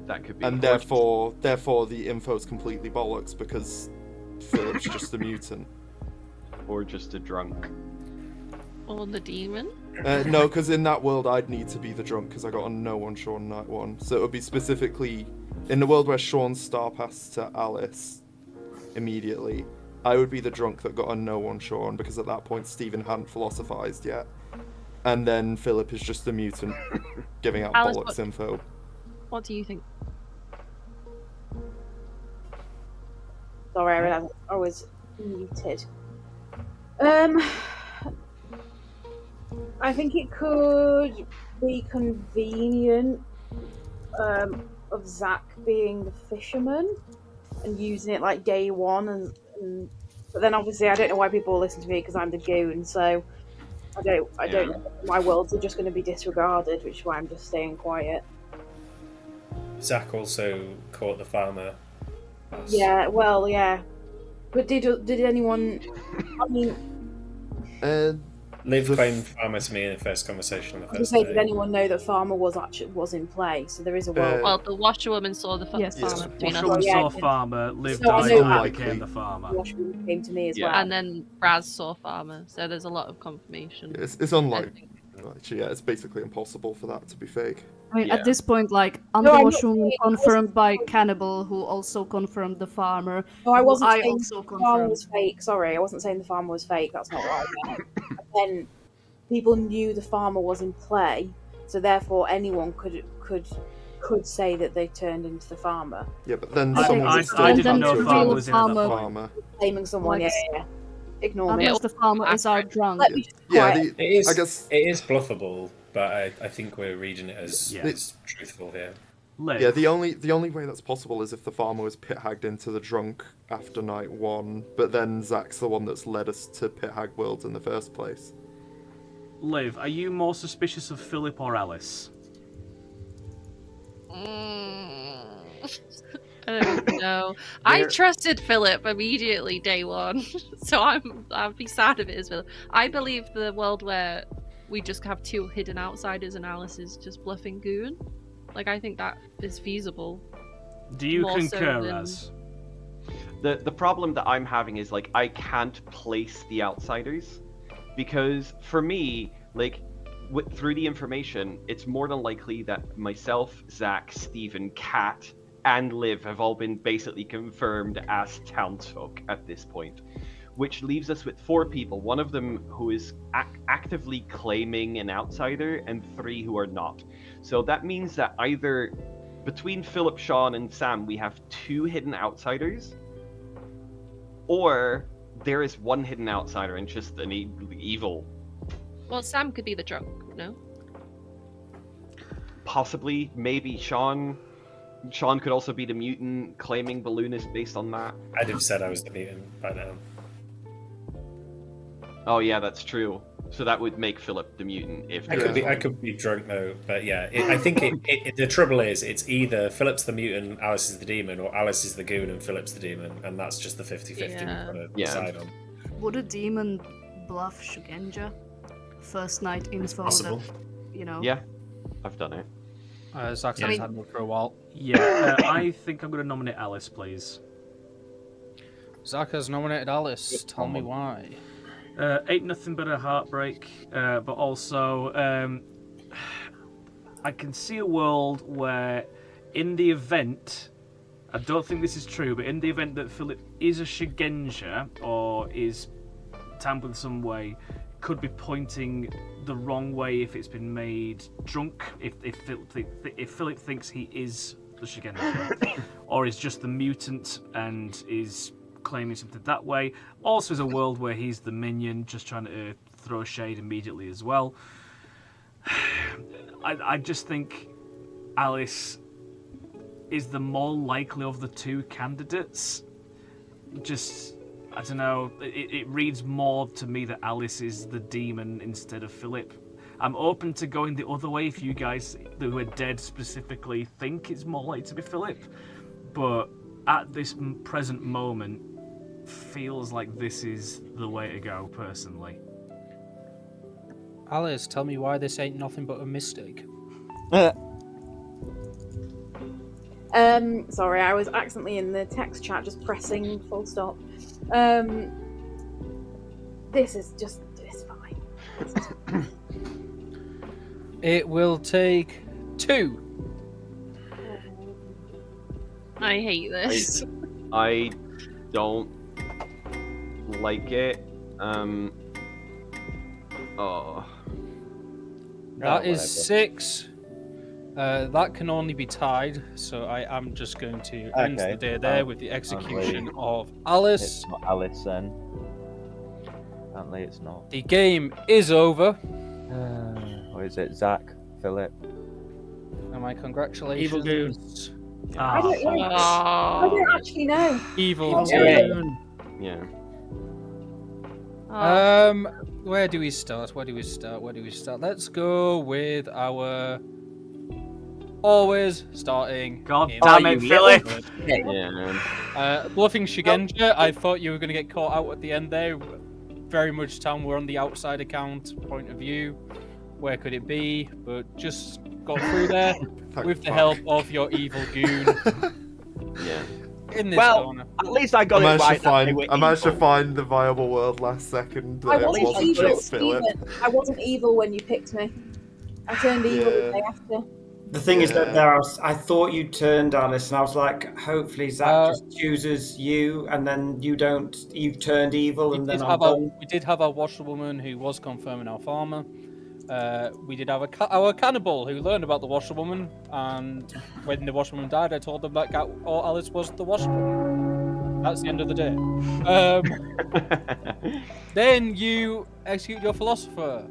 that could be. And therefore, the info's completely bollocks because Philip's just a mutant. Or just a drunk. Or the demon? No, because in that world, I'd need to be the drunk because I got a no on Sean night one. So it would be specifically in the world where Sean's star passed to Alice immediately. I would be the drunk that got a no on Sean because at that point Stephen hadn't philosophized yet. And then Philip is just a mutant giving out Alice, bollocks info. What do you think? Sorry, I was muted. I think it could be convenient of Zach being the fisherman and using it like day one, and but then obviously I don't know why people listen to me because I'm the goon, so I don't know. My worlds are just going to be disregarded, which is why I'm just staying quiet. Zach also caught the farmer. Yeah, well, yeah. But did anyone? I mean, Liv claimed farmer to me in the first conversation on the I was first gonna say, day. did anyone know that farmer was in play? So there is a world. Well, the washerwoman saw the farmer. Washerwoman saw farmer, Liv So I died know and that. became the farmer. Washerwoman came to me as well. And then Raz saw farmer, so there's a lot of confirmation. It's unlikely. Actually, yeah, it's basically impossible for that to be fake. I mean, Yeah. at this point, like, I'm No, the I'm not washroom saying- confirmed by Cannibal, who also confirmed the farmer. No, I who wasn't I saying also the farmer confirmed. was fake. Sorry, I wasn't saying the farmer was fake. That's not what I meant. And then people knew the farmer was in play, so therefore anyone could say that they turned into the farmer. Yeah, but then I someone think would it's still then come to to reveal a the with farmer. farmer. Blaming someone, Like, yeah. Ignore me. Unless the farmer is our drunk. Let me just Yeah, quiet. It is, I guess- it is bluffable, but I think we're reading it as truthful here. Yeah, the only way that's possible is if the farmer was pit hagged into the drunk after night one, but then Zach's the one that's led us to pit hag worlds in the first place. Liv, are you more suspicious of Philip or Alice? I don't know. I trusted Philip immediately day one, so I'll be sad if it is Philip. I believe the world where we just have two hidden outsiders and Alice is just bluffing Goon. Like, I think that is feasible. Do you More so concur, than- Raz? The problem that I'm having is like I can't place the outsiders because for me, like through the information, it's more than likely that myself, Zach, Stephen, Kat, and Liv have all been basically confirmed as townsfolk at this point, which leaves us with 4 people. One of them who is actively claiming an outsider, and 3 who are not. So that means that either between Philip, Sean, and Sam, we have 2 hidden outsiders, or there is 1 hidden outsider and just an evil. Well, Sam could be the drunk, no? Possibly, maybe Sean. Sean could also be the mutant claiming balloonist based on that. I'd have said I was the mutant by now. Oh yeah, that's true. So that would make Philip the mutant if I could be drunk though, but yeah, I think the trouble is it's either Philip's the mutant, Alice is the demon, or Alice is the goon and Philip's the demon, and that's just the 50-50 we've got to decide on. Would a demon bluff Shugenja? First night info. possible. That, you know. Yeah, I've done it. Zach's I mean- had one for a while. Yeah, I think I'm going to nominate Alice, please. Zach has nominated Alice. Tell me why. Ain't nothing but a heartbreak, but also I can see a world where in the event, I don't think this is true, but in the event that Philip is a Shugenja or is tampered some way, could be pointing the wrong way if it's been made drunk, if Philip thinks he is the Shugenja, or is just the mutant and is claiming something that way. Also is a world where he's the minion, just trying to throw shade immediately as well. I just think Alice is the more likely of the 2 candidates. just, I don't know, it reads more to me that Alice is the demon instead of Philip. I'm open to going the other way if you guys who are dead specifically think it's more likely to be Philip, but at this present moment, feels like this is the way to go, personally. Alice, tell me why this ain't nothing but a mistake. Sorry, I was accidentally in the text chat just pressing full stop. This is just, it's fine. It will take 2. I hate this. I don't like it. Oh. That is whatever. 6. That can only be tied, so I am just going to end the day there with the execution of Alice. It's not Alice then. Apparently it's not. The game is over. Or is it Zach? Philip? And my congratulations. Evil goon. I don't know. I don't actually know. Evil goon. Yeah. Where do we start? Let's go with our always starting. God damn it, Philip! Bluffing Shigenja, I thought you were going to get caught out at the end there. Very much time we're on the outside account point of view. Where could it be? But just got through there with the help of your evil goon. Yeah. In this Well, corner. at least I got it right. I managed to find the viable word last second. I That it wasn't wasn't evil, just Philip. Stephen. I wasn't evil when you picked me. I turned evil the day after. The thing is that I thought you turned Alice, and I was like, hopefully Zach just chooses you, and then you don't. You turned evil, and then I'm done. We did have our washerwoman who was confirming our farmer. We did have our cannibal who learned about the washerwoman, and when the washerwoman died, I told them that Alice was the washerwoman. That's the end of the day. Then you execute your philosopher.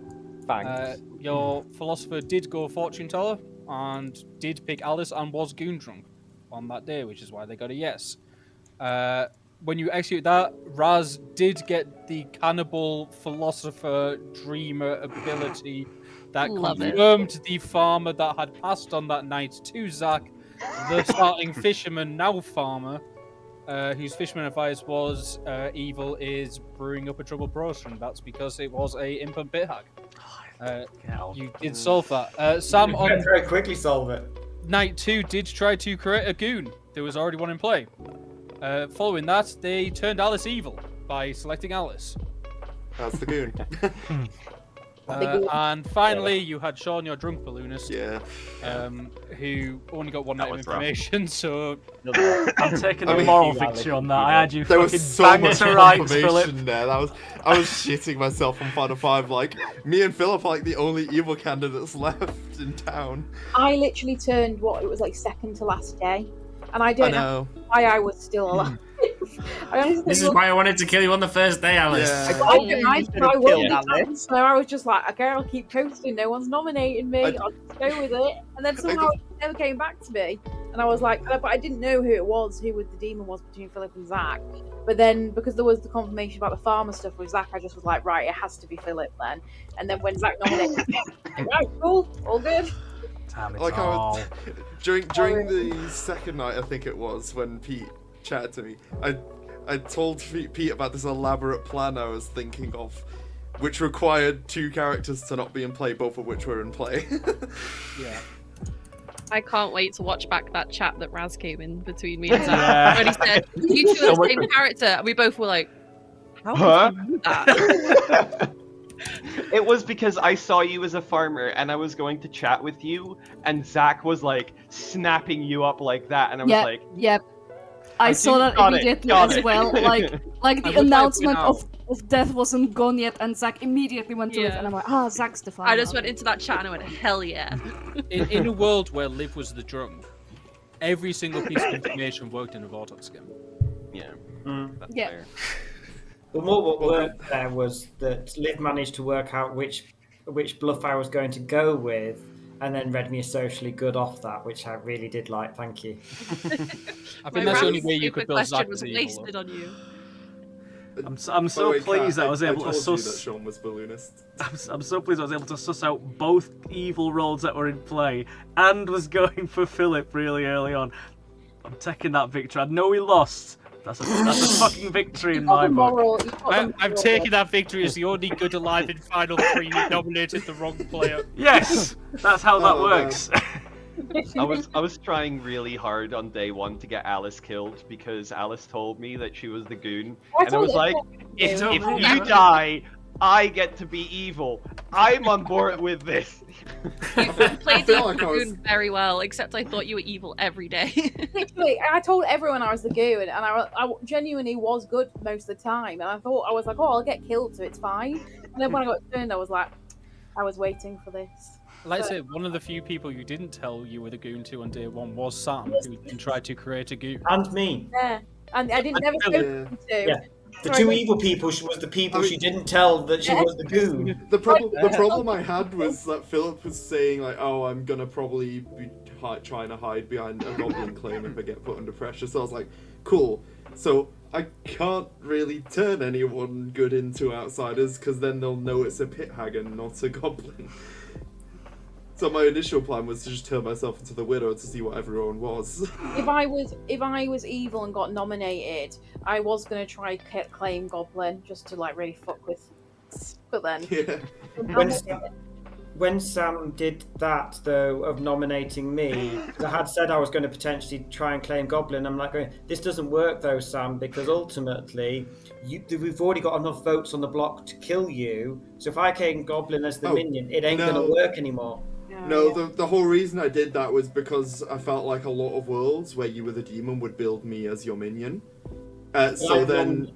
Thanks. Your philosopher did go fortune teller and did pick Alice and was goon drunk on that day, which is why they got a yes. When you execute that, Raz did get the cannibal philosopher dreamer ability that confirmed the farmer that had passed on that night to Zach, the starting fisherman, now farmer, whose fisherman advice was evil is brewing up a trouble potion. That's because it was a imp and bit hack. You did solve that. Sam You on can very quickly solve it. night 2 did try to create a goon. There was already one in play. Following that, they turned Alice evil by selecting Alice. That's the goon. And finally, you had Sean, your drunk balloonist, who only got one night of was rough. information, so... I'm taking the moral victory on that. I had you There fucking was so banged much to rights, confirmation Philip. there. I was shitting myself on Final Five. Like, me and Philip are like the only evil candidates left in town. I literally turned it was like second to last day, and I don't know why I was still alive. This is why I wanted to kill you on the first day, Alice. So I was just like, okay, I'll keep coasting. No one's nominating me. I'll just go with it. And then somehow it never came back to me. And I was like, but I didn't know who the demon was between Philip and Zach. But then because there was the confirmation about the farmer stuff with Zach, I just was like, right, it has to be Philip then. And then when Zach nominated me, right, cool, all good. Like during the second night, I think it was, when Pete chatted to me, I told Pete about this elaborate plan I was thinking of, which required 2 characters to not be in play, both of which were in play. Yeah. I can't wait to watch back that chat that Raz came in between me and Zach. When he said, you two are the same character, and we both were like, how did you do that? It was because I saw you as a farmer and I was going to chat with you, and Zach was like snapping you up like that, and I was like, Yep. I saw that immediately as well. Like the announcement of death wasn't gone yet, and Zach immediately went to it, and I'm like, Zach's the farmer. I just went into that chat and I went, hell yeah. In a world where Liv was the drunk, every single piece of information worked in a Vortex game. Yeah. That's fair. But what worked there was that Liv managed to work out which bluff I was going to go with, and then read me a socially good off that, which I really did like. Thank you. I think that's the only way you could build Zach was as wasted evil. on you. I'm By the so way, pleased Kat, that I was able to told you that suss. Sean was balloonist. I'm so pleased I was able to suss out both evil roles that were in play and was going for Philip really early on. I'm taking that victory. I know we lost. That's a fucking victory in my book. I'm taking that victory as the only good alive in Final 3 who nominated the wrong player. Yes, that's how that works. I was trying really hard on day 1 to get Alice killed because Alice told me that she was the goon, and I was like, if you die, I get to be evil. I'm on board with this. You played the goon very well, except I thought you were evil every day. Literally, I told everyone I was the goon, and I genuinely was good most of the time. And I was like, oh, I'll get killed, so it's fine. And then when I got turned, I was like, I was waiting for this. Like I said, one of the few people you didn't tell you were the goon to on day 1 was Sam, who then tried to create a goon. And me. Yeah, and I didn't never say to. Yeah. The two evil people was the people she didn't tell that she was the goon. The problem I had was that Philip was saying like, "Oh, I'm gonna probably be trying to hide behind a goblin claim if I get put under pressure." So I was like, "Cool." So I can't really turn anyone good into outsiders because then they'll know it's a pit hag and not a goblin. So my initial plan was to just turn myself into the widow to see what everyone was. If I was evil and got nominated, I was gonna try claim goblin just to like really fuck with. But then, when Sam did that though of nominating me, because I had said I was going to potentially try and claim goblin, I'm like going, this doesn't work though, Sam, because ultimately we've already got enough votes on the block to kill you. So if I claim goblin as the minion, it ain't going to work anymore. No, the whole reason I did that was because I felt like a lot of worlds where you were the demon would build me as your minion. So then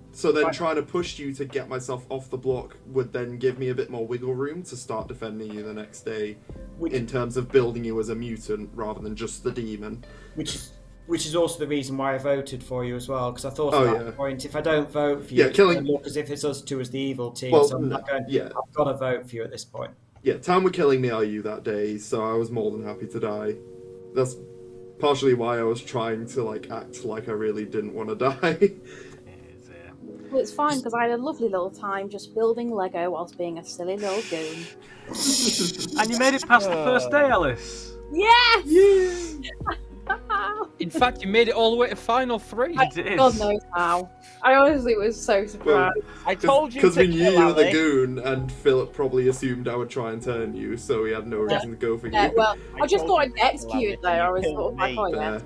trying to push you to get myself off the block would then give me a bit more wiggle room to start defending you the next day, in terms of building you as a mutant rather than just the demon. Which is also the reason why I voted for you as well, because I thought at that point, if I don't vote for you, it's killing... going to look as if it's us two as the evil team. Well, so I'm not going, I've got to vote for you at this point. Yeah, Tam were killing me you that day, so I was more than happy to die. That's partially why I was trying to like act like I really didn't want to die. Well, it's fine because I had a lovely little time just building Lego whilst being a silly little goon. And you made it past the first day, Alice. Yes! Yeah! In fact, you made it all the way to Final 3. God knows how. I honestly was so surprised. I told you because to we knew kill you were the Ali. goon, and Philip probably assumed I would try and turn you, so he had no reason to go for you. Well, I just thought I'd execute it though. I was sort of like, oh yeah.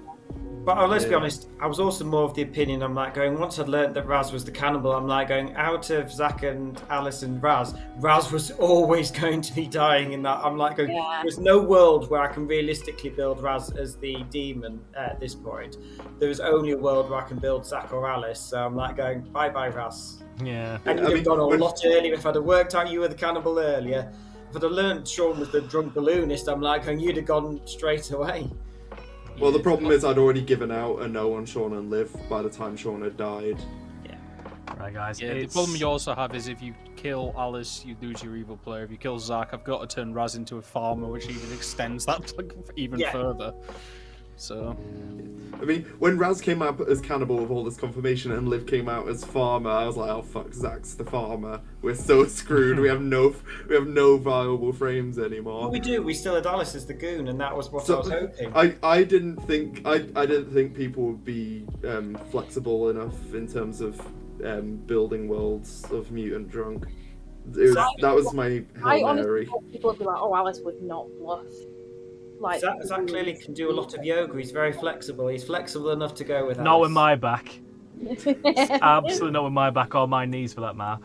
But let's be honest, I was also more of the opinion, I'm like going, once I'd learned that Raz was the cannibal, I'm like going, out of Zach and Alice and Raz was always going to be dying in that. I'm like going, there's no world where I can realistically build Raz as the demon at this point. There's only a world where I can build Zach or Alice, so I'm like going, bye-bye Raz. Yeah. And you'd have gone a lot earlier if I'd have worked out you were the cannibal earlier. If I'd have learned Sean was the drunk balloonist, I'm like going, you'd have gone straight away. Well, the problem is I'd already given out a no on Sean and Liv by the time Sean had died. Yeah. Right, guys. Yeah, the problem you also have is if you kill Alice, you lose your evil player. If you kill Zach, I've got to turn Raz into a farmer, which even extends that even further. So, I mean, when Raz came out as cannibal with all this confirmation and Liv came out as farmer, I was like, oh fuck, Zach's the farmer. We're so screwed. we have no viable frames anymore. Well, we do. We still had Alice as the goon, and that was what I was hoping. I didn't think people would be flexible enough in terms of building worlds of mutant drunk. That was my Hail I Mary. honestly thought people would be like, oh, Alice would not bluff. Like, Zach clearly can do a lot of yoga. He's very flexible. He's flexible enough to go with Alice. Not with my back. Absolutely not with my back or my knees for that matter.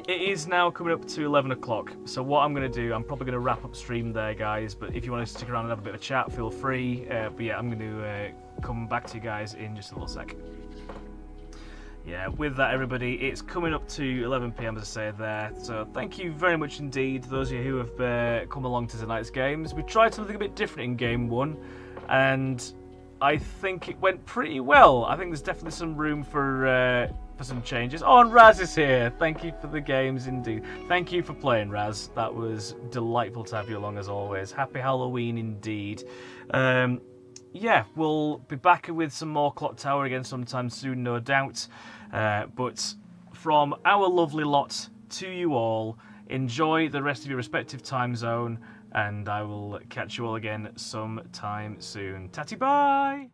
It is now coming up to 11 o'clock. So what I'm going to do, I'm probably going to wrap up stream there, guys. But if you want to stick around and have a bit of a chat, feel free. But yeah, I'm going to come back to you guys in just a little sec. Yeah, with that, everybody, it's coming up to 11 PM, as I say there. So thank you very much indeed, those of you who have come along to tonight's games. We tried something a bit different in Game 1, and I think it went pretty well. I think there's definitely some room for some changes. Oh, and Raz is here. Thank you for the games, indeed. Thank you for playing, Raz. That was delightful to have you along, as always. Happy Halloween, indeed. yeah, we'll be back with some more Clocktower again sometime soon, no doubt. But from our lovely lot to you all, enjoy the rest of your respective time zone, and I will catch you all again sometime soon. Tatty bye!